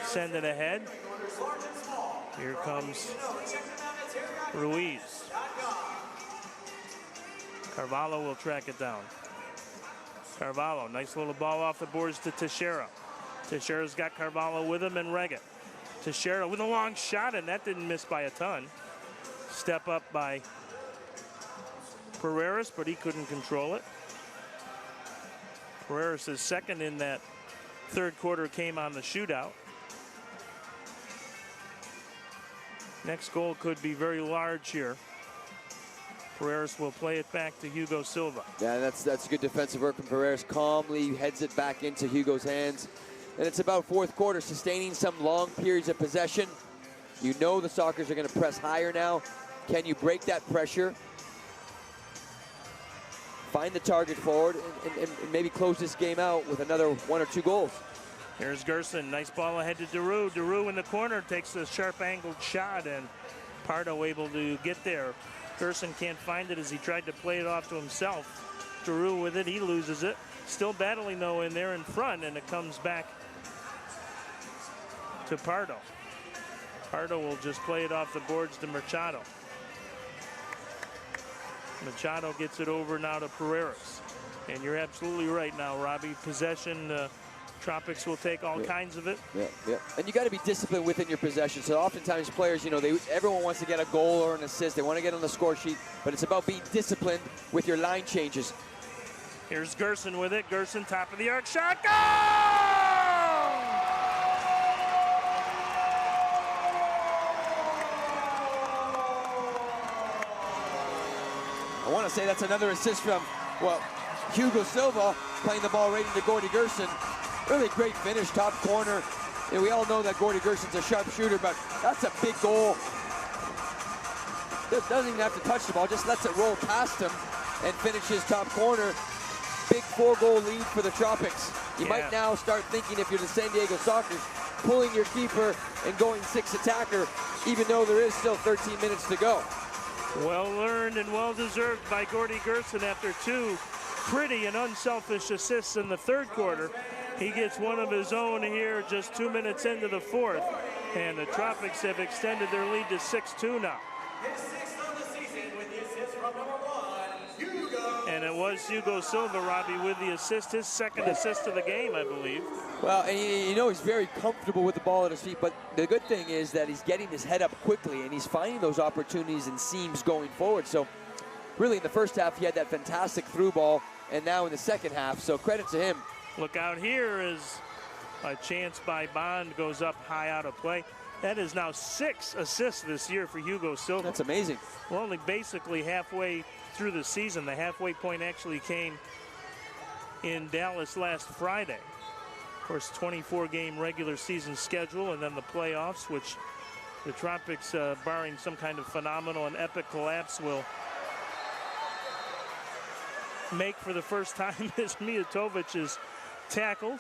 send it ahead. Here comes Ruiz. Carvalho will track it down. Carvalho, nice little ball off the boards to Teixeira. Teixeira's got Carvalho with him and Reggett. Teixeira with a long shot, and that didn't miss by a ton. Step up by Pereiras, but he couldn't control it. Pereiras' second in that third quarter came on the shootout. Next goal could be very large here. Pereiras will play it back to Hugo Silva. Yeah, that's good defensive work from Pereiras. Calmly heads it back into Hugo's hands. And it's about fourth quarter, sustaining some long periods of possession. You know the Sockers are going to press higher now. Can you break that pressure? Find the target forward and maybe close this game out with another 1 or 2 goals. Here's Gerson, nice ball ahead to Daru. Daru in the corner takes a sharp angled shot, and Pardo able to get there. Gerson can't find it as he tried to play it off to himself. Daru with it, he loses it. Still battling though in there in front, and it comes back to Pardo. Pardo will just play it off the boards to Machado. Machado gets it over now to Pereiras. And you're absolutely right now, Robbie. Possession, Tropics will take all kinds of it. Yeah. And you got to be disciplined within your possession. So oftentimes players, you know, everyone wants to get a goal or an assist. They want to get on the score sheet, but it's about being disciplined with your line changes. Here's Gerson with it. Gerson, top of the arc shot. Goal! I want to say that's another assist from, well, Hugo Silva playing the ball right into Gordy Gerson. Really great finish, top corner. And we all know that Gordy Gerson's a sharp shooter, but that's a big goal. Doesn't even have to touch the ball, just lets it roll past him and finishes top corner. Big 4-goal lead for the Tropics. You might now start thinking, if you're the San Diego Sockers, pulling your keeper and going 6 attacker, even though there is still 13 minutes to go. Well earned and well deserved by Gordy Gerson after 2 pretty and unselfish assists in the third quarter. He gets one of his own here just 2 minutes into the fourth, and the Tropics have extended their lead to 6-2 now. And it was Hugo Silva, Robbie, with the assist, his second assist of the game, I believe. Well, and you know he's very comfortable with the ball at his feet, but the good thing is that he's getting his head up quickly, and he's finding those opportunities and seams going forward. So really in the first half, he had that fantastic through ball, and now in the second half, so credit to him. Look out here as a chance by Bond goes up high out of play. That is now 6 assists this year for Hugo Silva. That's amazing. We're only basically halfway through the season. The halfway point actually came in Dallas last Friday. Of course, 24-game regular season schedule, and then the playoffs, which the Tropics, barring some kind of phenomenal and epic collapse, will make for the first time as Mijatovic is tackled.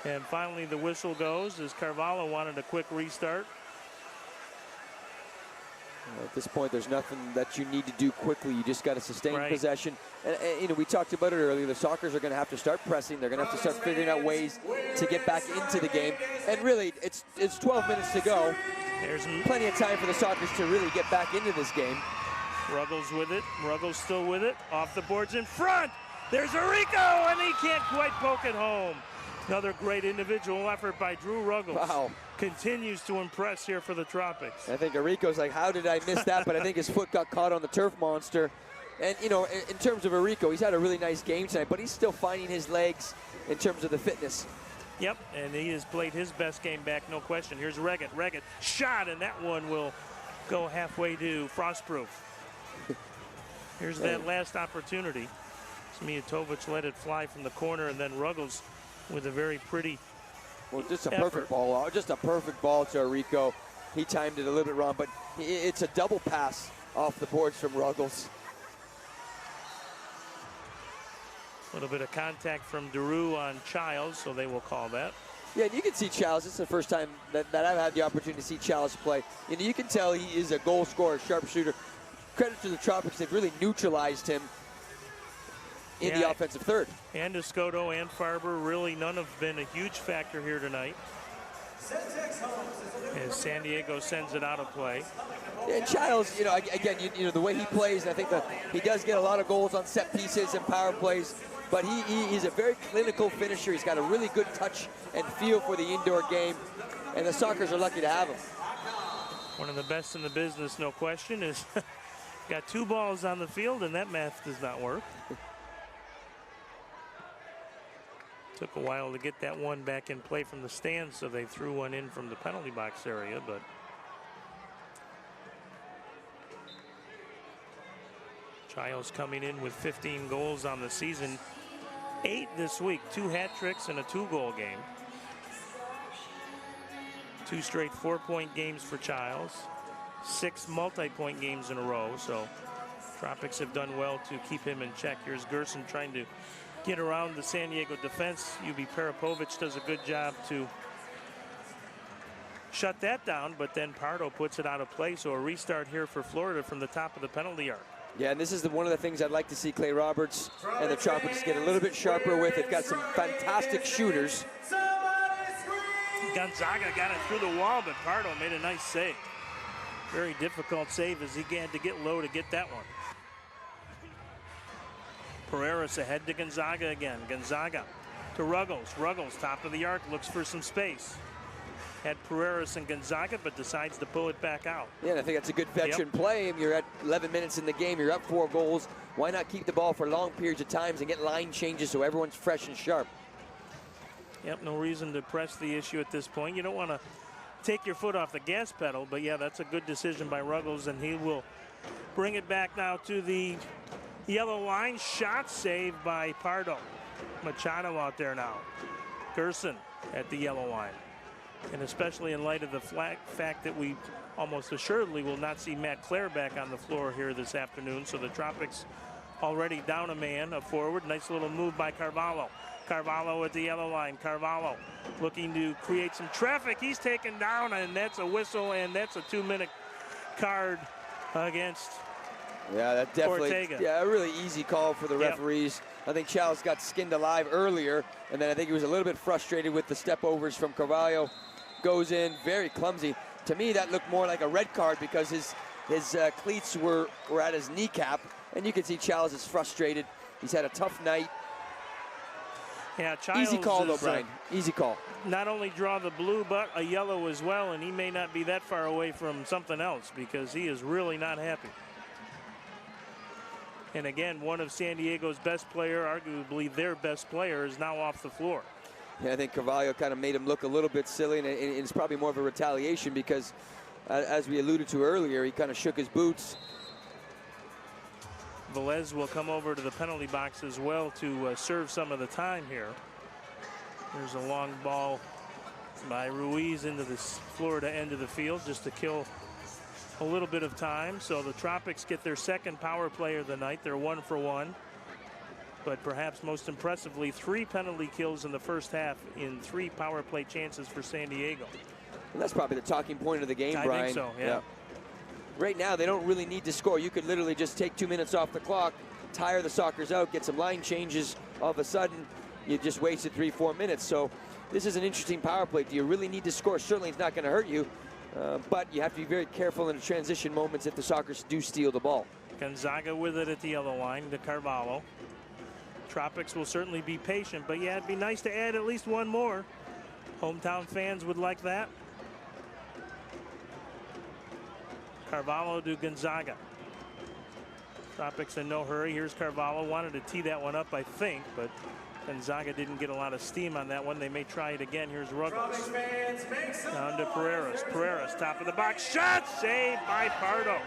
And finally the whistle goes as Carvalho wanted a quick restart. At this point, there's nothing that you need to do quickly. You just got to sustain Right. possession. And, you know, we talked about it earlier. The Sockers are going to have to start pressing. They're going to have to start figuring out ways to get back into the game. And really, it's 12 minutes to go. There's plenty of time for the Sockers to really get back into this game. Ruggles with it. Ruggles still with it. Off the boards in front. There's Arico, and he can't quite poke it home. Another great individual effort by Drew Ruggles. Wow. Continues to impress here for the Tropics. I think Arico's like, how did I miss that? But I think his foot got caught on the turf monster. And, you know, in terms of Arico, he's had a really nice game tonight, but he's still finding his legs in terms of the fitness. Yep, and he has played his best game back, no question. Here's Reggett. Reggett shot, and that one will go halfway to Frostproof. Here's that last opportunity. Mijatovic let it fly from the corner, and then Ruggles with a very pretty just a effort. perfect ball. Just a perfect ball to Arico. He timed it a little bit wrong, but it's a double pass off the boards from Ruggles. A little bit of contact from Daru on Childs, so they will call that. Yeah, and you can see Childs. This is the first time that I've had the opportunity to see Childs play. And you can tell he is a goal scorer, sharpshooter. Credit to the Tropics. They've really neutralized him in the offensive third. And Escoto and Farber, really none have been a huge factor here tonight. As San Diego sends it out of play. And Childs, you know, again, you know, the way he plays, and I think that he does get a lot of goals on set pieces and power plays, but he's a very clinical finisher. He's got a really good touch and feel for the indoor game, and the Sockers are lucky to have him. One of the best in the business, no question, is got 2 balls on the field, and that math does not work. Took a while to get that one back in play from the stands, so they threw one in from the penalty box area, but Childs coming in with 15 goals on the season, 8 this week, 2 hat tricks and a 2-goal game. 2 straight 4-point games for Childs, 6 multi-point games in a row, so Tropics have done well to keep him in check. Here's Gerson trying to get around the San Diego defense. Ubi Peripovic does a good job to shut that down, but then Pardo puts it out of play, so a restart here for Florida from the top of the penalty arc. Yeah, and this is one of the things I'd like to see Clay Roberts and the Tropics get a little bit sharper with. They've got some fantastic shooters. Gonzaga got it through the wall, but Pardo made a nice save. Very difficult save as he had to get low to get that one. Pereiras ahead to Gonzaga again. Gonzaga to Ruggles. Ruggles, top of the arc, looks for some space. Had Pereiras and Gonzaga, but decides to pull it back out. Yeah, and I think that's a good veteran play. You're at 11 minutes in the game. You're up 4 goals. Why not keep the ball for long periods of times and get line changes so everyone's fresh and sharp? Yep, no reason to press the issue at this point. You don't want to take your foot off the gas pedal, but yeah, that's a good decision by Ruggles, and he will bring it back now to the yellow line. Shot saved by Pardo. Machado out there now. Gerson at the yellow line. And especially in light of the fact that we almost assuredly will not see Matt Clare back on the floor here this afternoon. So the Tropics already down a man, a forward. Nice little move by Carvalho. Carvalho at the yellow line. Carvalho looking to create some traffic. He's taken down, and that's a whistle, and that's a 2-minute card against that definitely, Ortega. Yeah, a really easy call for the referees. I think Childs got skinned alive earlier, and then I think he was a little bit frustrated with the step overs from Carvalho. Goes in, very clumsy. To me, that looked more like a red card because his cleats were at his kneecap, and you can see Childs is frustrated. He's had a tough night. Yeah, Childs easy call though, Brian. Easy call. Not only draw the blue, but a yellow as well, and he may not be that far away from something else because he is really not happy. And again, one of San Diego's best player, arguably their best player, is now off the floor. Yeah, I think Carvalho kind of made him look a little bit silly, and it's probably more of a retaliation because, as we alluded to earlier, he kind of shook his boots. Velez will come over to the penalty box as well to serve some of the time here. There's a long ball by Ruiz into the Florida end of the field just to kill a little bit of time. So the Tropics get their second power play of the night. They're 1 for 1. But perhaps most impressively, 3 penalty kills in the first half in 3 power play chances for San Diego. And that's probably the talking point of the game, I Brian. think so, yeah. Right now, they don't really need to score. You could literally just take 2 minutes off the clock, tire the Sockers out, get some line changes. All of a sudden, you just wasted 3-4 minutes. So this is an interesting power play. Do you really need to score? Certainly it's not going to hurt you, but you have to be very careful in the transition moments if the Sockers do steal the ball. Gonzaga with it at the yellow line to Carvalho. Tropics will certainly be patient, but yeah, it'd be nice to add at least one more. Hometown fans would like that. Carvalho to Gonzaga. Tropics in no hurry. Here's Carvalho. Wanted to tee that one up, I think, but Gonzaga didn't get a lot of steam on that one. They may try it again. Here's Ruggles. Down to Pereiras. Pereiras, top of the box. Shot saved by Pardo.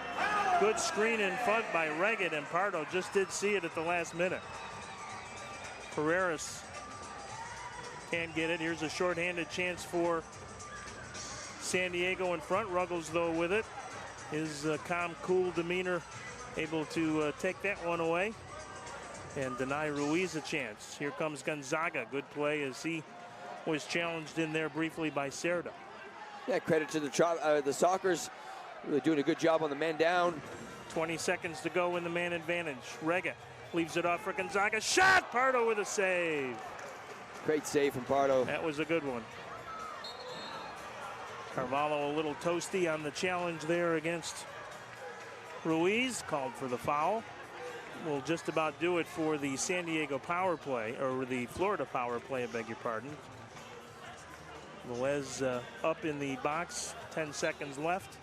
Good screen and fug by Reggett, and Pardo just did see it at the last minute. Pereiras can't get it. Here's a shorthanded chance for San Diego in front. Ruggles, though, with it. His calm, cool demeanor able to take that one away and deny Ruiz a chance. Here comes Gonzaga. Good play as he was challenged in there briefly by Cerda. Yeah, credit to the Sockers. Really doing a good job on the man down. 20 seconds to go in the man advantage. Reggett leaves it off for Gonzaga. Shot! Pardo with a save. Great save from Pardo. That was a good one. Carvalho a little toasty on the challenge there against Ruiz. Called for the foul. Will just about do it for the San Diego power play, or the Florida power play, I beg your pardon. Velez up in the box, 10 seconds left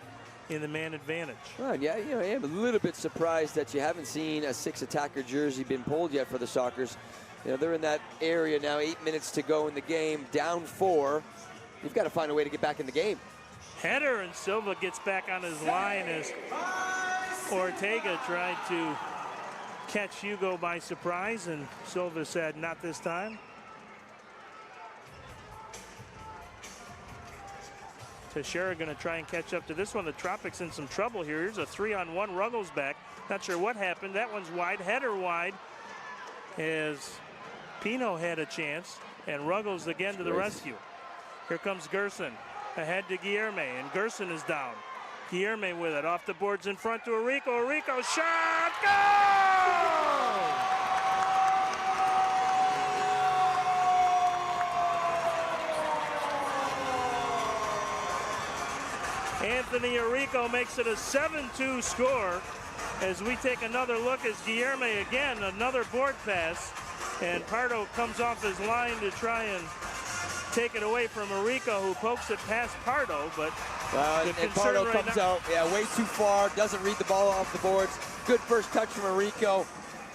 in the man advantage. Well, yeah, you know, I am a little bit surprised that you haven't seen a 6-attacker jersey been pulled yet for the Sockers. You know, they're in that area now, 8 minutes to go in the game, down 4. You've got to find a way to get back in the game. Header, and Silva gets back on his line as Ortega tried to catch Hugo by surprise, and Silva said, not this time. Teixeira going to try and catch up to this one. The Tropics in some trouble here. Here's a 3-on-1. Ruggles back. Not sure what happened. That one's wide. Header wide as Pino had a chance, and Ruggles again to the rescue. Here comes Gerson ahead to Guilherme, and Gerson is down. Guilherme with it off the boards in front to Arico. Arico shot, goal! Anthony Arico makes it a 7-2 score as we take another look as Guilherme again, another board pass, and Pardo comes off his line to try and take it away from Arico, who pokes it past Pardo, but and Pardo comes out, way too far, doesn't read the ball off the boards. Good first touch from Arico,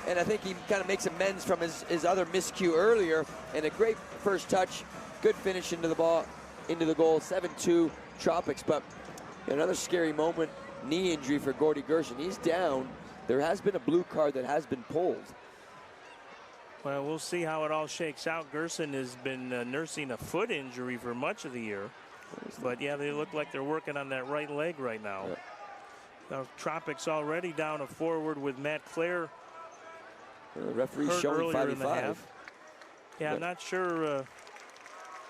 and I think he kind of makes amends from his other miscue earlier, and a great first touch, good finish into the ball, into the goal, 7-2 Tropics, but another scary moment, knee injury for Gordy Gerson. He's down. There has been a blue card that has been pulled. Well, we'll see how it all shakes out. Gerson has been nursing a foot injury for much of the year. But, yeah, they look like they're working on that right leg right now. Yeah. Now, Tropics already down a forward with Matt Clare. The referee's showing 5-5. Yeah, I'm not sure.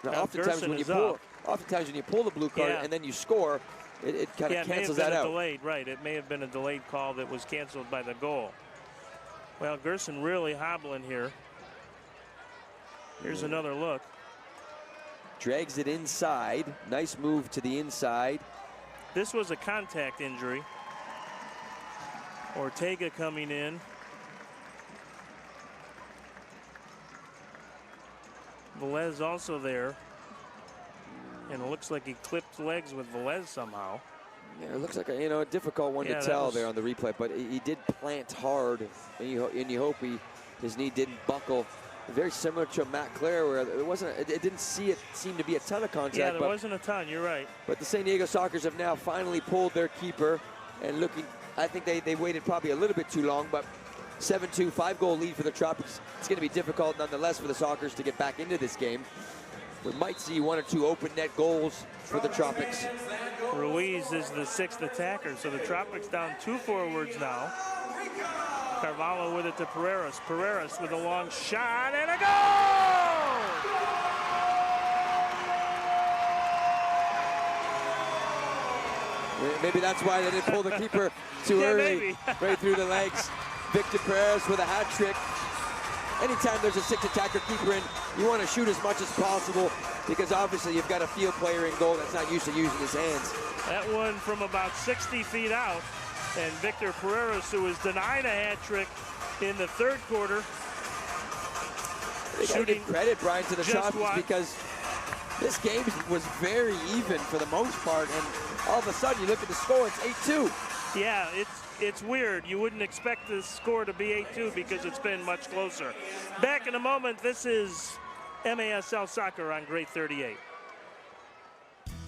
Now, oftentimes when you pull the blue card and then you score, it kind of cancels that out. Delayed, right. It may have been a delayed call that was canceled by the goal. Well, Gerson really hobbling here. Here's another look. Drags it inside. Nice move to the inside. This was a contact injury. Ortega coming in. Velez also there. And it looks like he clipped legs with Velez somehow. Yeah, it looks like a difficult one to tell there on the replay, but he did plant hard, and you hope his knee didn't buckle. Very similar to Matt Clare, where it didn't seem to be a ton of contact. Yeah, there wasn't a ton. You're right. But the San Diego Sockers have now finally pulled their keeper, and looking. I think they waited probably a little bit too long, but 7-2, 5-goal lead for the Tropics. It's going to be difficult nonetheless for the Sockers to get back into this game. We might see 1 or 2 open net goals for the Tropics. Ruiz is the 6th attacker, so the Tropics down 2 forwards now. Carvalho with it to Pereiras. Pereiras with a long shot and a goal! Maybe that's why they didn't pull the keeper too early, right through the legs. Victor Pereiras with a hat trick. Anytime there's a 6 attacker keeper in, you want to shoot as much as possible because obviously you've got a field player in goal that's not used to using his hands. That one from about 60 feet out. And Victor Pereiras, who was denied a hat trick in the 3rd quarter. They got to give credit, Brian, to the Tropics because this game was very even for the most part. And all of a sudden, you look at the score, it's 8-2. Yeah, it's weird. You wouldn't expect the score to be 8-2 because it's been much closer. Back in a moment, this is MASL Soccer on Grade 38.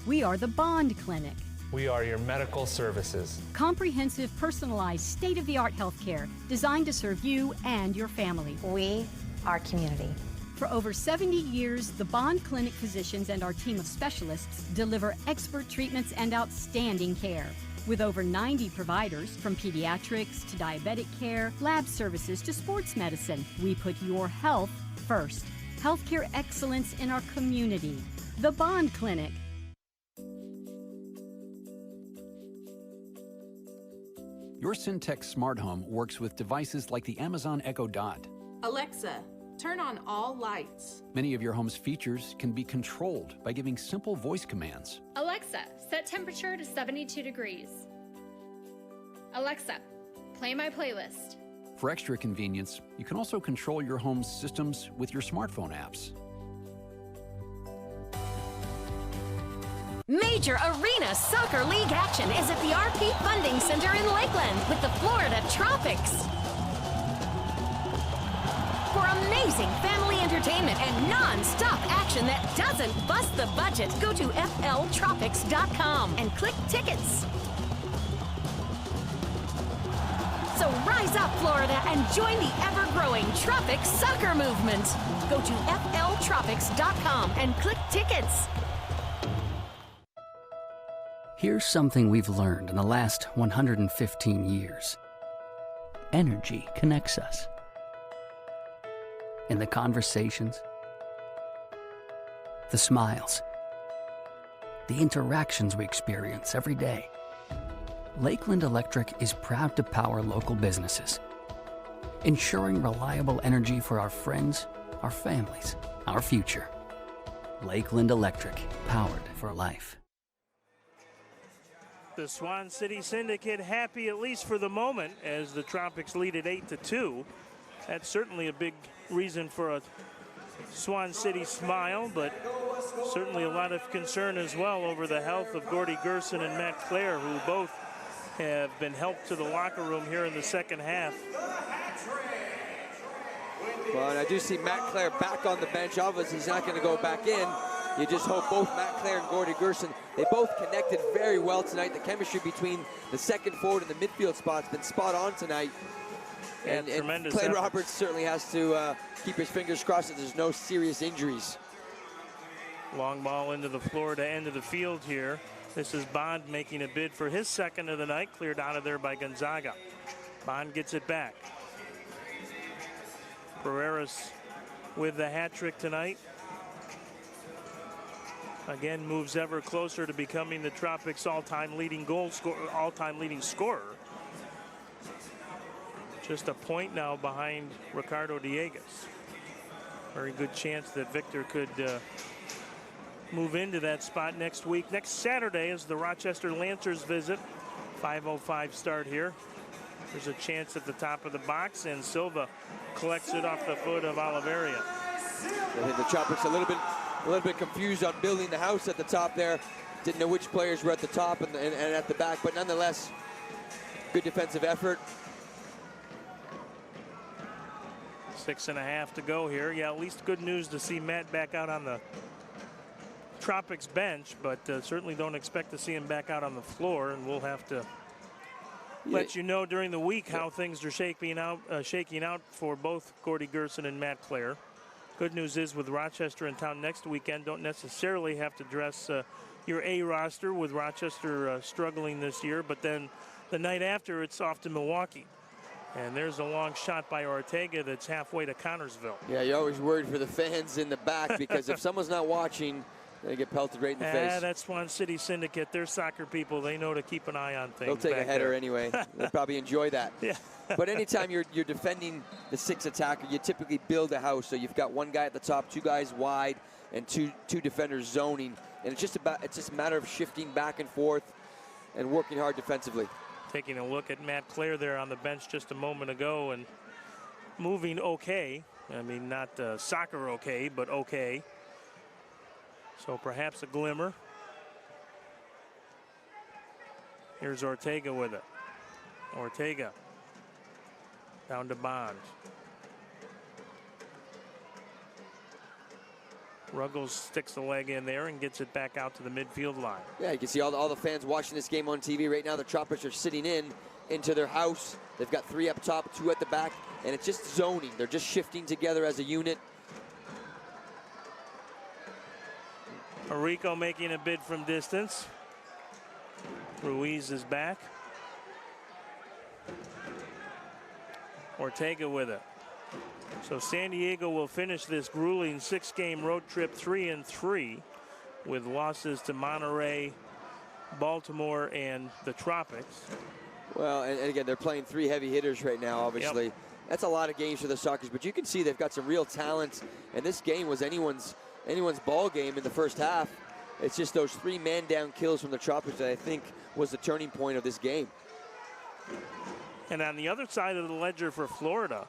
We are the Bond Clinic. We are your medical services. Comprehensive, personalized, state-of-the-art healthcare designed to serve you and your family. We are community. For over 70 years, the Bond Clinic physicians and our team of specialists deliver expert treatments and outstanding care. With over 90 providers, from pediatrics to diabetic care, lab services to sports medicine, we put your health first. Healthcare excellence in our community. The Bond Clinic. Your Syntec smart home works with devices like the Amazon Echo Dot. Alexa, turn on all lights. Many of your home's features can be controlled by giving simple voice commands. Alexa, set temperature to 72 degrees. Alexa, play my playlist. For extra convenience, you can also control your home's systems with your smartphone apps. Major Arena Soccer League action is at the RP Funding Center in Lakeland with the Florida Tropics. For amazing family entertainment and non-stop action that doesn't bust the budget, go to fltropics.com and click tickets. So rise up, Florida, and join the ever-growing Tropics soccer movement. Go to fltropics.com and click tickets. Here's something we've learned in the last 115 years. Energy connects us. In the conversations, the smiles, the interactions we experience every day. Lakeland Electric is proud to power local businesses, ensuring reliable energy for our friends, our families, our future. Lakeland Electric, powered for life. The Swan City Syndicate happy, at least for the moment, as the Tropics lead at 8-2. That's certainly a big reason for a Swan City smile, but certainly a lot of concern as well over the health of Gordy Gerson and Matt Clare, who both have been helped to the locker room here in the 2nd half. Well, and I do see Matt Clare back on the bench. Obviously, he's not going to go back in. You just hope both Matt Clare and Gordy Gerson, they both connected very well tonight. The chemistry between the second forward and the midfield spot's been spot on tonight. And Clay Roberts certainly has to keep his fingers crossed that there's no serious injuries. Long ball into the Florida end of the field here. This is Bond making a bid for his 2nd of the night, cleared out of there by Gonzaga. Bond gets it back. Pereiras with the hat trick tonight. Again, moves ever closer to becoming the Tropics' all-time leading scorer. Just a point now behind Ricardo Dieguez. Very good chance that Victor could move into that spot next week. Next Saturday is the Rochester Lancers visit. 5:05 start here. There's a chance at the top of the box, and Silva collects it off the foot of Oliveria. I think the Tropics a little bit confused on building the house at the top there. Didn't know which players were at the top and at the back, but nonetheless, good defensive effort. 6.5 to go here. Yeah, at least good news to see Matt back out on the Tropics bench, but certainly don't expect to see him back out on the floor, and we'll have to let you know during the week how things are shaking out for both Gordy Gerson and Matt Clare. Good news is with Rochester in town next weekend, don't necessarily have to dress your A roster with Rochester struggling this year, but then the night after it's off to Milwaukee. And there's a long shot by Ortega that's halfway to Connorsville. Yeah, you're always worried for the fans in the back because if someone's not watching, they get pelted right in the face. That's Swan City Syndicate. They're soccer people. They know to keep an eye on things. They'll take a header there. Anyway. They'll probably enjoy that. Yeah. But anytime you're defending the 6 attacker, you typically build a house. So you've got one guy at the top, 2 guys wide, and two defenders zoning. And it's just a matter of shifting back and forth and working hard defensively. Taking a look at Matt Clare there on the bench just a moment ago and moving okay. I mean, not soccer okay, but okay. So perhaps a glimmer. Here's Ortega with it. Ortega down to Bond. Ruggles sticks the leg in there and gets it back out to the midfield line. Yeah, you can see all the fans watching this game on TV right now. The Tropics are sitting into their house. They've got 3 up top, 2 at the back, and it's just zoning. They're just shifting together as a unit. Marico making a bid from distance. Ruiz is back. Ortega with it. So San Diego will finish this grueling 6-game road trip 3-3 with losses to Monterey, Baltimore, and the Tropics. Well, and again, they're playing 3 heavy hitters right now, obviously. Yep. That's a lot of games for the Sockers, but you can see they've got some real talent, and this game was anyone's ball game in the first half. It's just those 3 man-down kills from the Tropics that I think was the turning point of this game. And on the other side of the ledger for Florida,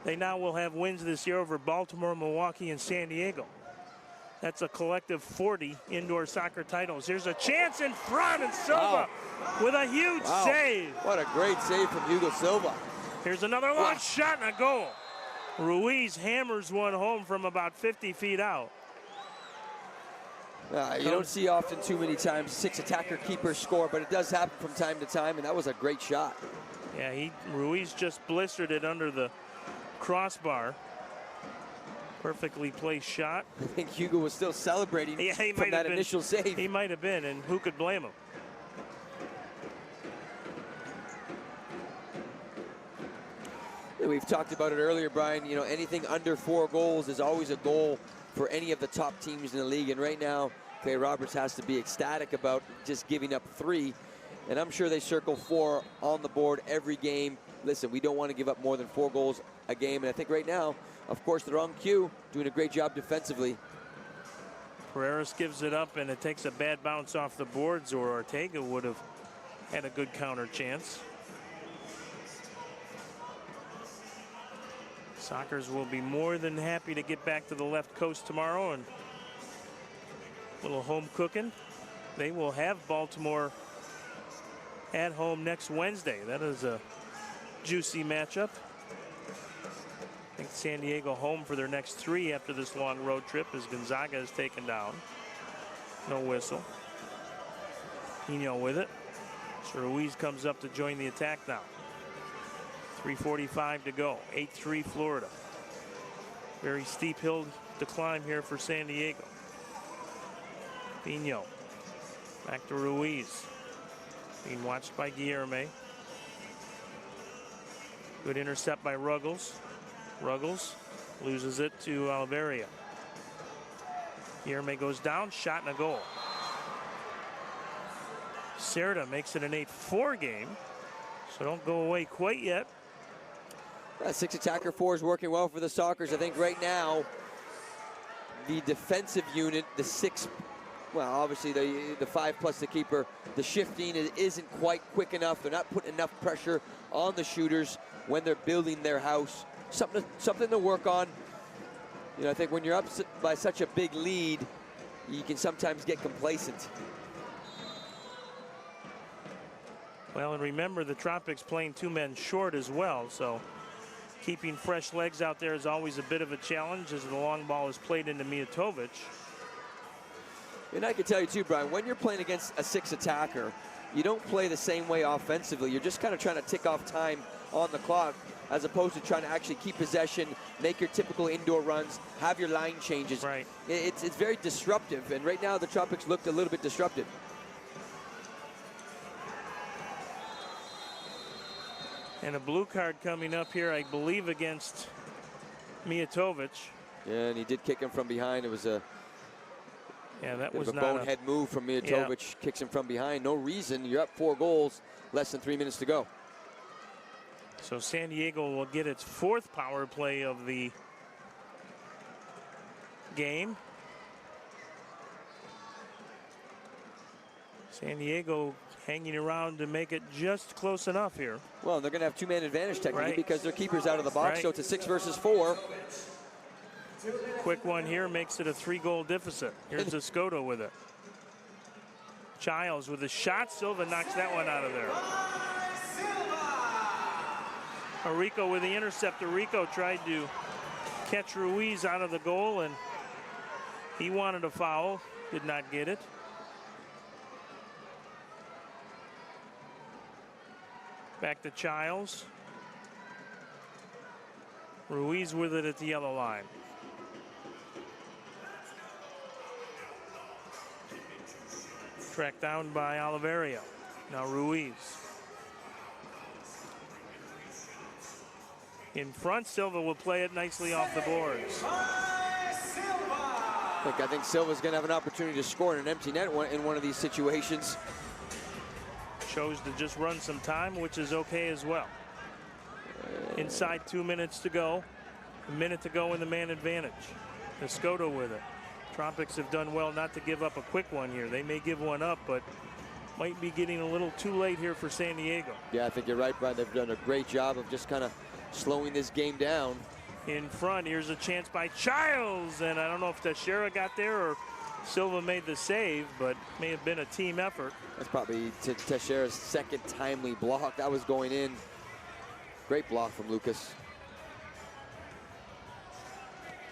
they now will have wins this year over Baltimore, Milwaukee, and San Diego. That's a collective 40 indoor soccer titles. Here's a chance in front, and Silva with a huge save. What a great save from Hugo Silva. Here's another long shot and a goal. Ruiz hammers one home from about 50 feet out. You don't see often too many times 6 attacker keepers score, but it does happen from time to time, and that was a great shot. Yeah, Ruiz just blistered it under the crossbar. Perfectly placed shot. I think Hugo was still celebrating from that initial save. He might have been, and who could blame him? We've talked about it earlier, Brian. You know, anything under 4 goals is always a goal for any of the top teams in the league. And right now, Clay Roberts has to be ecstatic about just giving up 3. And I'm sure they circle 4 on the board every game. Listen, we don't want to give up more than 4 goals a game. And I think right now, of course, they're on cue, doing a great job defensively. Pereira gives it up, and it takes a bad bounce off the boards, or Ortega would have had a good counter chance. Sockers will be more than happy to get back to the left coast tomorrow and a little home cooking. They will have Baltimore at home next Wednesday. That is a juicy matchup. I think San Diego home for their next 3 after this long road trip as Gonzaga is taken down. No whistle. Pino with it. So Ruiz comes up to join the attack now. 3:45 to go. 8-3 Florida. Very steep hill to climb here for San Diego. Pino. Back to Ruiz. Being watched by Guilherme. Good intercept by Ruggles. Ruggles loses it to Alveria. Guilherme goes down, shot and a goal. Cerda makes it an 8-4 game, so don't go away quite yet. 6 attacker 4 is working well for the Sockers. I think right now, the defensive unit, the 6, well, obviously the 5 plus the keeper, the shifting isn't quite quick enough. They're not putting enough pressure on the shooters when they're building their house. Something to work on. You know, I think when you're up by such a big lead, you can sometimes get complacent. Well, and remember the Tropics playing 2 men short as well, so keeping fresh legs out there is always a bit of a challenge as the long ball is played into Mijatovic. And I can tell you too, Brian, when you're playing against a 6 attacker, you don't play the same way offensively. You're just kind of trying to tick off time on the clock as opposed to trying to actually keep possession, make your typical indoor runs, have your line changes. Right. It's very disruptive, and right now the Tropics looked a little bit disruptive. And a blue card coming up here, I believe, against Mijatovic. Yeah, and he did kick him from behind. It was a that was a bonehead move from Mijatovic. Kicks him from behind. No reason. You're up 4 goals, less than 3 minutes to go. So San Diego will get its 4th power play of the game. San Diego hanging around to make it just close enough here. Well, they're going to have 2-man advantage technically Right. because their keeper's out of the box, so it's a 6 versus 4. Quick one here makes it a 3-goal deficit. Here's Escoto with it. Childs with a shot. Silva knocks that one out of there. Rico with the intercept. Rico tried to catch Ruiz out of the goal, and he wanted a foul. Did not get it. Back to Childs. Ruiz with it at the yellow line. Tracked down by Oliveira. Now Ruiz. In front, Silva will play it nicely off the boards. Look, I think Silva's going to have an opportunity to score in an empty net in one of these situations. Chose to just run some time, which is okay as well. Inside 2 minutes to go. A minute to go in the man advantage. Escoto with it. Tropics have done well not to give up a quick one here. They may give one up, but might be getting a little too late here for San Diego. Yeah, I think you're right, Brian. They've done a great job of just kind of slowing this game down. In front, here's a chance by Childs, and I don't know if Teixeira got there or Silva made the save, but may have been a team effort. That's probably Teixeira's 2nd timely block. That was going in. Great block from Lucas.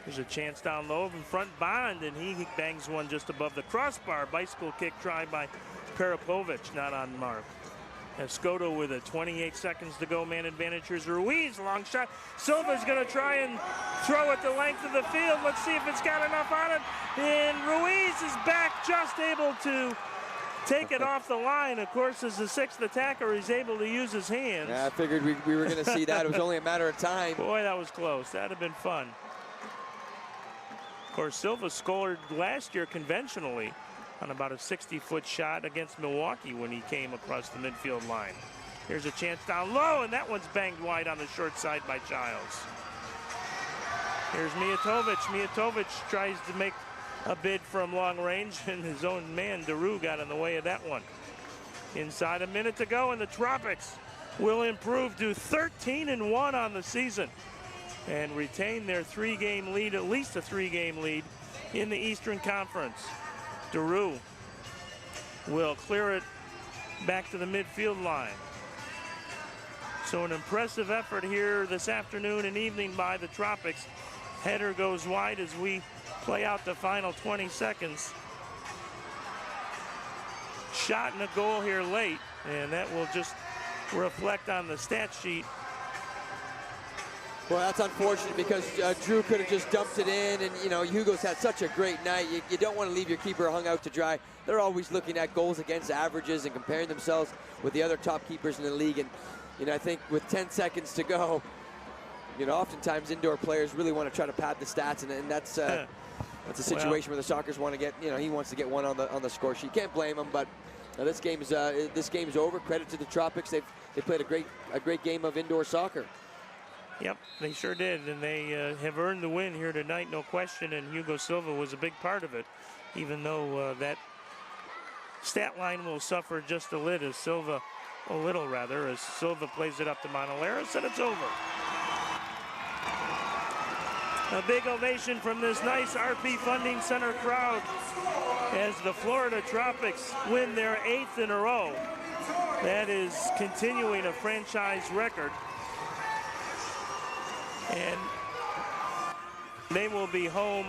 There's a chance down low in front, Bond, and he bangs one just above the crossbar. Bicycle kick tried by Karapovic, not on mark. Escoto with it, 28 seconds to go, man advantage. Here's Ruiz, long shot. Silva's gonna try and throw it the length of the field. Let's see if it's got enough on it. And Ruiz is back, just able to take it off the line. Of course, as the 6th attacker, he's able to use his hands. Yeah, I figured we were gonna see that. It was only a matter of time. Boy, that was close. That'd have been fun. Of course, Silva scored last year conventionally on about a 60-foot shot against Milwaukee when he came across the midfield line. Here's a chance down low, and that one's banged wide on the short side by Childs. Here's Mijatovic. Mijatovic tries to make a bid from long range, and his own man, Daru, got in the way of that one. Inside a minute to go, and the Tropics will improve to 13-1 on the season and retain their 3-game lead, at least a 3-game lead in the Eastern Conference. Daru will clear it back to the midfield line. So an impressive effort here this afternoon and evening by the Tropics. Header goes wide as we play out the final 20 seconds. Shot and a goal here late, and that will just reflect on the stat sheet. Well, that's unfortunate because Drew could have just dumped it in, and you know, Hugo's had such a great night. You don't want to leave your keeper hung out to dry. They're always looking at goals against averages and comparing themselves with the other top keepers in the league. And you know, I think with 10 seconds to go, you know, oftentimes indoor players really want to try to pad the stats, and that's a situation where the Sockers want to get, you know, he wants to get one on the score sheet. Can't blame him, but this game's over. Credit to the Tropics. They played a great game of indoor soccer. Yep, they sure did, and they have earned the win here tonight, no question, and Hugo Silva was a big part of it, even though that stat line will suffer just a little as Silva plays it up to Monaleras, and it's over. A big ovation from this nice RP Funding Center crowd as the Florida Tropics win their 8th in a row. That is continuing a franchise record. And they will be home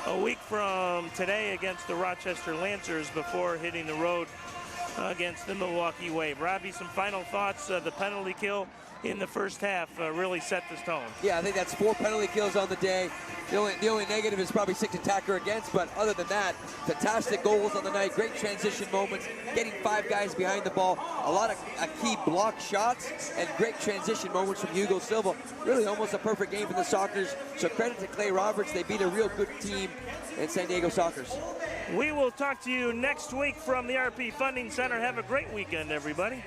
a week from today against the Rochester Lancers before hitting the road against the Milwaukee Wave. Robbie, some final thoughts. The penalty kill in the first half really set this tone. Yeah, I think that's 4 penalty kills on the day. The only negative is probably 6 attacker against, but other than that, fantastic goals on the night, great transition moments, getting 5 guys behind the ball, a lot of key block shots, and great transition moments from Hugo Silva. Really almost a perfect game for the Sockers. So credit to Clay Roberts. They beat a real good team in San Diego Sockers. We will talk to you next week from the RP Funding Center. Have a great weekend, everybody.